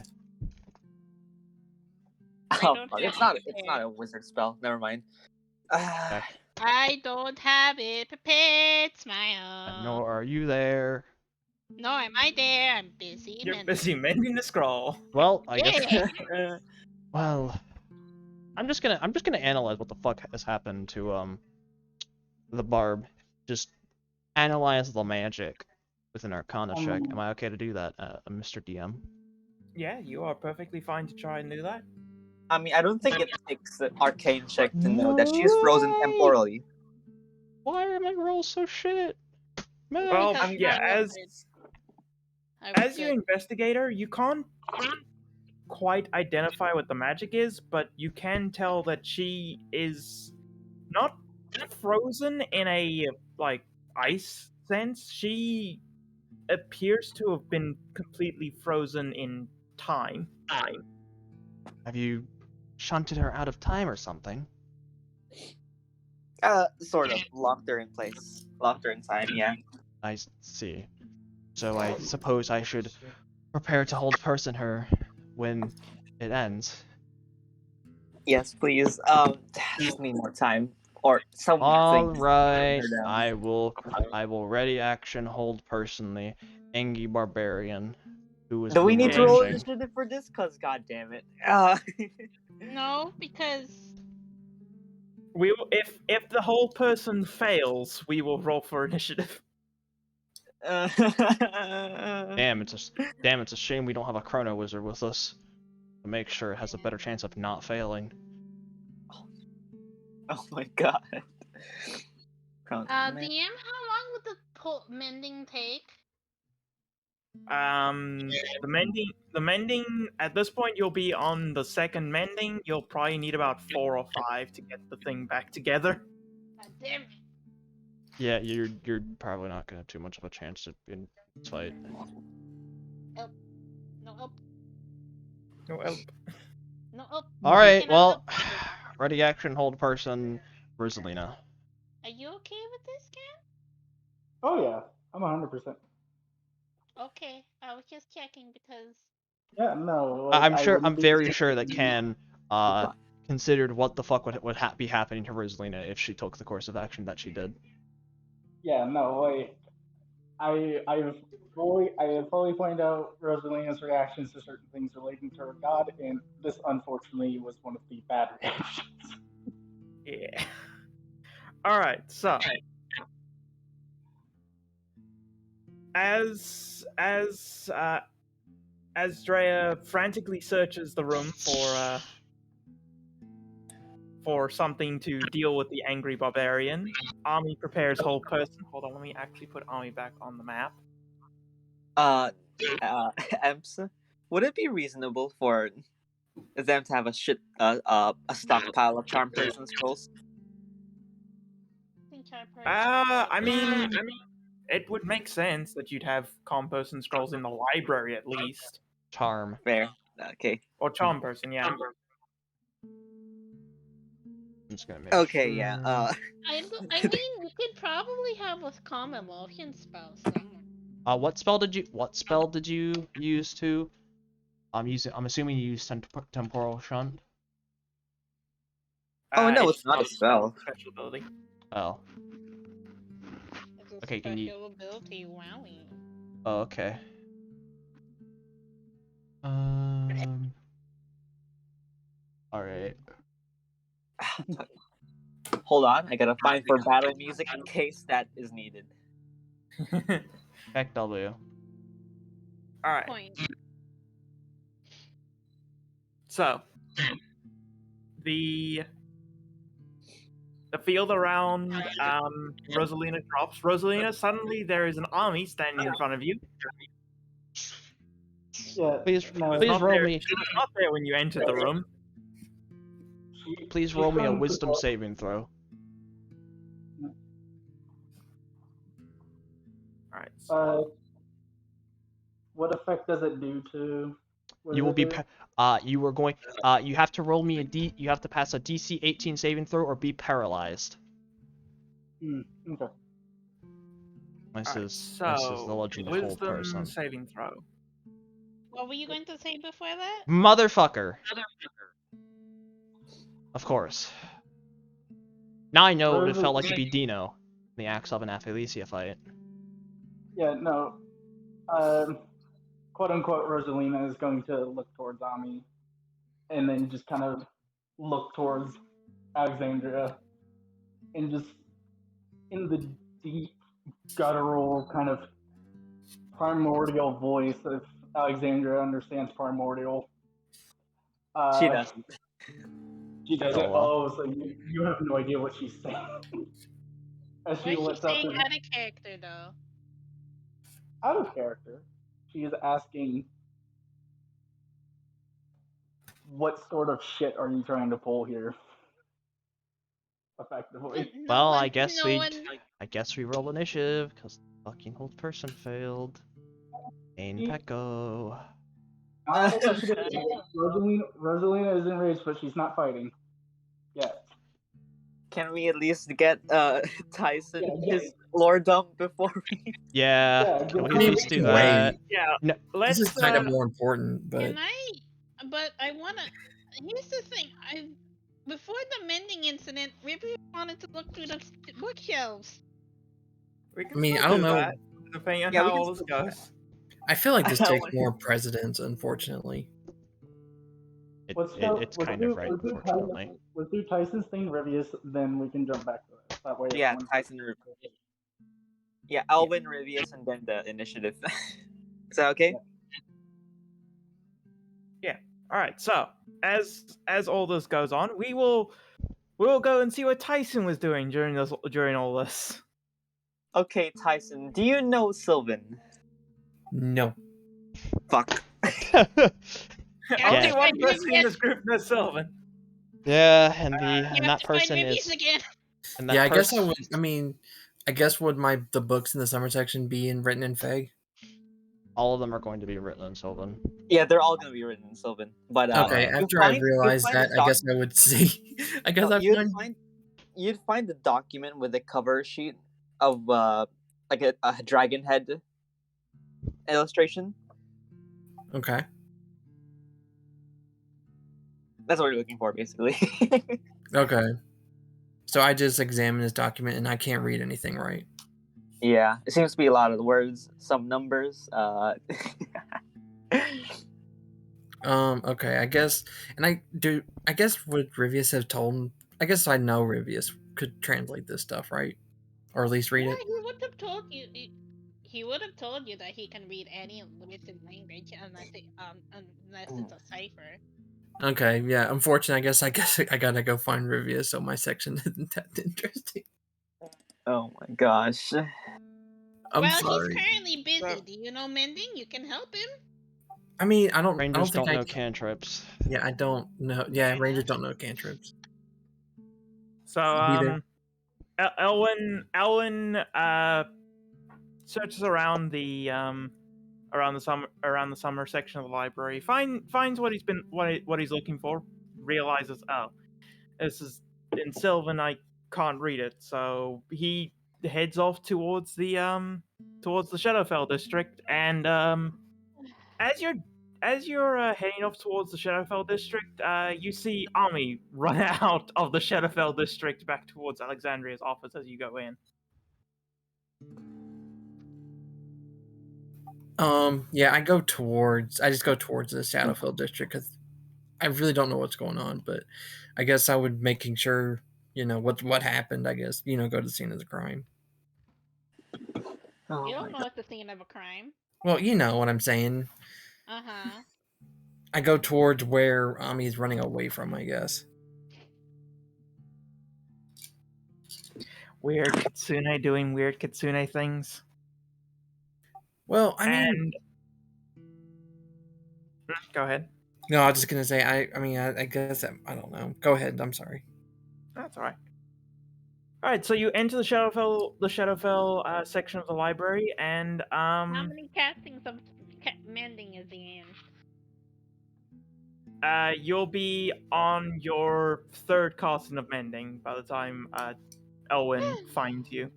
It's not a wizard spell. Never mind. I don't have it prepared, smile. Nor are you there. No, am I there? I'm busy. You're busy mending the scroll. Well, I guess. Yeah. Well, I'm just gonna analyze what the fuck has happened to the barb. Just analyze the magic with an Arcana check. Am I okay to do that, Mr. DM? Yeah, you are perfectly fine to try and do that. I mean, I don't think it takes an arcane check to know that she's frozen temporally. Why are my rolls so shit? Man. Well, Because yeah, I was as good. your investigator, you can't quite identify what the magic is, but you can tell that she is not frozen in a like ice sense. She appears to have been completely frozen in time. Have you shunted her out of time or something? Sort of locked her in place, locked her in time. Yeah. I see. So I suppose I should prepare to hold person her when it ends. Yes, please. Just need more time or something. All right, I will ready action hold personally. Engi Barbarian, who is. Do we need to roll raging. initiative for this? Cause god damn it. No, because We will, if the whole person fails, we will roll for initiative. Damn, it's a shame we don't have a Chrono Wizard with us to make sure it has a better chance of not failing. Oh my god. DM, how long would the mending take? The mending at this point you'll be on the second mending. You'll probably need about 4 or 5 to get the thing back together. God damn it. Yeah, you're probably not gonna have too much of a chance to in this fight. Help. No help. No help. No help. All right, Cannot well, help. ready action hold person, Rosalina. Are you okay with this, Cam? Oh yeah, I'm 100%. Okay, I was just checking because. Yeah, no. I'm very sure that Can considered what the fuck would be happening to Rosalina if she took the course of action that she did. Yeah, no, like I have fully pointed out Rosalina's reactions to certain things relating to her god, and this unfortunately was one of the bad reactions. Yeah. All right. So, as Drea frantically searches the room for something to deal with the angry barbarian, Ami prepares whole person. Hold on, let me actually put Ami back on the map. Emps, would it be reasonable for them to have a stockpile of charm person scrolls? I mean, it would make sense that you'd have calm person scrolls in the library at least. Charm. Fair. Okay. Or charm person, yeah. just gonna make Okay, sure. yeah. I mean, you could probably have a common Lothian spell somewhere. What spell did you use to? I'm assuming you used temporal shunt. Oh no, it's not a spell. Special ability. Oh. It's a Okay, can you? special ability, wowie. Oh, okay. All right. Hold on, I gotta find for battle music in case that is needed. Back W. All right. Point. So the field around Rosalina drops. Rosalina, suddenly there is an army standing in front of you. Yeah, Please, no, please roll me. She was not there when you entered the room. Please she's roll me a going to wisdom roll- saving throw. All right. What effect does it do to? what You does will it be. do? You are going. You have to roll me a D. You have to pass a DC 18 saving throw or be paralyzed. Okay. This All right, is the Legend of Hold wisdom person. saving throw. What were you going to say before that? Motherfucker. Of course. Now I know what it felt like to be Dino in the Axe of an Aphelicia fight. Yeah, no. Quote unquote, Rosalina is going to look towards Ami, and then just kind of look towards Alexandria, and just in the deep, guttural kind of primordial voice, if Alexandria understands primordial. She doesn't. She doesn't. Oh, well. Oh, so you have no idea what she's saying. As she Why is she looks up saying and out of character though? out of character, she is asking, "What sort of shit are you trying to pull here?" Effectively. No Well, one, I guess no one. I guess we roll initiative because fucking Hold person failed. Ain Pecco. Rosalina is enraged, but she's not fighting yet. Can we at least get Tyson Yeah. his lore dump before we? Yeah, Yeah, can we I at mean, least we do can that? wait. Yeah. No, Let's. This is kind of more important, but Can I? But I wanna. Here's the thing. Before the mending incident, River wanted to look through the bookshelves. We can I mean, still I don't do know. that, depending on Yeah, we how can all this still do goes. I feel like this I takes want- more precedence, unfortunately. it's kind of right, unfortunately. Let's do Tyson's thing, Rivius, then we can jump back to that. That way, Yeah, everyone's- Tyson. Yeah, Alvin, Rivius, and then the initiative. Is that okay? Yeah. All right. So as all this goes on, we'll go and see what Tyson was doing during all this. Okay, Tyson. Do you know Sylvan? No. Fuck. Only Yeah. one person in this group knows Sylvan. Yeah, and You that have to find person Rivius is. again. And that Yeah, I guess I pers- would. I mean, I guess would the books in the summer section be written in Feg? All of them are going to be written in Sylvan. Yeah, they're all gonna be wrritten in Sylvan. But Okay, after I realized that, I guess I would see. I guess you'd find the document with the cover sheet of like a dragon head illustration. Okay. That's what you're looking for, basically. Okay. So I just examined this document and I can't read anything right. Yeah, it seems to be a lot of words, some numbers. Okay, I guess, and I guess would Rivius have told him? I guess I know Rivius could translate this stuff, right? Or at least read Yeah, it. he would have told you. He would have told you that he can read any written language unless it's a cipher. Okay, yeah. Unfortunately, I guess I gotta go find Rivius, so my section isn't that interesting. Oh my gosh. I'm Well, sorry. he's currently busy. Do you know mending? You can help him. I mean, I don't Rangers think don't I know cantrips. Yeah, I don't know. Yeah, Rangers don't know cantrips. So Elwin searches around the summer section of the library, finds what he's looking for, realizes, oh, this is in Sylvan I can't read it, so he heads off towards the Shadowfell district, and as you're heading off towards the Shadowfell district, you see Ami run out of the Shadowfell district back towards Alexandria's office as you go in. Yeah, I just go towards the Shadowfield district because I really don't know what's going on, but I guess I would making sure, what happened, I guess, go to the scene of the crime. Oh You my don't know god. what's the scene of a crime. Well, you know what I'm saying. Uh-huh. I go towards where Ami is running away from, I guess. Weird Kitsune doing weird Kitsune things. Well, I mean, And go ahead. no, I was just gonna say, I guess I don't know. Go ahead. I'm sorry. That's all right. All right, so you enter the Shadowfell section of the library, and How many castings of mending is he in? you'll be on your third casting of mending by the time Elwyn finds you.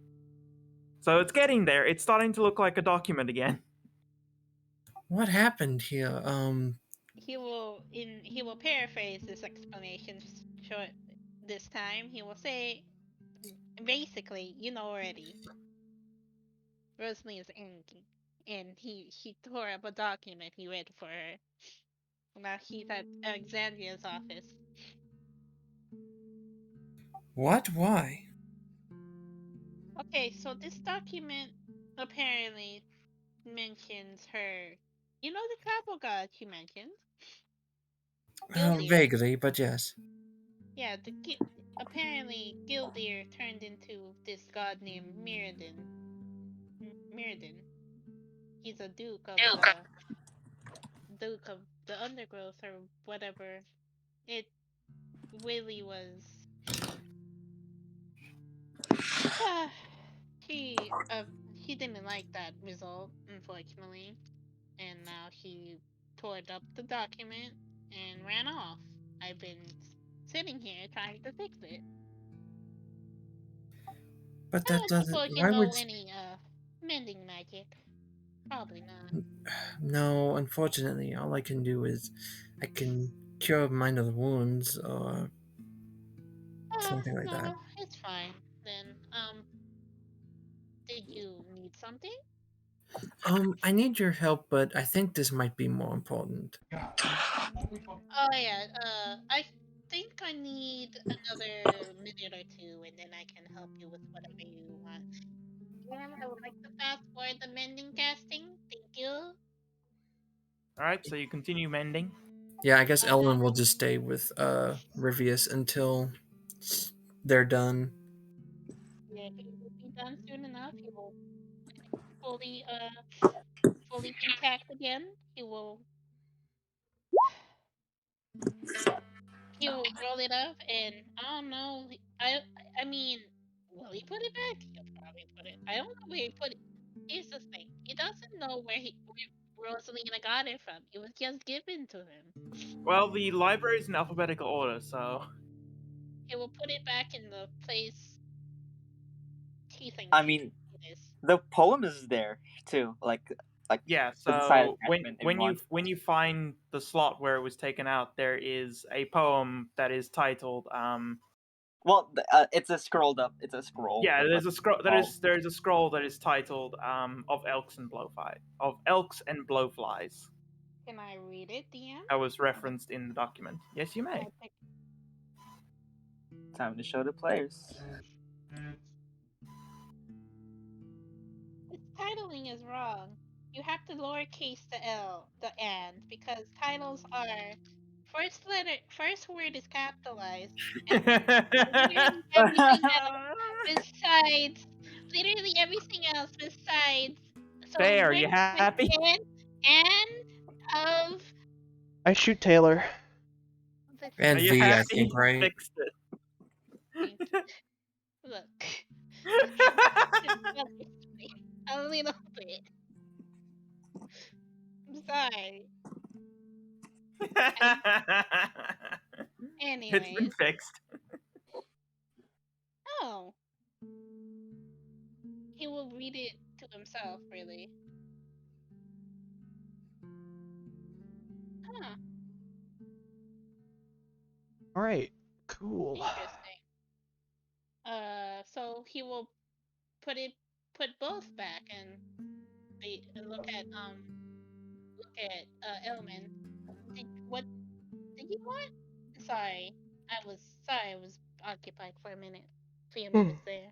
So it's getting there. It's starting to look like a document again. What happened here? He will paraphrase this explanation short this time. He will say, basically, you know already. Rosalie is angry, and he tore up a document he read for her. Now he's at Alexandria's office. What? Why? Okay, so this document apparently mentions her. You know the tribal god she mentions? Gildir. Vaguely, but yes. Yeah, apparently Gildir turned into this god named Mirrodin. Mirrodin. He's a duke of the undergrowth or whatever. It really was. He didn't like that result, unfortunately, and now he tore up the document and ran off. I've been sitting here trying to fix it. But I that don't doesn't. suppose you Why know would? any mending magic. Probably not. No, unfortunately, all I can do is I can cure minor wounds or something like that. No, it's fine. Then, did you need something? I need your help, but I think this might be more important. Oh yeah, I think I need another minute or two, and then I can help you with whatever you want. I would like to fast forward the mending casting. Thank you. All right, so you continue mending. Yeah, I guess Ellen will just stay with Rivius until they're done. Yeah, he will be done soon enough. He will fully fully intact again. He will roll it up, and I don't know. I mean, will he put it back? He'll probably put it. I don't know where he put it. Here's the thing: he doesn't know where Rosalina got it from. It was just given to him. Well, the library is in alphabetical order, so He will put it back in the place he thinks I mean, it is. the poem is there too. Like yeah. the side So attachment in one. when you find the slot where it was taken out, there is a poem that is titled. Well, it's a scrolled up. It's a scroll. Yeah, like there's a scroll. Oh. There's a scroll that is titled of elks and blowflies. Can I read it, DM? That was referenced in the document. Yes, you may. Time to show the players. This titling is wrong. You have to lowercase the and, because titles are first word is capitalized, and literally everything else besides literally everything else besides. So There, word you happy? and of I shoot Taylor. And Are you V, I happy? think, right? Fixed it. Look, a little bit. I'm sorry. It's been Anyways, fixed. herself, really. Huh. All right, cool. Interesting. So he will put both back and look at Elman. What did you want? Sorry, I was occupied for a minute, few minutes there.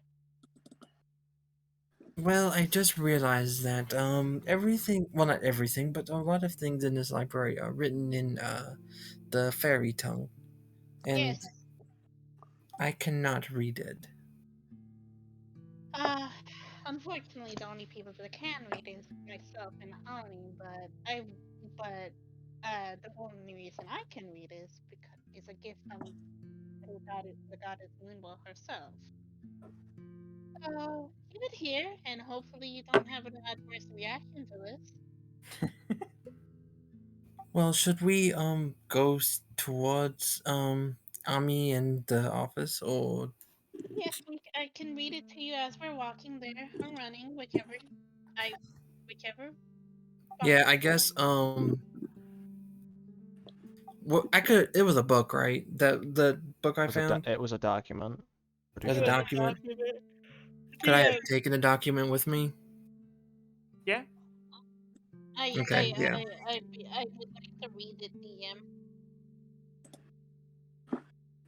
Well, I just realized that everything, well, not everything, but a lot of things in this library are written in the fairy tongue, and Yes. I cannot read it. Unfortunately, the only people that can read is myself and Ani. The only reason I can read is because it's a gift from the goddess Moonbow herself. So keep it here, and hopefully you don't have an adverse reaction to this. Well, should we go towards Ami and the office, or Yes, I can read it to you as we're walking there or running, whichever. yeah, I guess well, I could. It was a book, right? The book I found. It was a document. Pretty As a sure. document. Could I have taken a document with me? Yeah. Okay, yeah. I would like to read it, DM.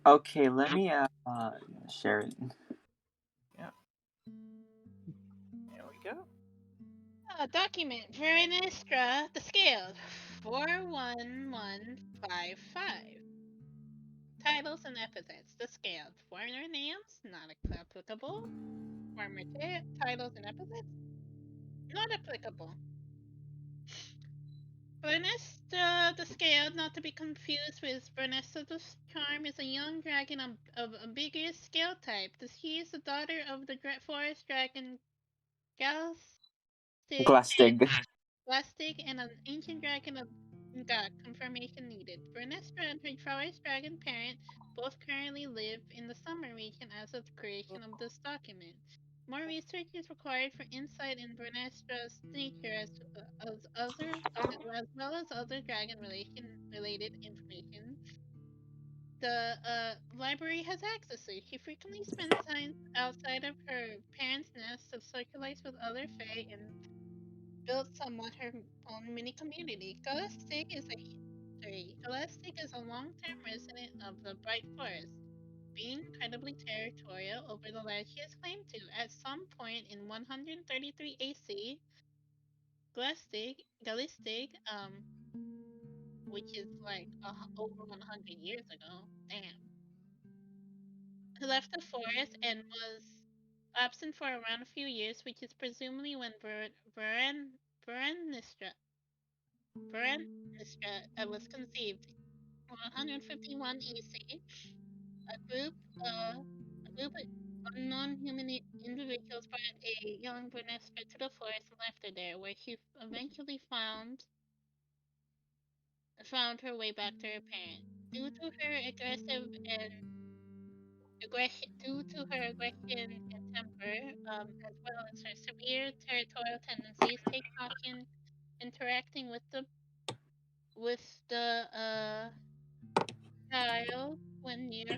Okay, let me share it. Yeah. There we go. Document Verenestra, the scale 41155. Titles and epithets. The scale. Foreigner names not applicable. Former titles and epithets not applicable. Vernestra the Scaled, not to be confused with Vernestra the Charm, is a young dragon of ambiguous scale type. She is the daughter of the forest dragon Glastig. Glastig and an ancient dragon of God. Confirmation needed. Vernestra and her forest dragon parent both currently live in the summer region as of the creation of this document. More research is required for insight in Vernestra's nature as well as other dragon related information. The library has access to. She frequently spends time outside of her parents' nest to socialize with other fae and build somewhat her own mini community. Galactic is a long-term resident of the Bright Forest, being incredibly territorial over the land she has claimed to. At some point in 133 AC, Galistig, which is like over 100 years ago, damn, left the forest and was absent for around a few years, which is presumably when Verenistra was conceived. 151 EC, a group uh, a group of unknown human individuals brought a young Vernestra to the forest and left her there, where she eventually found her way back to her parents. Due to her aggression and temper, as well as her severe territorial tendencies, take caution interacting with the child when near her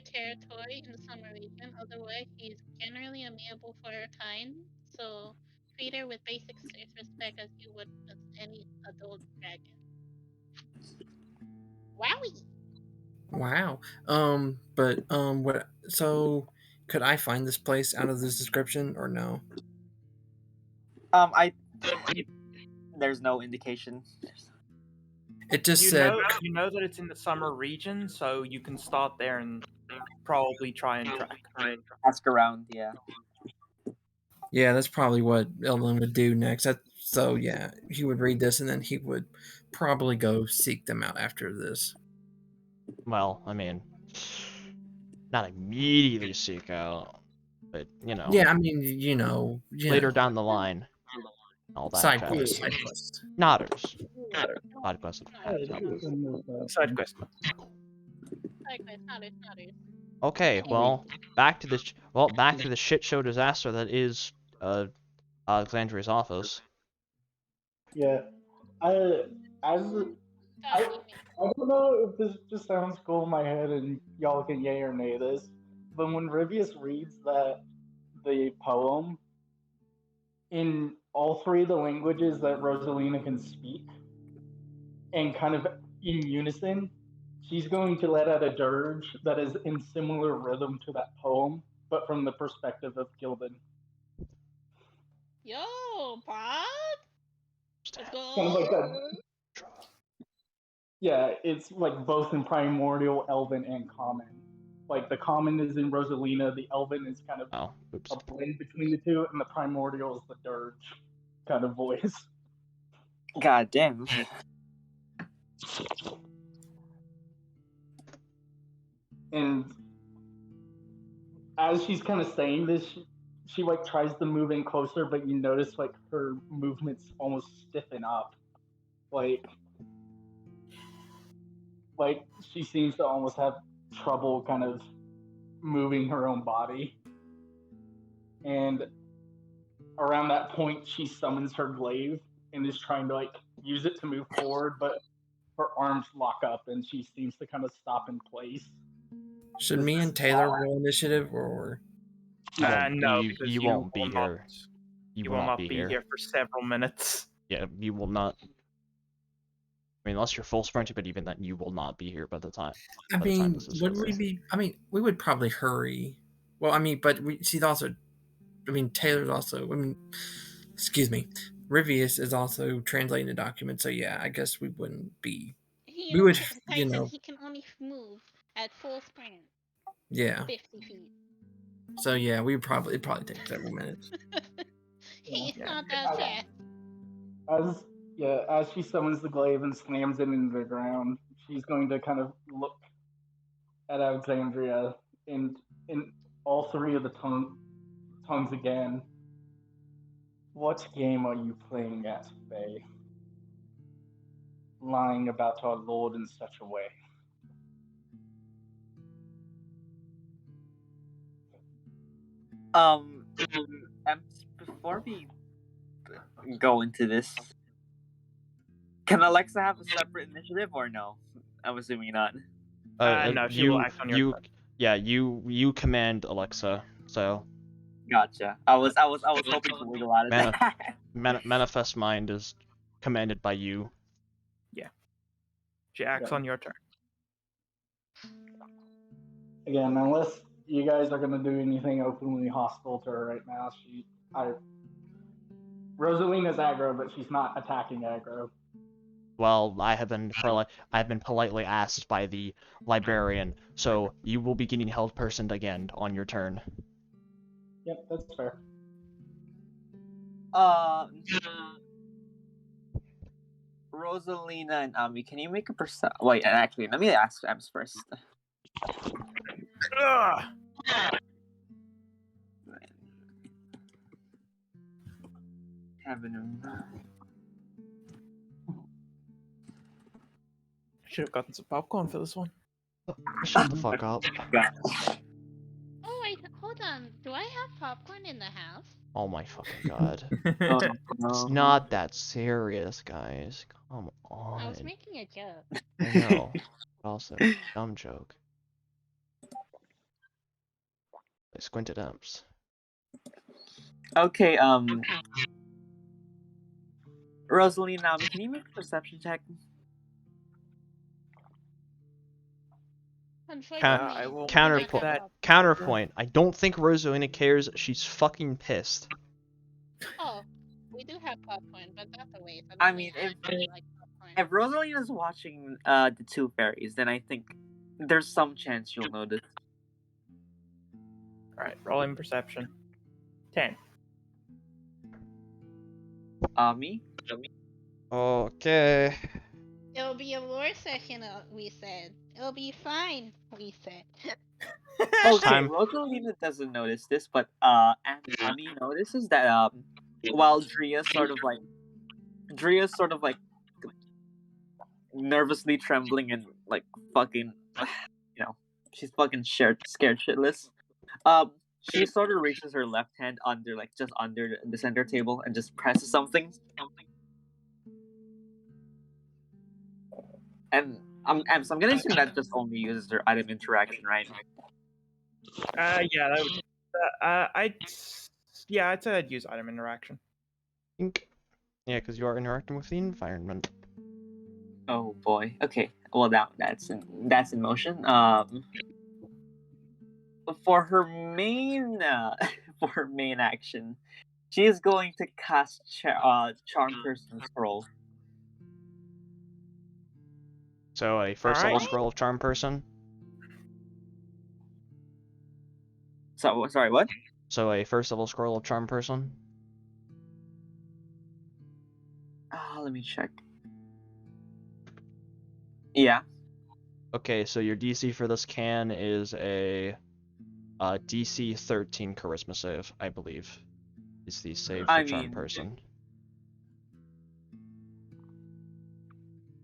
territory in the summer region. Otherwise, she is generally amiable for her kind, so treat her with basic respect as you would with any adult dragon. Wowie! Wow. But what? So, could I find this place out of this description or no? I there's no indication. It just You said. know that it's in the summer region, so you can start there and probably try and track. Ask around, yeah. Yeah, that's probably what Eldon would do next. So yeah, he would read this and then he would probably go seek them out after this. Well, I mean, not immediately seek out, but you know. Yeah, I mean, Later down the line, all that side jazz. quest. Nodders. Side quest. Side quest. Side quest, nodders. Okay, well, back to the shit show disaster that is Alexandria's office. Yeah. I as I I don't know if this just sounds cool in my head and y'all can yay or nay this, but when Rivius reads the poem in all three of the languages that Rosalina can speak, and kind of in unison, she's going to let out a dirge that is in similar rhythm to that poem, but from the perspective of Gildan. Yo, Bob. Let's go. Kind of like that. Yeah, it's like both in Primordial, Elven, and Common. Like the Common is in Rosalina, the Elven is kind of a blend between the two, and the Primordial is the dirge kind of voice. God damn. And as she's kind of saying this, she like tries to move in closer, but you notice like her movements almost stiffen up, like she seems to almost have trouble kind of moving her own body. And around that point, she summons her glaive and is trying to like use it to move forward, but her arms lock up and she seems to kind of stop in place. Should me and Taylor roll initiative, or no, because you won't be here. You will not be here for several minutes. Yeah, you will not. I mean, unless you're full sprinting, but even then, you will not be here by the time. I mean, would we be? I mean, we would probably hurry. Well, I mean, but she's also. I mean, Taylor's also. I mean, excuse me, Rivius is also translating the document. So yeah, I guess we wouldn't be. We would, you know. He can only move at full sprint. Yeah. 50 feet. So yeah, it'd probably take several minutes. He's not that fast. As she summons the glaive and slams it into the ground, she's going to kind of look at Alexandria in all three of the tongues again. What game are you playing at, Faye? Lying about our Lord in such a way. Before we go into this, can Alexa have a separate initiative or no? I'm assuming not. No, she will act on your turn. Yeah, you command Alexa. So. Gotcha. I was hoping to wiggle out of that. Manifest Mind is commanded by you. Yeah. She acts on your turn. Again, unless you guys are gonna do anything openly hostile to her right now, Rosalina's aggro, but she's not attacking aggro. Well, I have been politely asked by the librarian, so you will be getting held personed again on your turn. Yep, that's fair. Rosalina and Ami, can you make a Wait, actually, let me ask Ems first. Should have gotten some popcorn for this one. Shut the fuck up. Oh wait, hold on. Do I have popcorn in the house? Oh my fucking god. It's not that serious, guys. Come on. I was making a joke. I know. Also, dumb joke. I squinted Ems. Okay, Rosalina, can you make a perception check? Counterpoint. I don't think Rosalina cares. She's fucking pissed. Oh, we do have popcorn, but that's a waste. I mean, if Rosalina's watching the two fairies, then I think there's some chance you'll notice. Alright, rolling perception. 10. Me? Okay. It'll be a lore session, we said. It'll be fine, we said. Okay, Rosalina doesn't notice this, but Ami notices that while Dria's sort of like nervously trembling and like fucking, she's fucking scared shitless. She sort of reaches her left hand under, like just under the center table, and just presses something. And so I'm gonna assume that just only uses her item interaction, right? Yeah, that would. I'd say I'd use item interaction. Think. Yeah, because you are interacting with the environment. Oh boy. Okay. Well, that's in motion. For her main for her main action, she is going to cast Charm Person Scroll. So a first level Alright. scroll of Charm Person. So sorry, what? So a first level scroll of Charm Person. Let me check. Yeah. Okay, so your DC for this can is a DC 13 Charisma save, I believe. Is the save for Charm Person.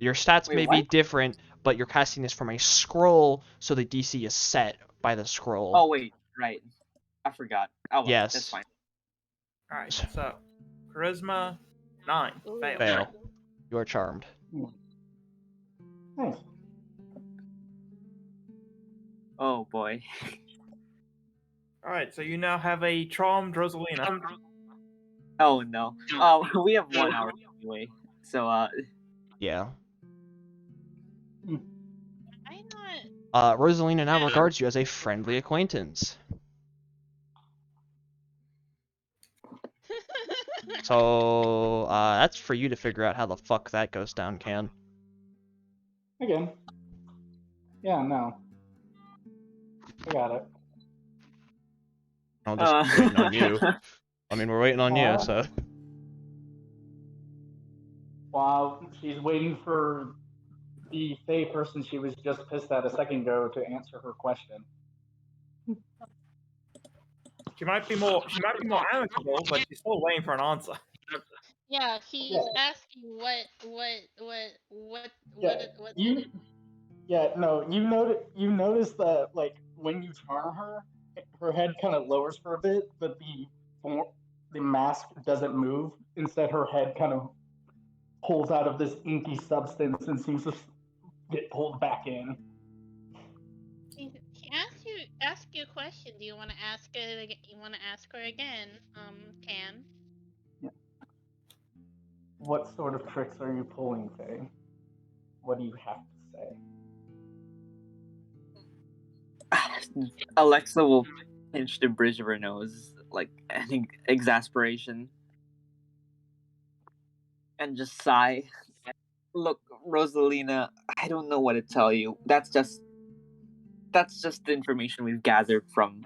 Your stats Wait, may be what? different, but you're casting this from a scroll, so the DC is set by the scroll. Oh wait, right. I forgot. Oh well, Yes. that's fine. Alright, so Charisma 9. Fail. Fail. You are charmed. Nice. Oh boy. Alright, so you now have a charmed Rosalina. Oh no. Oh, we have 1 hour anyway. So Yeah. I'm not. Rosalina now regards you as a friendly acquaintance. So, that's for you to figure out how the fuck that goes down, Can. Again. Yeah, no. I got it. I'm just waiting on you. I mean, we're waiting on you, Alright. so. While she's waiting for the Fae person she was just pissed at a second ago to answer her question. She might be more amicable, but she's still waiting for an answer. Yeah, he's asking what. You notice that, like, when you charm her head kind of lowers for a bit, but the mask doesn't move. Instead, her head kind of pulls out of this inky substance and seems to get pulled back in. He ask you a question. Do you want to ask it again? You want to ask her again? Can. Yeah. What sort of tricks are you pulling, Faye? What do you have to say? Alexa will pinch the bridge of her nose, like, I think, exasperation. And just sigh. Look, Rosalina, I don't know what to tell you. That's just the information we've gathered from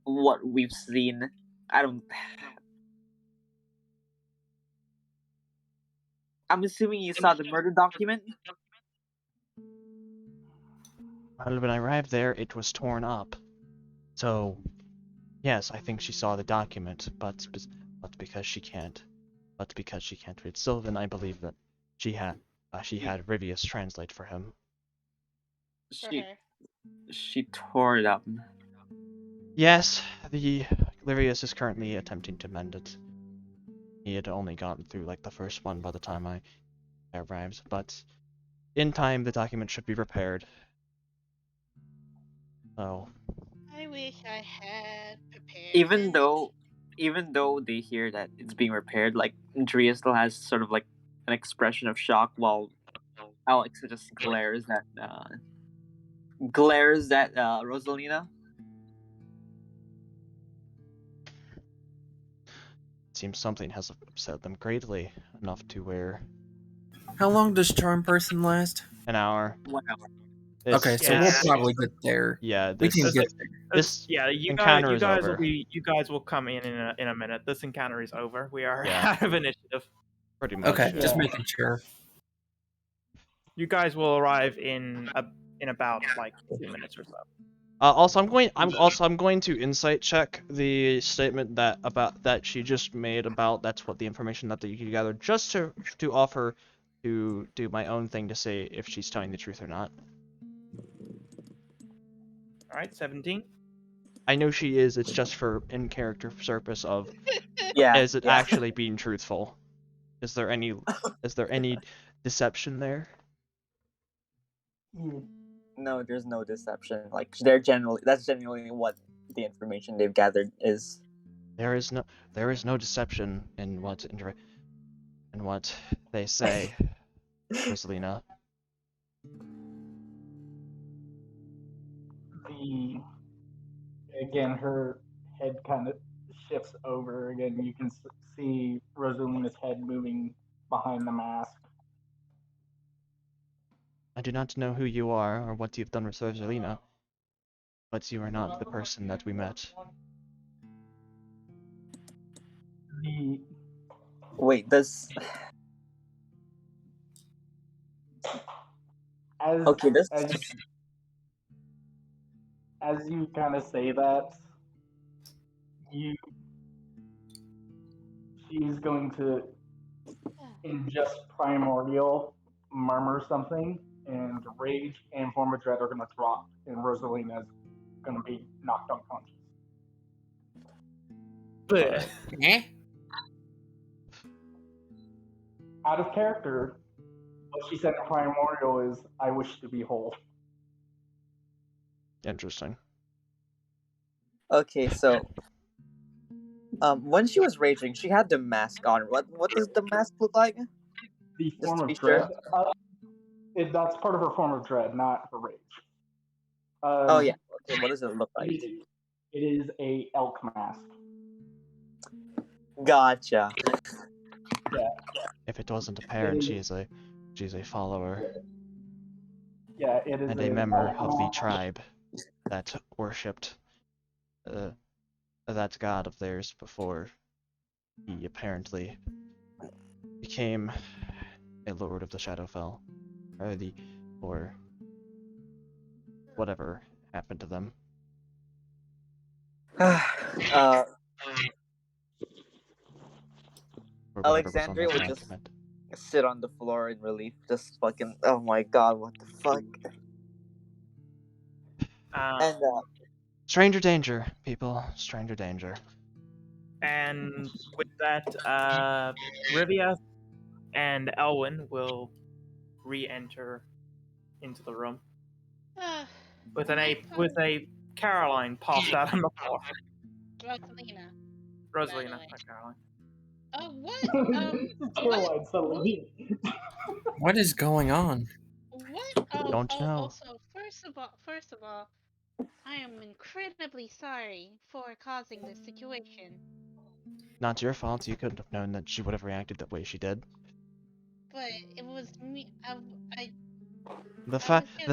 what we've seen. I'm assuming you saw the murder document? Well, when I arrived there, it was torn up. So, yes, I think she saw the document, but because she can't read Sylvan, I believe that she had Rivius translate for him. She tore it up. Yes, Rivius is currently attempting to mend it. He had only gotten through like the first one by the time I arrived, but in time the document should be repaired. So. I wish I had prepared. Even though they hear that it's being repaired, like, Drea still has sort of like an expression of shock, while Alex just glares at Rosalina. It seems something has upset them greatly, enough to where. How long does Charm Person last? An hour. 1 hour. Okay, so we'll probably get there. Yeah, we can get there. You encounter is guys over. You guys will come in a minute. This encounter is over. We are Yeah. out of initiative. Pretty much. Okay, yeah. just making sure. You guys will arrive in about like 2 minutes or so. Also, I'm going to insight check the statement that she just made about that's what the information that you can gather, just to offer to do my own thing to say if she's telling the truth or not. All right, 17. I know she is. It's just for in character purpose of Yeah. is it yeah. actually being truthful? Is there any deception there? No, there's no deception. Like that's genuinely what the information they've gathered is. There is no deception in what they say, Rosalina. Again, her head kind of shifts over. Again, you can see Rosalina's head moving behind the mask. I do not know who you are or what you've done with Rosalina, but you are not the person that we met. The Wait, does as okay? This as you kind of say that, she's going to ingest primordial, murmur something, and rage and form of dread are going to drop, and Rosalina's going to be knocked unconscious. Blech. Eh? Out of character, what she said in primordial is, "I wish to be whole." Interesting. okay. So, when she was raging, she had the mask on. What does the mask look like? The Just form to of be dread, sure. that's part of her form of dread, not her rage. Oh yeah. Okay. What does it look like? It is a elk mask. Gotcha. Yeah. If it wasn't apparent, she is a follower Yeah, it is and a an member elk of the mask. tribe that worshipped that god of theirs before he apparently became a lord of the Shadowfell, or whatever happened to them. uh, Or whatever was on Alexandria that would just document. sit on the floor in relief, just fucking. Oh my god, what the fuck? And Stranger danger, people. Stranger danger. And with that, Rivia and Elwyn will re-enter into the room with a Caroline passed out on the floor. Rosalina. Rosalina, way. not Caroline. What? Caroline suddenly. What is going on? What? Don't know. Also, first of all, I am incredibly sorry for causing this situation. Not your fault. You couldn't have known that she would have reacted that way she did. But it was me. The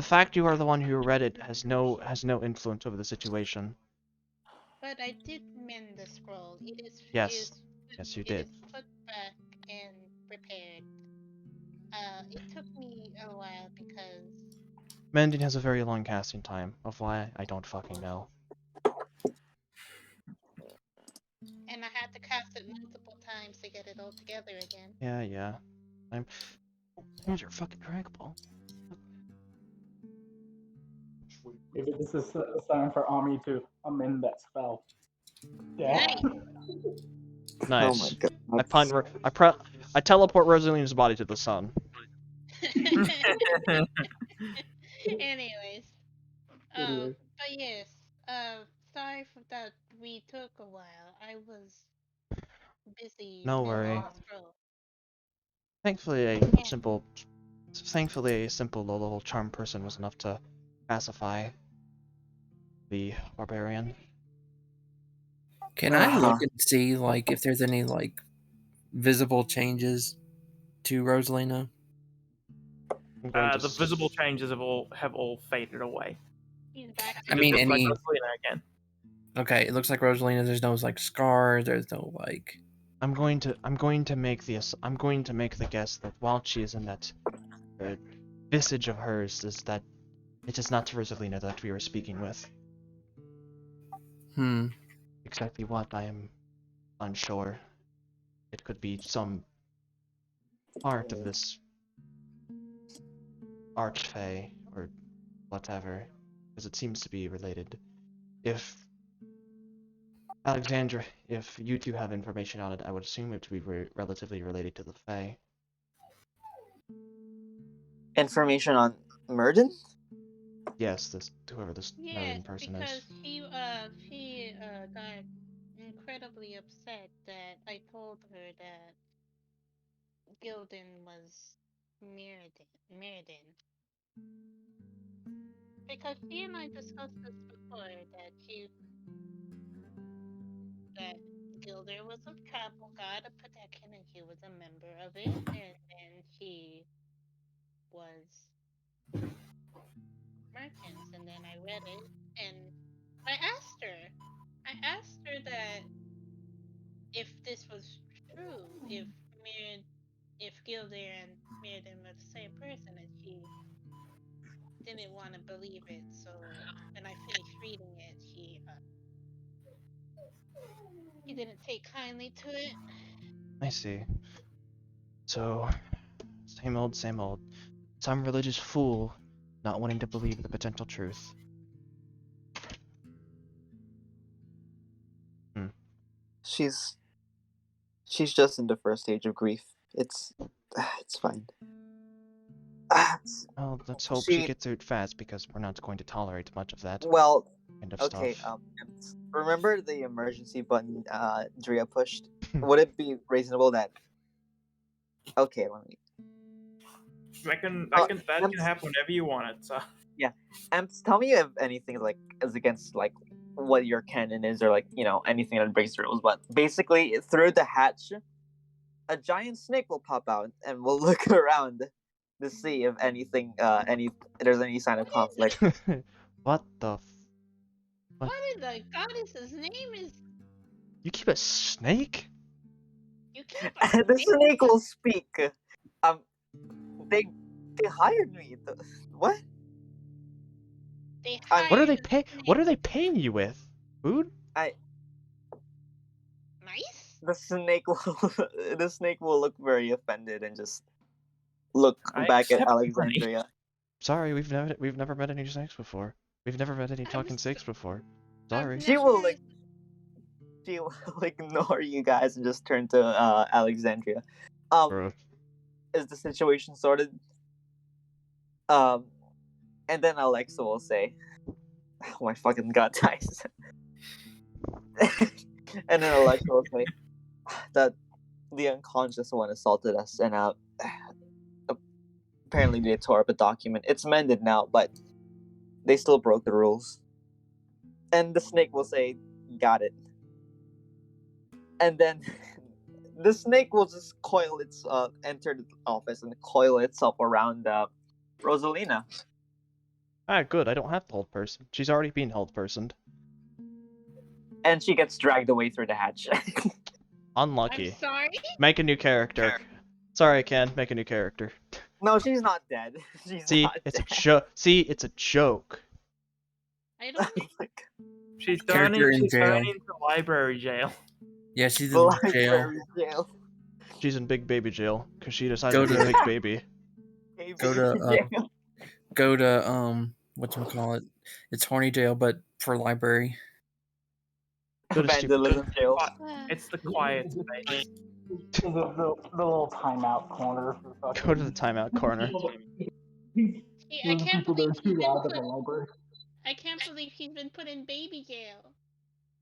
fact you are the one who read it has no influence over the situation. But I did mend the scroll. Yes. Yes, you did. It is put back and prepared. It took me a while because. Mending has a very long casting time. Of why, I don't fucking know. And I had to cast it multiple times to get it all together again. Yeah. You're fucking draggable. Maybe this is a sign for Ami to amend that spell. Yeah. Nice. Oh my god. I teleport Rosalina's body to the sun. Anyways, but yes, sorry for that. We took a while. I was busy. No mending worry. the scroll. Thankfully, a simple little charm person was enough to pacify the barbarian. Can I look and see like if there's any like visible changes to Rosalina? The visible changes have all faded away. He's back. I mean, Just like any. Rosalina again. Okay, it looks like Rosalina. There's no like scars. There's no like. I'm going to make the guess that while she is in that visage of hers, is that it is not Rosalina that we are speaking with. Exactly what, I am unsure. It could be some part of this archfey or whatever. because it seems to be related. If Alexandra, if you two have information on it, I would assume it to be relatively related to the Fae. Information on Murden? Yes, this whoever this Yes, Merlin person because is. she got incredibly upset that I told her that Gildan was Mirrodin. Because she and I discussed this before, that Gilder was a travel god of protection and she was a member of it, and then she was merchants, and then I read it, and I asked her that if this was true, if Gilder and Mirrodin were the same person, and she didn't want to believe it. So when I finished reading it, she didn't take kindly to it. I see. So, same old, same old. Some religious fool not wanting to believe the potential truth. She's just in the first stage of grief. It's fine. Well, let's hope she She gets through it fast because we're not going to tolerate much of that well, kind of okay. stuff. Remember the emergency button Drea pushed? Would it be reasonable that? Okay, let me. That can Emps, happen whenever you want it. So Emps, tell me if anything is against what your canon is, or anything that breaks the rules. But basically, through the hatch, a giant snake will pop out, and we'll look around to see if there's any sign of conflict. What the What in the goddess's name is You keep a snake? you keep a The snake? snake will speak. They hired me. What? They I'm- What are they hired a pay? What are snake. they paying you with? Food? Nice? The snake will the snake will look very offended and just look I back at accept money. Alexandria. Sorry, we've never met any snakes before. We've never met any I'm talking s- snakes before. I've Sorry. She will never- she will ignore you guys and just turn to Alexandria. Bruh. Is the situation sorted? And then Alexa will say, "Oh my fucking god, guys!" And then Alexa will say that the unconscious one assaulted us, and apparently they tore up a document. It's mended now, but they still broke the rules. And the snake will say, "Got it." And then the snake will just enter the office and coil itself around Rosalina. Ah, good. I don't have to hold person. She's already been held personed. And she gets dragged away through the hatch. Unlucky. I'm sorry? Make a new character. Sorry, Ken. Make a new character. No, she's not dead. She's See, not it's a dead. joke. See, it's a joke. I don't she's Character in jail. turning into library jail. Yeah, she's The in jail. library jail. She's in big baby jail because she decided Go to be to- a big baby. Go to whatchamacallit? It's horny jail, but for library. Go to stupid. Vandalism jail. It's the quiet space. The little timeout corner. For Go to the timeout corner. I Those can't people that believe are she's too been loud in put the library. I can't believe she's been put in baby jail.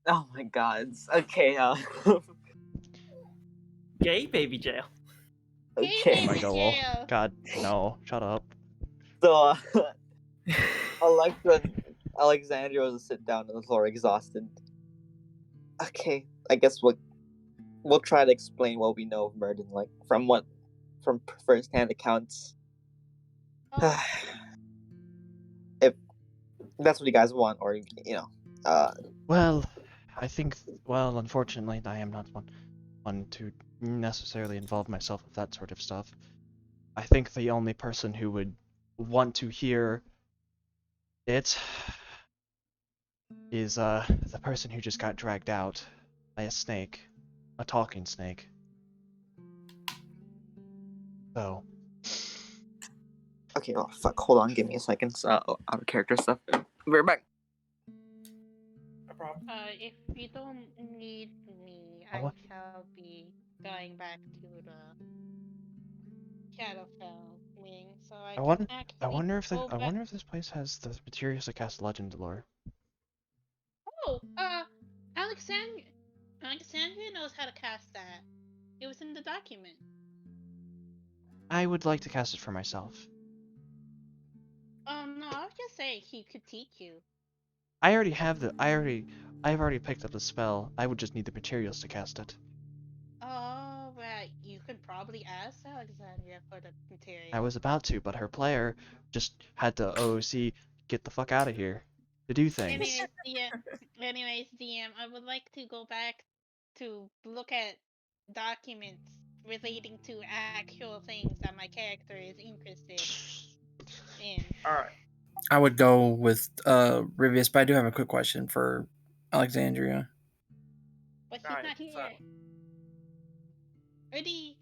Oh my god. Okay, Gay baby jail. okay. Oh my baby god, lol. jail. God, no. Shut up. So, Alexa and Alexandria will sit down on the floor exhausted. Okay, I guess we'll try to explain what we know of Murden, from first-hand accounts. Oh, If that's what you guys want, or Well, I think, unfortunately, I am not one to necessarily involve myself with that sort of stuff. I think the only person who would want to hear it is the person who just got dragged out by a snake, a talking snake. So, okay, oh fuck, hold on, give me a second. Out of character stuff. We're back. No problem. If you don't need me, I shall be going back to the Shadowfell wing, so I can actually I wonder if go I back. wonder if this place has the materials to cast legend lore. Oh, Alexandria knows how to cast that. It was in the document. I would like to cast it for myself. No, I was just saying he could teach you. I already have I've already picked up the spell. I would just need the materials to cast it. Oh, right. You could probably ask Alexandria for the material. I was about to, but her player just had to OOC get the fuck out of here to do things. Anyways, DM, I would like to go back to look at documents relating to actual things that my character is interested in. All right. I would go with Rivius, but I do have a quick question for Alexandria. But he's Alright, not here. Ready?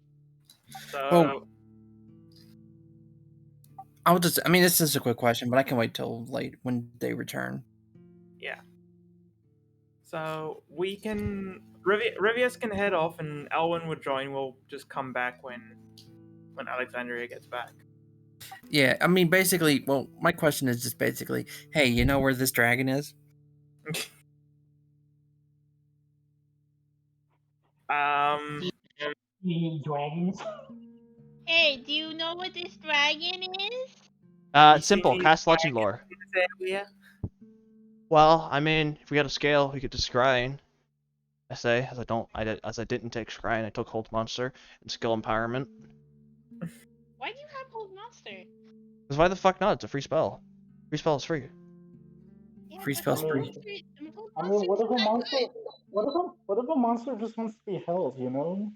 So, Well, I mean, this is a quick question, but I can wait till late when they return. yeah. So we can Rivius can head off, and Elwyn would join. We'll just come back when Alexandria gets back. Yeah, I mean, basically, well, my question is just basically, hey, you know where this dragon is? Dragons. Hey, do you know what this dragon is? It's simple. Cast legend lore. Yeah. Well, I mean, if we had a scale, we could just scrying. I say, as I didn't take scrying, I took hold monster and skill empowerment. Why do you have Hold Monster? Because why the fuck not? It's a free spell. Free spell is free. Yeah, Free but spell's Hold free. Monster- I mean, what if a Monster's not monster? good. What if a monster just wants to be held? You know,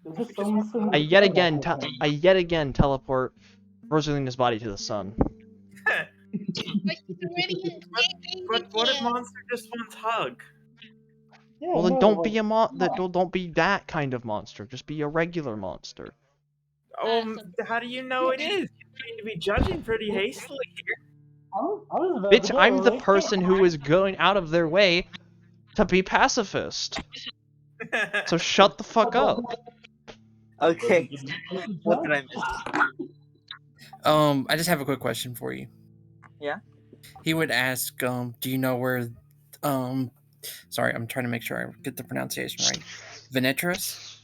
there's just so much. I yet again teleport Rosalina's body to the sun. But he's already in But what if Monster just wants hug? Yeah, Well, then no, don't like, be don't be that kind of monster. Just be a regular monster. How do you know it is? You seem to be judging pretty hastily here. I was about Bitch, to go, I'm the like, person who is going out of their way to be pacifist. So shut the fuck up. Okay. What did I miss? I just have a quick question for you. Yeah? He would ask, do you know where, sorry, I'm trying to make sure I get the pronunciation right. Venetris?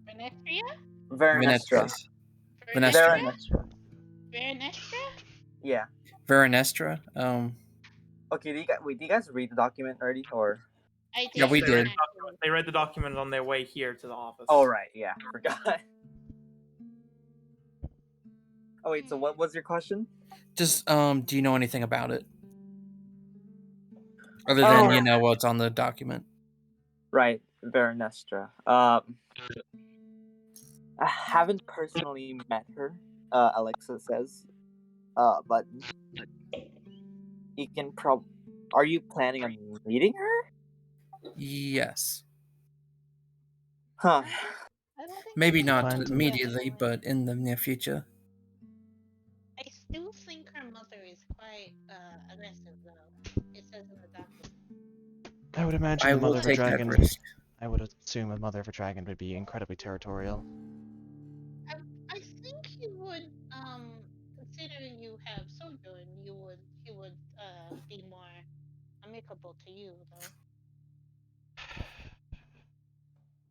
Venetria? Veranestra. Venestra. Veranestra. Venestra? Yeah. Veranestra? Okay, do you guys read the document already, or? I did. Yeah, we did. They read the document on their way here to the office. Oh, right, yeah, forgot. Oh, wait, so what was your question? Just, do you know anything about it? Other than, you know, what's on the document. Right, Veranestra. I haven't personally met her, Alexa says. But you can Are you planning on meeting her? Yes. Huh. I don't think Maybe I not Plan to- immediately, but in the near future. I still think her mother is quite aggressive, though. It says in the document. I would imagine I the will mother of a take that dragon. risk. I would assume a mother of a dragon would be incredibly territorial. I think he would, considering you have sojourn, he would be more amicable to you, though.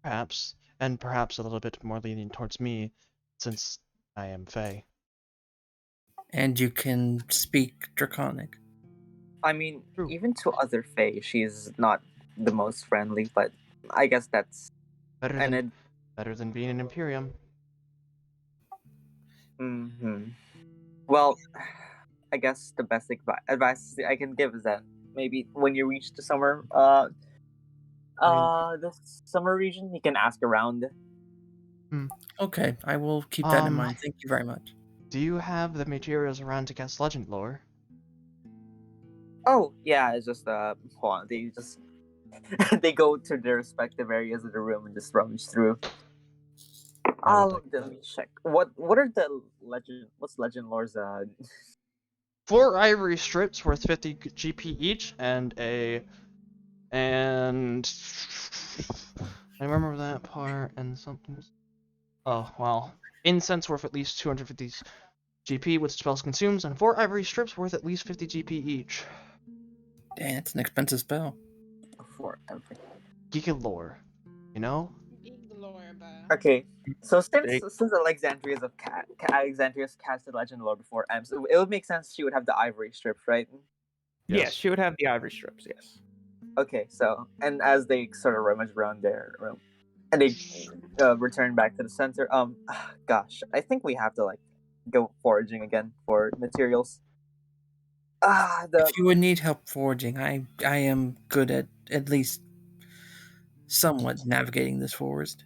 Perhaps, and perhaps a little bit more lenient towards me, since I am Fey. And you can speak Draconic. I mean, True. even to other Fae, she's not the most friendly, but I guess that's Better than being an Imperium. Well, I guess the best advice I can give is that maybe when you reach the summer, the summer region, you can ask around. Okay, I will keep that in mind. Thank you very much. Do you have the materials around to cast legend lore? Oh yeah, it's just hold on, they just they go to their respective areas of the room and just rummage through. Let me check. What are the legend? What's legend lore's 4 ivory strips worth 50 GP each, and I remember that part, and something. Oh well, incense worth at least 250 GP, which spells consumes, and 4 ivory strips worth at least 50 GP each. Damn, it's an expensive spell. For everything. Giga lore, you know? Big lore, bro. Okay, so Big. since Alexandria's casted Legend Lore before M, so it would make sense she would have the ivory strips, right? Yes, Yes. she would have the ivory strips. Yes. Okay, so and as they sort of rummage around their room, and they return back to the center. Gosh, I think we have to like go foraging again for materials. If you would need help foraging, I am good at least somewhat navigating this forest.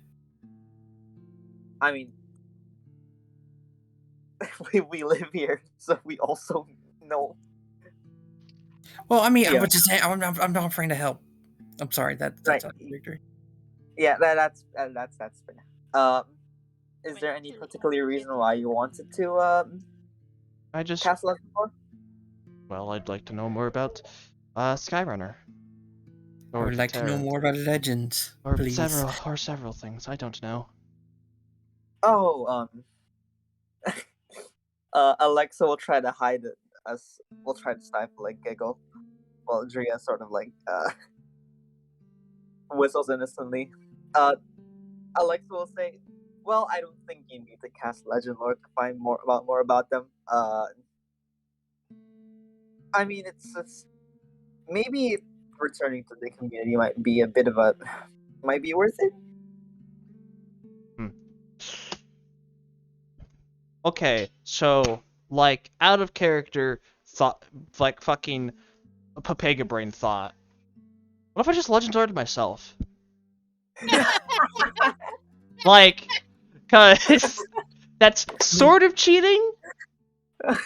I mean, we live here, so we also know. Well, I mean, I Yeah. would just say I'm not offering to help. I'm sorry, that's Right. not Victor. Yeah, that's fair. Is there any Wait, particular reason why you wanted to I just, cast Legend Lore? well, I'd like to know more about Skyrunner. I would like to know more about legends, or please. several things. I don't know. Oh, Alexa will try to hide it as will try to stifle a giggle, while Drea sort of like whistles innocently. Alexa will say, "Well, I don't think you need to cast Legend Lore to find more about them. I mean, it's maybe returning to the community might be a bit of a might be worth it." Okay, so like out of character thought, like fucking Papega brain thought. What if I just Legend Lorded myself? Like, cause that's sort of cheating.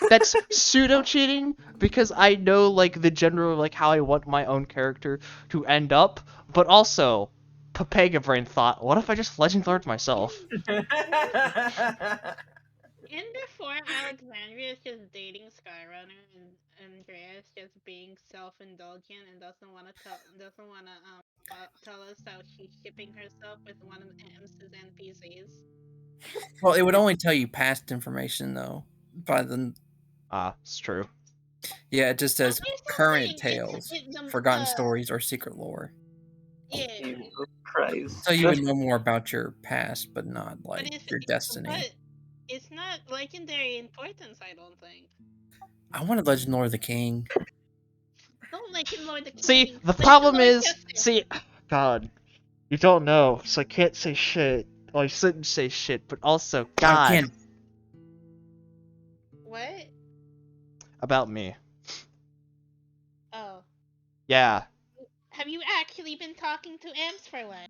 That's pseudo cheating because I know like the general like how I want my own character to end up, but also Papega brain thought. What if I just Legend Lord myself? In the form, Alexandria is just dating Skyrunner, and Andreas just being self-indulgent and doesn't want to tell us how she's shipping herself with one of M's NPCs. Well, it would only tell you past information though. By the It's true. yeah, it just says There's current something- tales, forgotten stories, or secret lore. Yeah, Jesus Christ! So you would know more about your past, but not but like your destiny. But it's not legendary importance, I don't think. I wanted Legend Lore of the King. Don't Legend Lord the King. See, the Legend problem Lord is, Chester. God, you don't know, so I can't say shit. Well, I shouldn't say shit, but also, I God, can't. What? about me. Oh. Yeah. Have you actually been talking to Ems for what?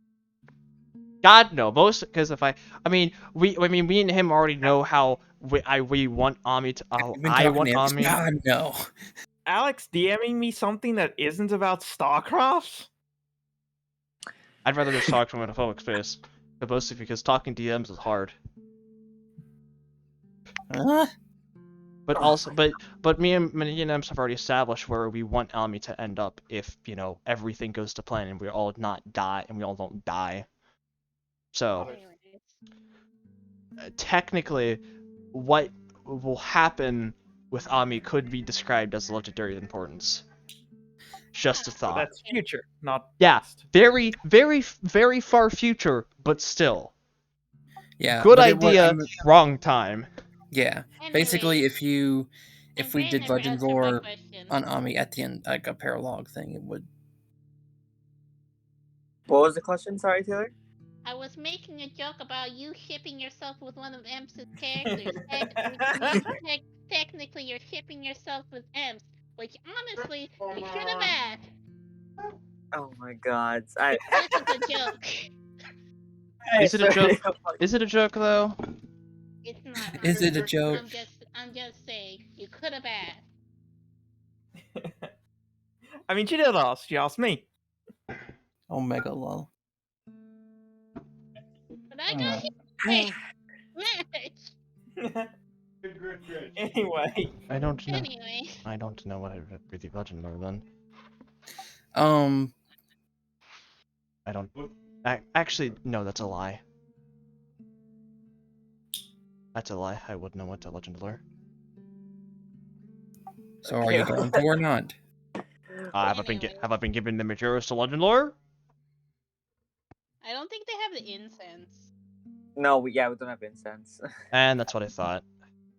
God, no. Most, because if me and him already know how we want Ami to. You've been I talking want to him. Ami. God no. Alex DMing me something that isn't about StarCraft? I'd rather just talk to him in a public space, but mostly because talking DMs is hard. But also, but me and Ems have already established where we want Ami to end up if everything goes to plan and we all don't die. So technically, what will happen with Ami could be described as legendary importance. Just a So thought. that's future, not Yeah, past. very, very, very far future, but still. Yeah. Good but it was- idea, wrong time. yeah. Anyway, Basically, if we Andrea did never Legend answered my Lore question. on Ami at the end, like a paralog thing, it would. What was the question? Sorry, Taylor. I was making a joke about you shipping yourself with one of Ems' characters, which means technically you're shipping yourself with Ems, which honestly you should have asked. Oh my God! This is a joke. Is it a joke? Is it a joke though? It's not. Is it a honestly. joke? I'm just saying you could have asked. I mean, she did ask. She asked me. Omega lol. But I got hit match. Anyway, I don't know. Anyway, I don't know what I read the legend lore then. I don't. Actually, no, that's a lie. That's a lie. I would know what the legend lore. So are you going to or not? Have I been given the materials to legend lore? I don't think they have the incense. No, we don't have incense. And that's what I thought.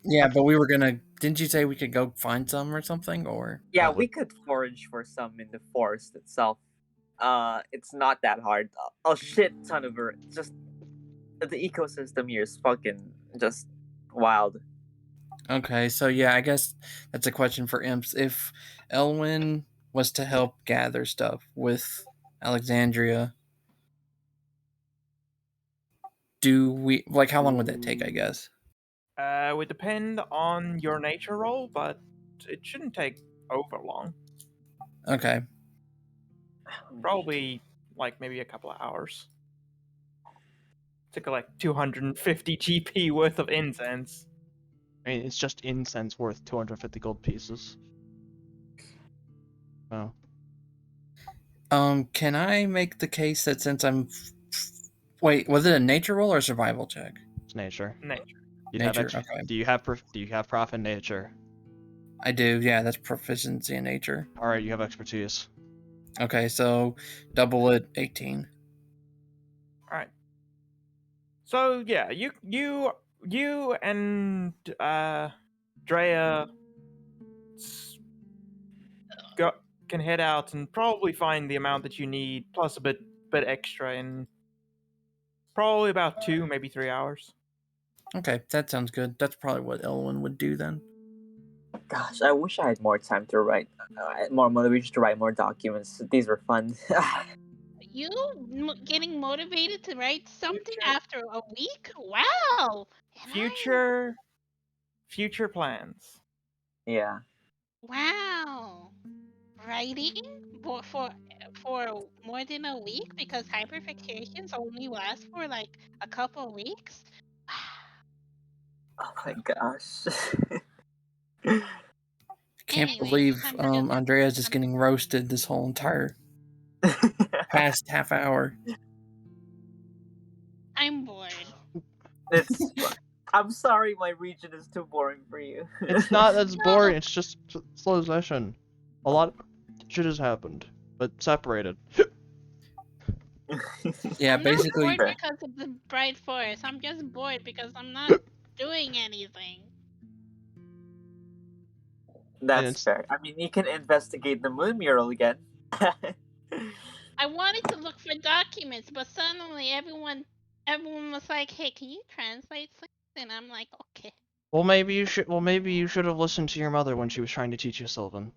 Yeah, but we were gonna. Didn't you say we could go find some or something? Or Yeah, Probably. we could forage for some in the forest itself. It's not that hard. A shit ton of it. Just the ecosystem here is fucking just wild. okay, so yeah, I guess that's a question for Imps. If Elwyn was to help gather stuff with Alexandria, do we like how long would that take? I guess. would depend on your nature roll, but it shouldn't take over long. Okay. Probably like maybe a couple of hours to collect 250 GP worth of incense. I mean, it's just incense worth 250 gold pieces. Oh. Can I make the case that since I'm wait, was it a nature roll or a survival check? It's nature. Nature. You'd Nature, have okay. Do you have prof in nature? I do, yeah, that's proficiency in nature. Alright, you have expertise. Okay, so double it, 18. Alright. So yeah, you and Drea can head out and probably find the amount that you need plus a bit extra in probably about 2, maybe 3 hours. Okay, that sounds good. That's probably what Elwyn would do then. Gosh, I wish I had more time to write, more motivation to write more documents. These were fun. You getting motivated to write something after a week? Wow! And Future plans. Yeah. Wow! Writing for more than a week because hyperfixations only last for like a couple weeks. Oh my gosh. Can't Anyways, believe I'm just- Andrea's just getting roasted this whole entire past half hour. I'm bored. It's. I'm sorry, my region is too boring for you. It's not that's No. boring, it's just slow session. A lot of shit has happened, but separated. Yeah, I'm basically. not bored because of the bright forest. I'm just bored because I'm not doing anything. That's fair. I mean, you can investigate the moon mural again. I wanted to look for documents, but suddenly everyone was like, "Hey, can you translate something?" And I'm like, "Okay." Well, maybe you should have listened to your mother when she was trying to teach you Sylvan.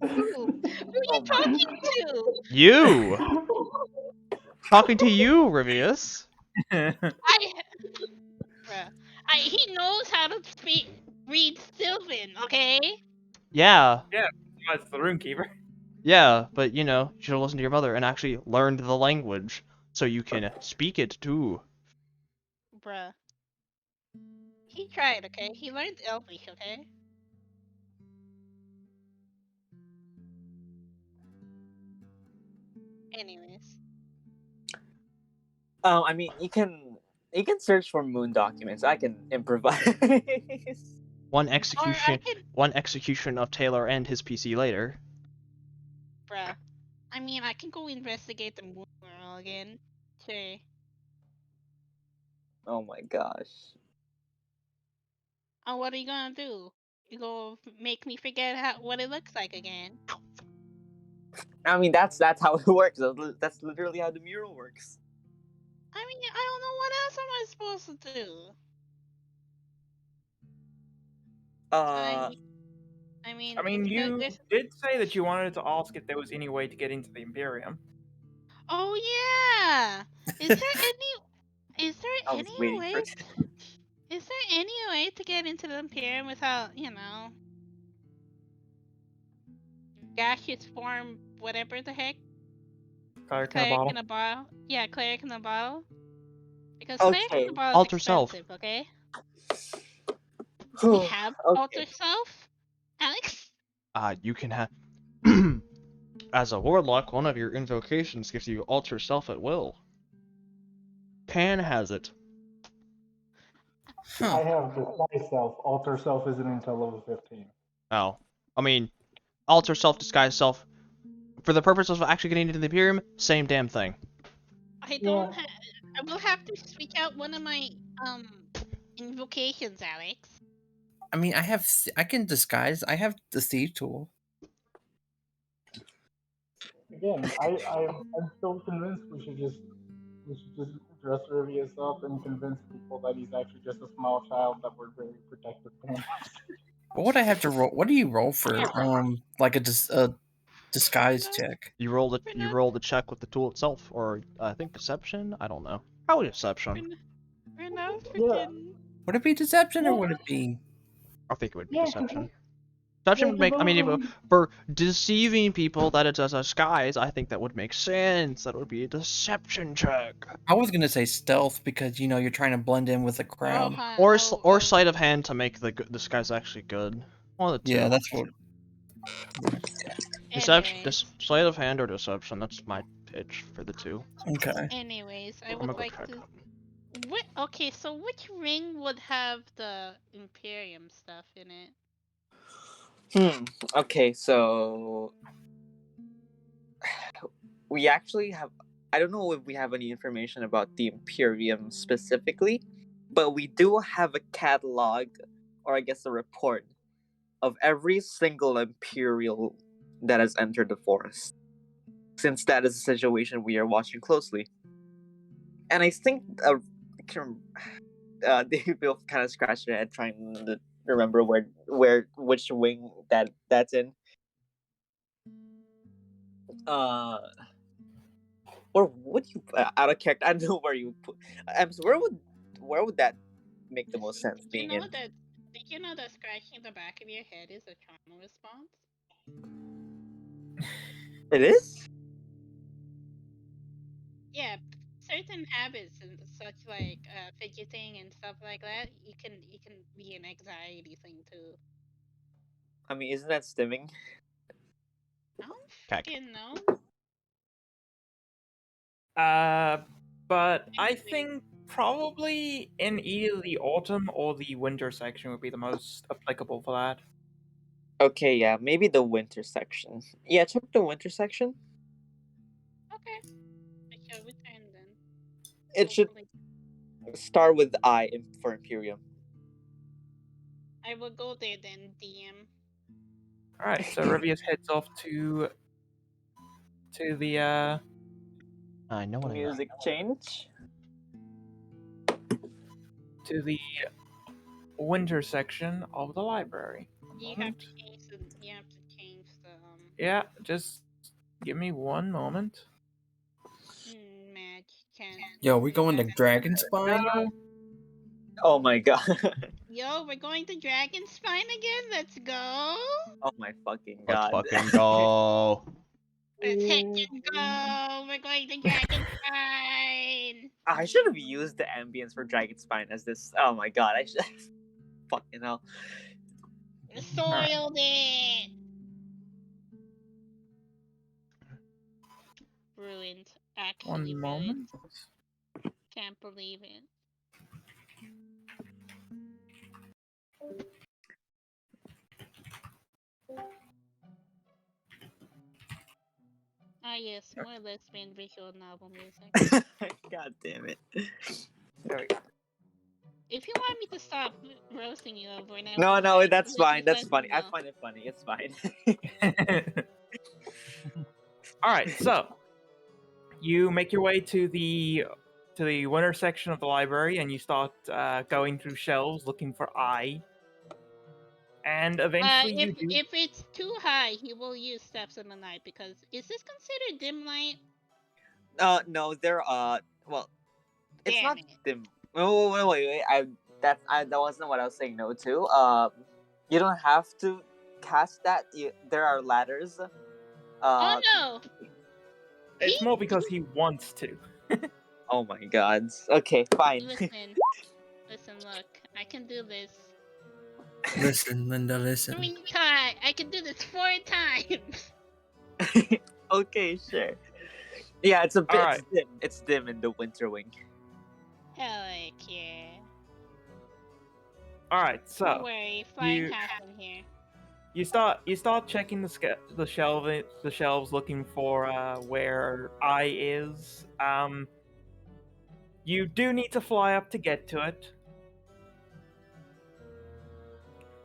Who are you talking to? You! Talking to you, Rivius. He knows how to read Sylvan, okay? Yeah. Yeah, that's the runekeeper. Yeah, but you know, you should have listened to your mother and actually learned the language so you can speak it too. Bruh. He tried, okay? He learned Elvish, okay? Anyways. I mean, you can search for moon documents. I can improvise. One execution of Taylor and his PC later. Bruh. I mean, I can go investigate the moon world again. Sure. Oh my gosh. Oh, what are you gonna do? You go make me forget what it looks like again? I mean, that's how it works. That's literally how the mural works. I mean, I don't know what else am I supposed to do. I mean, you did say that you wanted to ask if there was any way to get into the Imperium. Oh yeah. Is there any I was waiting way? for it. Is there any way to get into the Imperium without, gaseous form, whatever the heck? Cleric in a Cleric bottle. in a bottle? Yeah, cleric in a bottle. Because Okay. fireball is Alter self. expensive, okay? We have alter Okay. self, Alex. You can have. As a warlock, one of your invocations gives you alter self at will. Pan has it. I Huh. have disguise self. Alter self isn't until level 15. Oh. I mean, alter self, disguise self. For the purpose of actually getting into the Imperium, same damn thing. I Yeah. don't. I will have to switch out one of my invocations, Alex. I mean, I can disguise. I have the thief tool. Again, I'm still convinced we should just dress Rivius up and convince people that he's actually just a small child that we're very protective for him. What would I have to roll? What do you roll for? Like a disguise check. You roll the check with the tool itself, or I think deception. I don't know. Probably deception. We're not Yeah. freaking. Would it be deception or Yeah. would it be? I think it would be Yeah, deception. Deception would make. I mean, for deceiving people that it's as a disguise, I think that would make sense. That would be a deception check. I was gonna say stealth because you're trying to blend in with the crowd. Or sleight of hand to make the disguise actually good. One of the two. Yeah, that's what. Deception, sleight of hand or deception. That's my pitch for the two. Okay. Anyways, I I'm would gonna go like check. to. Okay, so which ring would have the Imperium stuff in it? Okay, so we actually have. I don't know if we have any information about the Imperium specifically, but we do have a catalog, or I guess a report, of every single Imperial that has entered the forest. Since that is a situation we are watching closely. And I think they both kind of scratch their head trying to remember which wing that's in. Or would you out of character? I don't know where you put. So where would that make the most sense being in? Did you know that scratching the back of your head is a trauma response? It is? Yeah, certain habits and such like fidgeting and stuff like that, it can be an anxiety thing too. I mean, isn't that stimming? I don't Heck. freaking know. But I think probably in either the autumn or the winter section would be the most applicable for that. Okay, yeah, maybe the winter section. Yeah, check the winter section. Okay, I shall return then. It should start with I for Imperium. I will go there then, DM. All right, so Rivius heads off to the I know what Music change. to the winter section of the library. You have to change the Yeah, just give me one moment. match can't. Yo, we going to Dragon Spine? Oh my god. Yo, we're going to Dragon Spine again. Let's go. Oh my fucking Let's god. fucking go. Let's heckin' go. We're going to Dragon Spine. I should have used the ambience for Dragon Spine as this. Oh my god, I should. Fucking hell. Soiled it. Ruined. Actually One ruined. moment. Can't believe it. Ah yes, more lesbian visual novel music. God damn it. There we go. If you want me to stop roasting you over now, No, that's fine. That's funny. I find it funny. It's fine. All right, so you make your way to the winter section of the library, and you start going through shelves looking for I. And eventually, if it's too high, he will use Steps in the Night because is this considered dim light? No, they're well, it's Damn not it. dim. Oh wait. That wasn't what I was saying no to. You don't have to cast that. There are ladders. Oh no! It's more because he wants to. Oh my god. Okay, fine. Listen, look, I can do this. Listen, Linda, listen. 3 times. I can do this 4 times. Okay, sure. Yeah, it's a bit Alright. dim. It's dim in the winter wing. Heck yeah. Alright, Don't so worry, flying you- happen here. you start checking the shelves looking for where I is. You do need to fly up to get to it.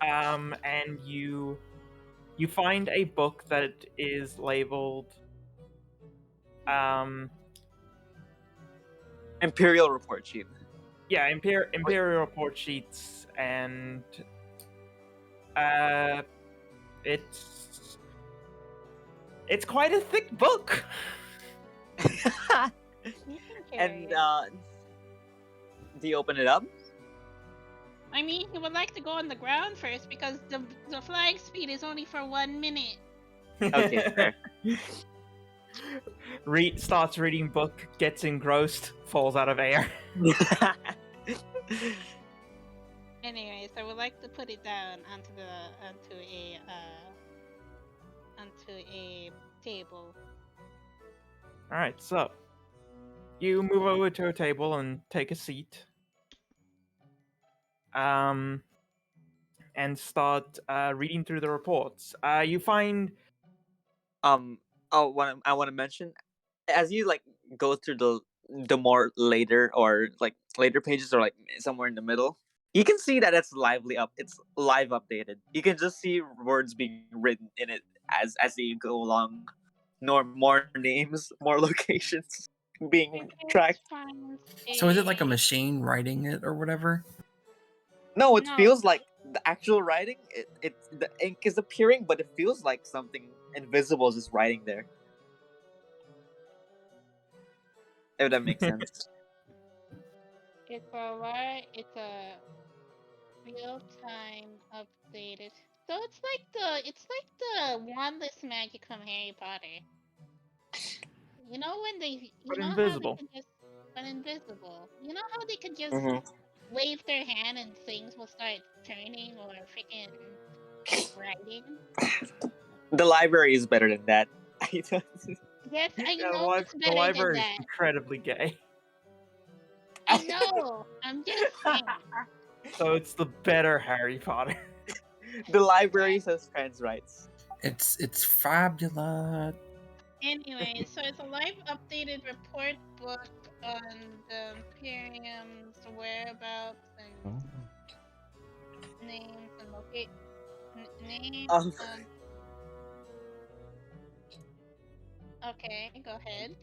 And you find a book that is labeled Imperial report sheet. yeah, Imperial report sheets, and it's quite a thick book. You can carry And it. do you open it up? I mean, he would like to go on the ground first because the flying speed is only for 1 minute. Okay, fair. Starts reading book, gets engrossed, falls out of air. Anyways, I would like to put it down onto a table. All right, so you move over to a table and take a seat. And start reading through the reports. You find Oh, what I want to mention, as you like go through the more later or like later pages or like somewhere in the middle, you can see that it's it's live updated. You can just see words being written in it as you go along. More names, more locations being tracked. So is it like a machine writing it or whatever? No, it No. feels like the actual writing. The ink is appearing, but it feels like something invisible is just writing there. If that makes sense. It's a real time updated. So it's like the wandless magic from Harry Potter. You know when But how invisible. they can just but invisible. You know how they could just Mhm. wave their hand and things will start turning or freaking writing? The library is better than that. Yes, I Yeah, know it's the better than library is that. incredibly gay. I know. I'm just saying. So it's the better Harry Potter. The library says trans rights. It's fabulous. Anyway, so it's a live updated report book on the Imperium's whereabouts and names and names. Um, Okay, go ahead.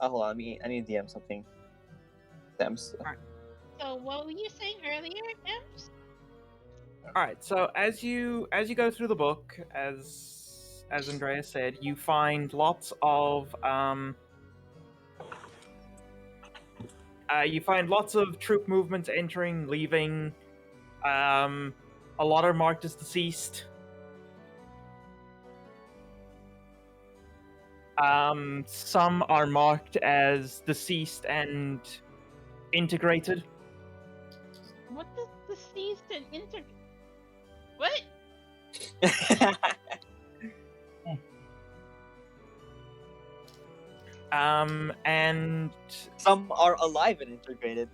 hold on, I need to DM something. Dems. So what were you saying earlier, Ems? All right, so as you go through the book, as Andrea said, you find lots of troop movements entering, leaving. A lot are marked as deceased. Some are marked as deceased and integrated. What does deceased and What? And Some are alive and integrated.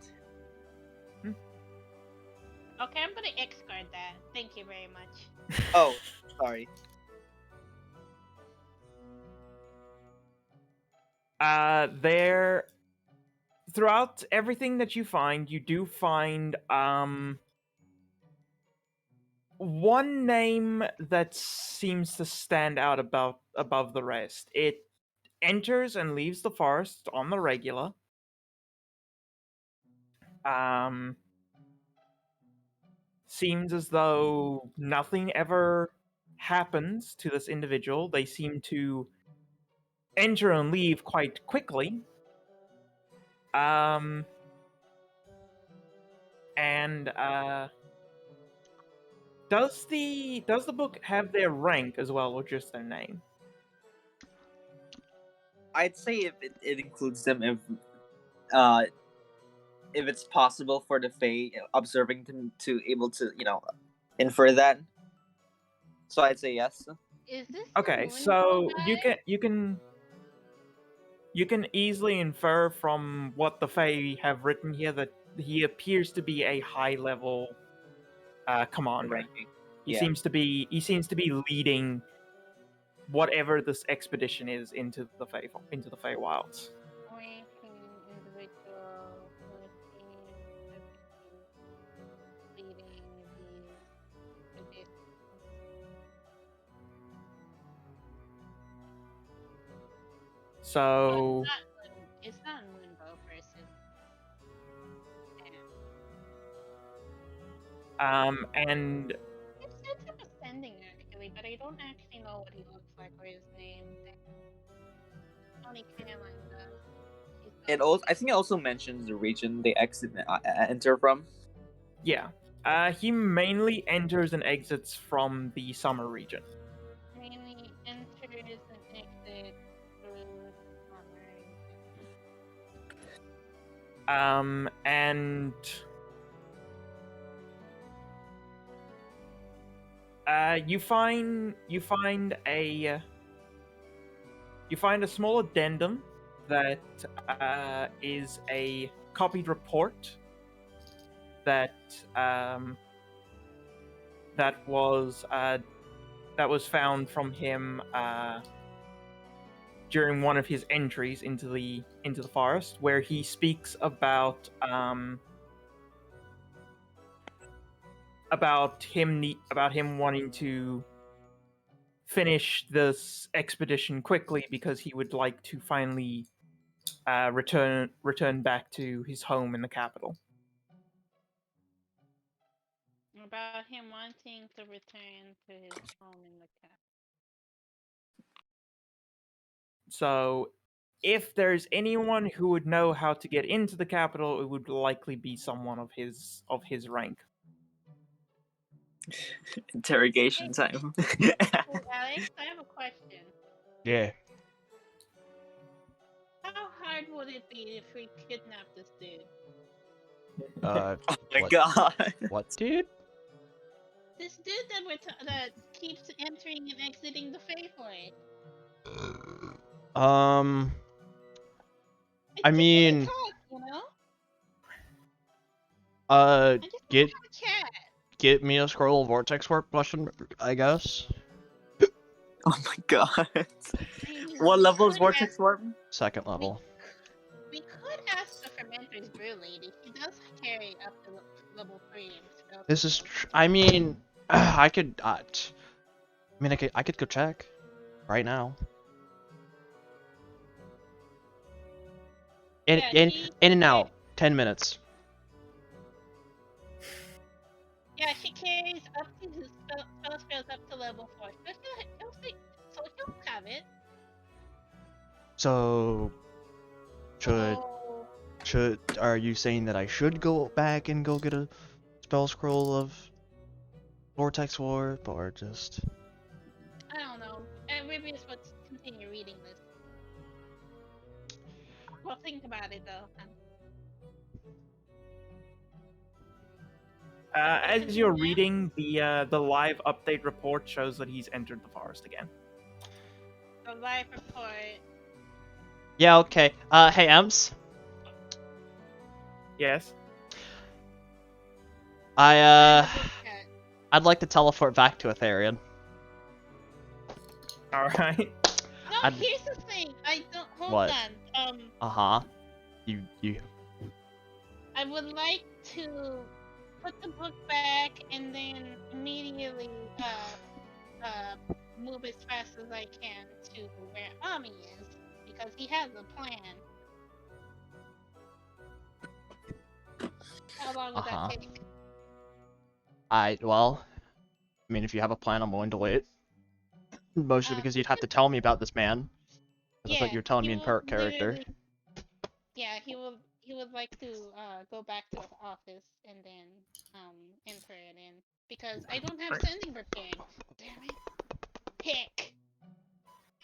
Okay, I'm gonna X-card that. Thank you very much. Oh, sorry. there throughout everything that you find, you do find one name that seems to stand out above the rest. It enters and leaves the forest on the regular. Seems as though nothing ever happens to this individual. They seem to enter and leave quite quickly. And does the book have their rank as well, or just their name? I'd say if it includes them if if it's possible for the Fae observing to able to infer that. So I'd say yes. Is this Okay, the so Moonbow you can easily infer from what the Fae have written here that he appears to be a high level commander. Ranking. He Yeah. seems to be leading whatever this expedition is into the Feywilds. ranking individual leading these expeditions? So It's not Moonbow person. and It says him ascending actually, but I don't actually know what he looks like or his name. Only Caroline does. I think it also mentions the region they enter from. yeah, he mainly enters and exits from the summer region. Mainly enters and exits through summer. And you find a small addendum that is a copied report that that was found from him during one of his entries into the forest, where he speaks about him wanting to finish this expedition quickly because he would like to finally return back to his home in the capital. About him wanting to return to his home in the capital. So, if there's anyone who would know how to get into the capital, it would likely be someone of his rank. Interrogation time. Hey, Alex, I have a question. Yeah. How hard would it be if we kidnap this dude? Oh my What? god. What, dude? This dude that keeps entering and exiting the Feyforest. I mean, talk, you know? uh, I just get have a chat. get me a scroll of vortex warp question, I guess. Oh my god. I mean, What we level is could Vortex ask- Warp? Second level. We could ask the Fermenter's brew lady. She does carry up to level 3 and spell. This is. I mean, I could. I could go check right now. In and out. 10 minutes. Yeah, she carries up to his spell spells up to level 4. So he'll have it. So, are you saying that I should go back and go get a spell scroll of vortex warp, or just? I don't know. Maybe it's let's continue reading this. Well, think about it though. As you're reading, the live update report shows that he's entered the forest again. The live report. Yeah. Okay. Hey, Ems. Yes. I'd like to teleport back to Elerian. All right. No, here's the thing. I don't. Hold You. on. I would like to put the book back and then immediately move as fast as I can to where Ami is because he has a plan. How long would that take? Well, I mean, if you have a plan, I'm willing to wait. Mostly because you'd have to tell me about this man. That's what you're telling me in character. Yeah, he would like to go back to the office and then enter it in because I don't have sending prepared. Damn it! Heck.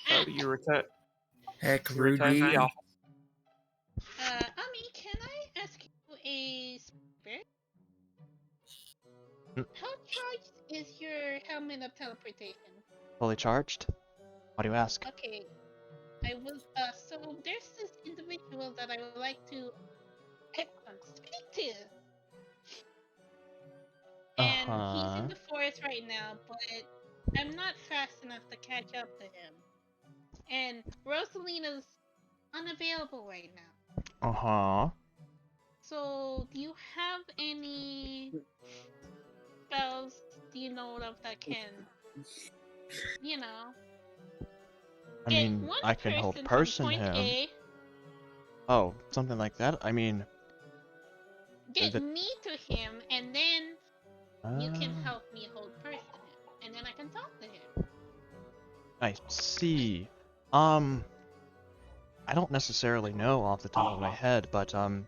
So you return. Heck, You return to Rudy. the office. Ami, How charged is your helmet of teleportation? Fully charged? Why do you ask? Okay, I was so there's this individual that I would like to speak to, and he's in the forest right now, but I'm not fast enough to catch up to him, and Rosalina's unavailable right now. Uh-huh. So, do you have any spells do you know of that can, you know, I get mean, one I can hold from person point him. A, Oh, something like that? I mean... get the- me to him, and then you can Ah, help me hold person him, and then I can talk to him. I see. I don't necessarily know off the top of my head, but, Oh,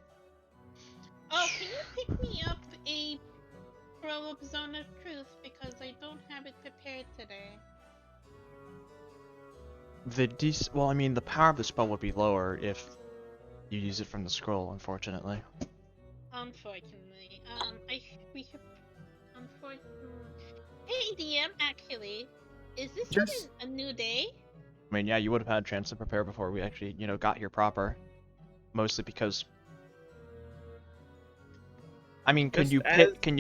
can you pick me up a roll of Zone of Truth, because I don't have it prepared today. well, I mean, the power of the spell would be lower if you use it from the scroll, unfortunately. Unfortunately, we have, unfortunately. Hey, DM, actually, is this Just- even a new day? I mean, yeah, you would have had a chance to prepare before we actually, you know, got here proper. Mostly because... I mean, can you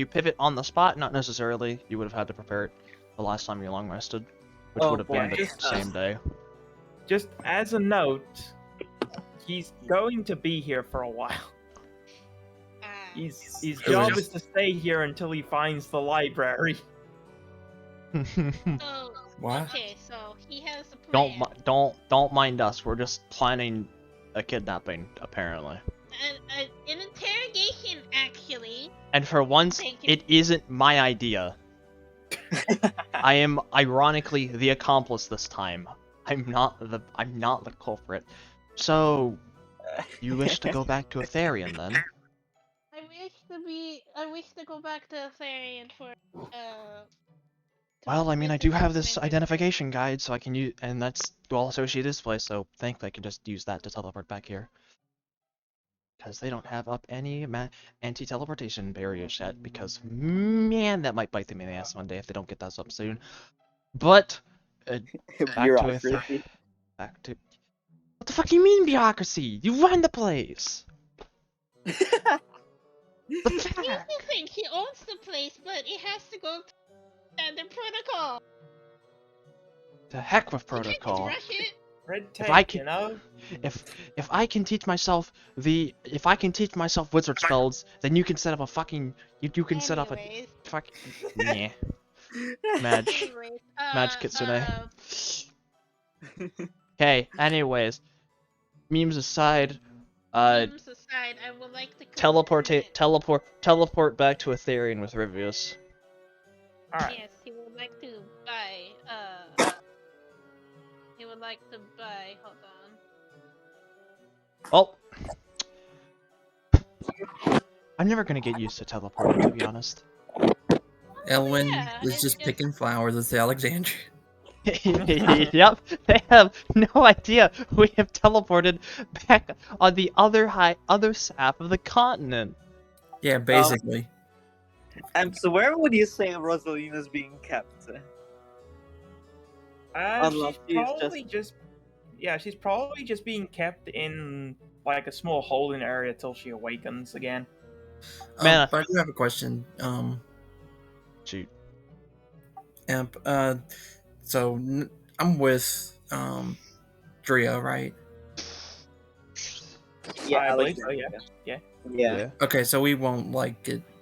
pivot on the spot? Not necessarily. You would have had to prepare it the last time you long rested, which Oh, would have been boy. the same day. Just as a note, he's going to be here for a while. His job is to stay here until he finds the library. So, What? okay, so he has a plan. Don't mind us. We're just planning a kidnapping, apparently. An interrogation, actually. And for once, Thank you. it isn't my idea. I am ironically the accomplice this time. I'm not the culprit. So, you wish to go back to Elerian then? I wish to go back to Elerian for Well, I mean, I visit do have some this friends. identification guide, so I can use, and that's well associated this place, so thankfully I can just use that to teleport back here. Because they don't have up any anti-teleportation barriers yet, because, man, that might bite them in the ass one day if they don't get those up soon. But, back Bureaucracy. back to... What the fuck do you mean, bureaucracy? You run the place! The Here's fuck? the thing, he owns the place, but it has to go to standard protocol. The heck with You can't just protocol. rush it. Red If I tape, can- you know? If I can teach myself wizard spells, then you can set up a fucking you can set up a Anyways. fuck nah. Madge. Anyways, Madge Kitsune. Okay, anyways. Memes aside, memes aside, I would like to teleport back to Elerian with Rivius. Alright. Yes, he would like to buy, hold on. Well, I'm never gonna get used to teleporting, to be honest. Elwyn yeah, is it's just just- picking flowers with Alexandria. Yep, they have no idea we have teleported back on the other half of the continent. Yeah, basically. So where would you say Rosalina's being kept? Unless She's she's probably she's probably just being kept in like a small holding area till she awakens again. Man. But I do have a question. Shoot. Amp, so I'm with Drea, right? Yeah, I believe so, Yeah. Okay, so we won't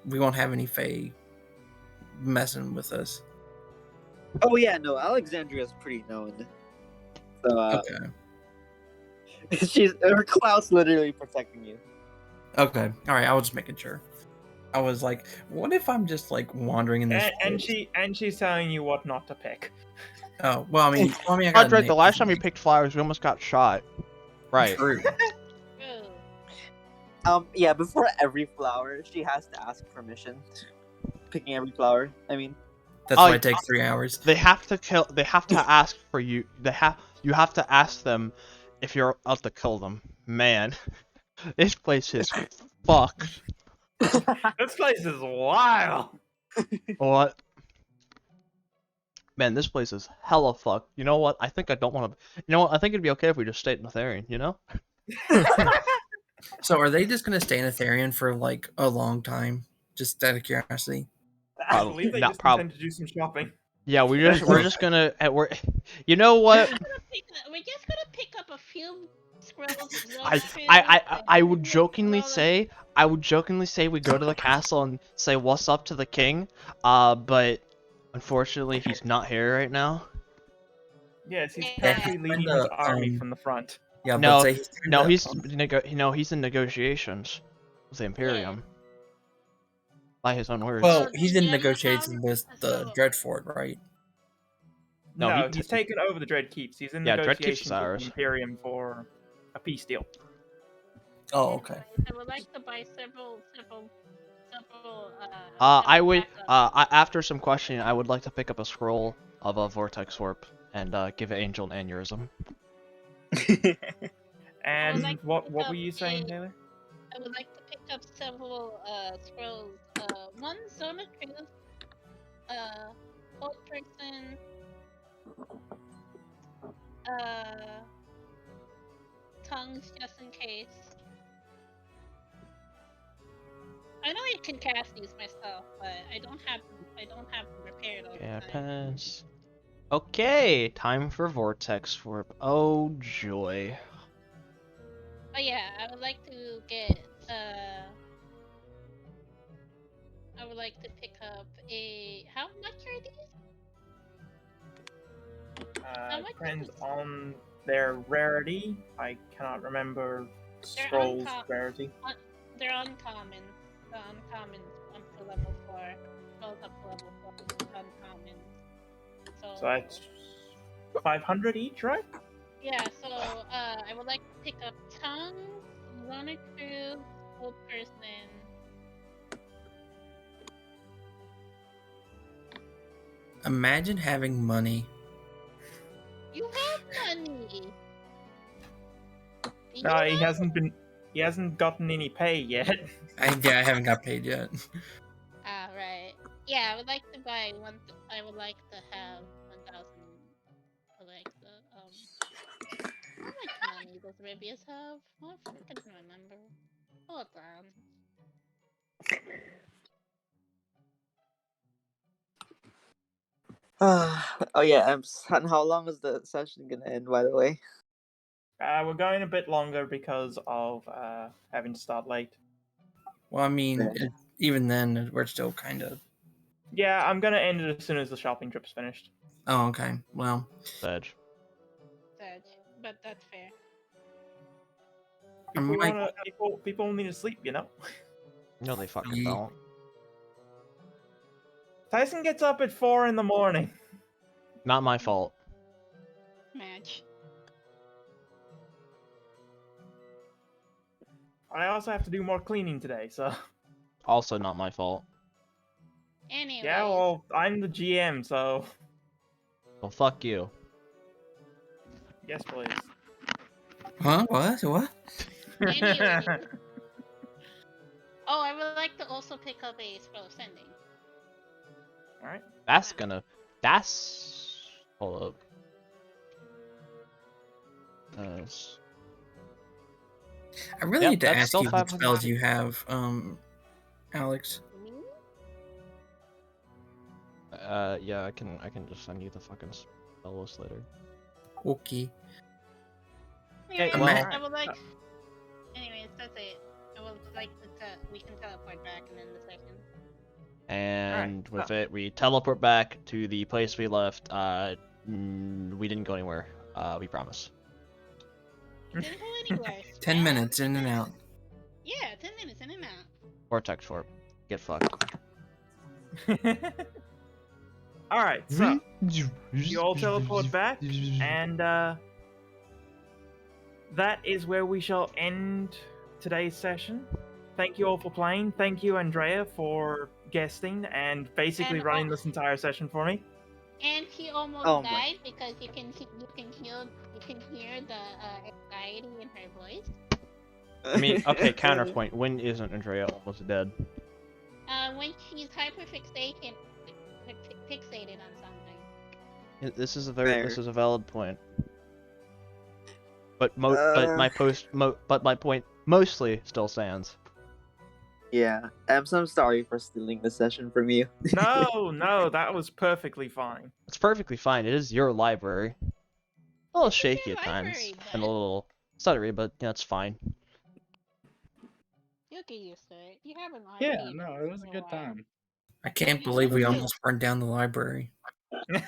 we won't have any Fae messing with us. Oh yeah, no, Alexandria's pretty known. So Okay. her cloud's literally protecting you. Okay. All right. I was just making sure. I was like, what if I'm just like wandering in this? And forest? she's telling you what not to pick. Oh well, I mean, I got Drake, the last time we picked flowers, we almost got shot. Right. True. True. Yeah, before every flower, she has to ask permission. Picking every flower. I mean, That's why it takes 3 hours. They have to kill. They have to ask for you. You have to ask them if you're out to kill them. Man, this place is fucked. This place is wild. What? Man, this place is hella fucked. You know what? I think I don't want to. You know what? I think it'd be okay if we just stayed in Elerian. You know? So are they just gonna stay in Ethereum for like a long time? Just out of curiosity. I believe they Not just prob- intend to do some shopping. Yeah, we're just gonna you know what? We're just gonna pick up a few scrolls of I would jokingly say we go to the castle and say what's up to the king, but unfortunately he's not here right now. Yes, he's Yeah, currently he's leading kinda, his army from the front. Yeah, No, but say he's no, kinda, he's in negotiations with the Imperium. By his own words. well, he's in Yeah, negotiations with the so- Dreadfort, right? No, No, he- he's taken over the Dread Keeps. He's in Yeah, Dread Keeps is negotiations with ours. the Imperium for a peace deal. Oh, okay. I would like to buy several. I would backups. after some questioning, I would like to pick up a scroll of a vortex warp and give Angel an aneurysm. And like to what pick were up you saying, a- Taylor? I would like to pick up several scrolls. One Zone of Truth, Old Person, Tongues just in case. I know I can cast these myself, but I don't have them prepared all the Yeah, time. pass. Okay, time for vortex warp. Oh joy. Oh yeah, I would like to get I would like to pick up a. How much are these? How much Depends is this? on their rarity. I cannot remember They're scrolls unco- rarity. They're uncommon. The uncommon up to level 4. Goes up to level 4. Uncommon. So that's 500 each, right? Yeah, so I would like to pick up Tongue, Runner Truth, Old Person. Imagine having money. You have money! Do No, you he have- hasn't gotten any pay yet. I haven't got paid yet. Ah, right. Yeah, I would like to buy one. I would like to have 1,000. I like the How much money does Ribius have? Oh, I freaking remember. Hold on. Oh yeah, and how long is the session gonna end, by the way? We're going a bit longer because of having to start late. Well, I mean, even then, we're still kind of. Yeah, I'm gonna end it as soon as the shopping trip's finished. Oh, okay. Well, Sedge. But that's fair. People need to sleep, you know. No, they fucking Ye- don't. Tyson gets up at 4 in the morning. Not my fault. Match. I also have to do more cleaning today, so Also not my fault. Anyways. yeah. Well, I'm the GM, so Well, fuck you. yes, please. huh? What? Anyways. Oh, I would like to also pick up a Spell of Sending. All right. That's hold up. I really Yep, need to that's ask still you what 500. spells you have, Alex. Me? Yeah, I can just send you the fucking spell list later. Okay. Anyways, well- I would like. Anyways, that's it. I would like to. We can teleport back and end the session. And Alright, with it, we teleport back to the place we left. We didn't go anywhere. We promise. Didn't go anywhere. 10 Yeah. minutes in and out. Yeah, 10 minutes in and out. Vortex warp. Get fucked. All right. So you all teleport back, and that is where we shall end today's session. Thank you all for playing. Thank you, Andrea, for guesting and basically And running this entire session for me. And he almost Oh my. died because you can hear the anxiety in her voice. I mean, okay, counterpoint. When isn't Andrea almost dead? When she's fixated on something. This is a Fair. this is a valid point. But Uh. my point mostly still stands. Yeah, I'm so sorry for stealing the session from you. No, that was perfectly fine. It's perfectly fine. It is your library. A little It's shaky your at times library, and a bud. little stuttery, but yeah, it's fine. You'll get used to it. You haven't Yeah, RP'd no, it was a in good while. time. I can't you believe we should. almost burned down the library. Well,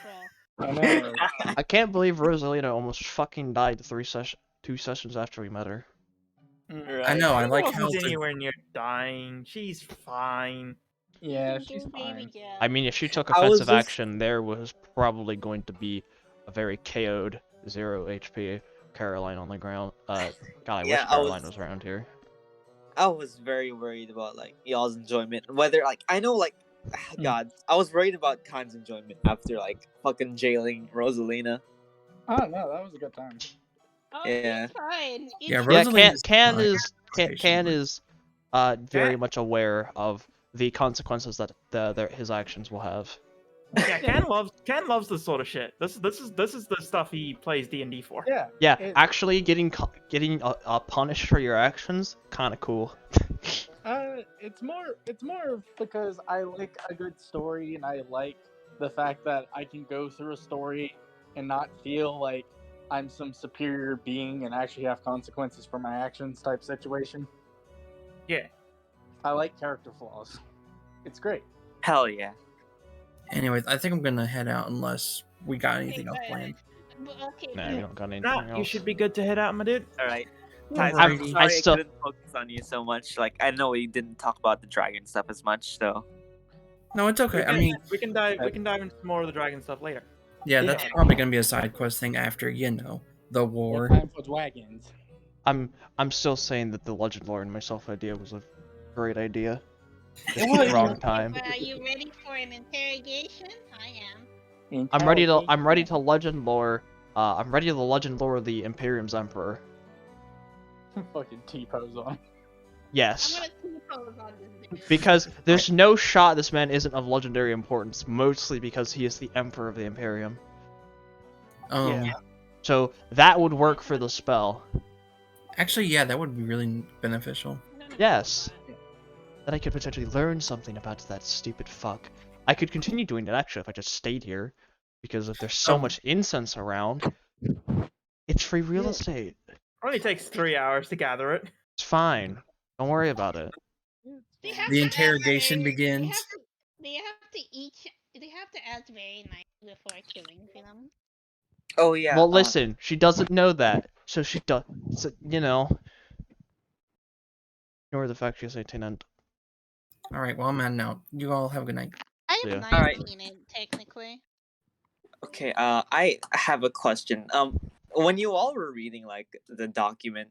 I know. I can't believe Rosalina almost fucking died 2 sessions after we met her. I know. I She like how wasn't anywhere near dying. She's fine. Yeah, good she's baby fine. girl. I mean, if she took I was offensive just- action, there was probably going to be a very KO'd 0 HP Caroline on the ground. God, I Yeah, wish Caroline was around here. I was very worried about like y'all's enjoyment. Whether like I know like God, I was worried about Khan's enjoyment after like fucking jailing Rosalina. Oh no, that was a good time. Oh, Yeah. he's fine. Yeah, Yeah, Rosalina's Can fine. is very much aware of the consequences that his actions will have. Yeah, Ken loves this sort of shit. This is the stuff he plays D&D for. Yeah. Yeah, it- actually getting punished for your actions, kind of cool. It's more because I like a good story, and I like the fact that I can go through a story and not feel like I'm some superior being and actually have consequences for my actions type situation. Yeah. I like character flaws. It's great. Hell yeah. Anyways, I think I'm gonna head out unless we got Okay, anything else bye. planned. Okay, Nah, bye. we don't got anything Nah, else. you should be good to head out, my dude. All right. Alrighty. I'm I sorry I still- couldn't focus on you so much. Like I know we didn't talk about the dragon stuff as much, so No, it's okay. I mean, we can dive into more of the dragon stuff later. yeah, that's Yeah. probably gonna be a side quest thing after, the war. Time for dragons. I'm still saying that the Legend Lore and myself idea was a great idea. Just was. the wrong Okay, time. well, are you ready for an interrogation? I am. I'm ready to Legend Lore. I'm ready to Legend Lore the Imperium's Emperor. Fucking T-pose on. Yes. I'm gonna T-pose on this bitch. Because there's no shot this man isn't of legendary importance, mostly because he is the Emperor of the Imperium. Yeah. So that would work for the spell. Actually, yeah, that would be really beneficial. Yes. That I could potentially learn something about that stupid fuck. I could continue doing that actually if I just stayed here. Because if there's so much incense around, it's free real estate. Only takes 3 hours to gather it. It's fine. Don't worry about it. They have The to interrogation act very- begins. They have to act very nice before killing them. oh yeah. Well, listen, she doesn't know that, so she does. So, ignore the fact she's a tenant. Alright, well, I'm heading out. You all have a good night. I Yeah. have Alright. 19 technically. Okay, I have a question. When you all were reading like the document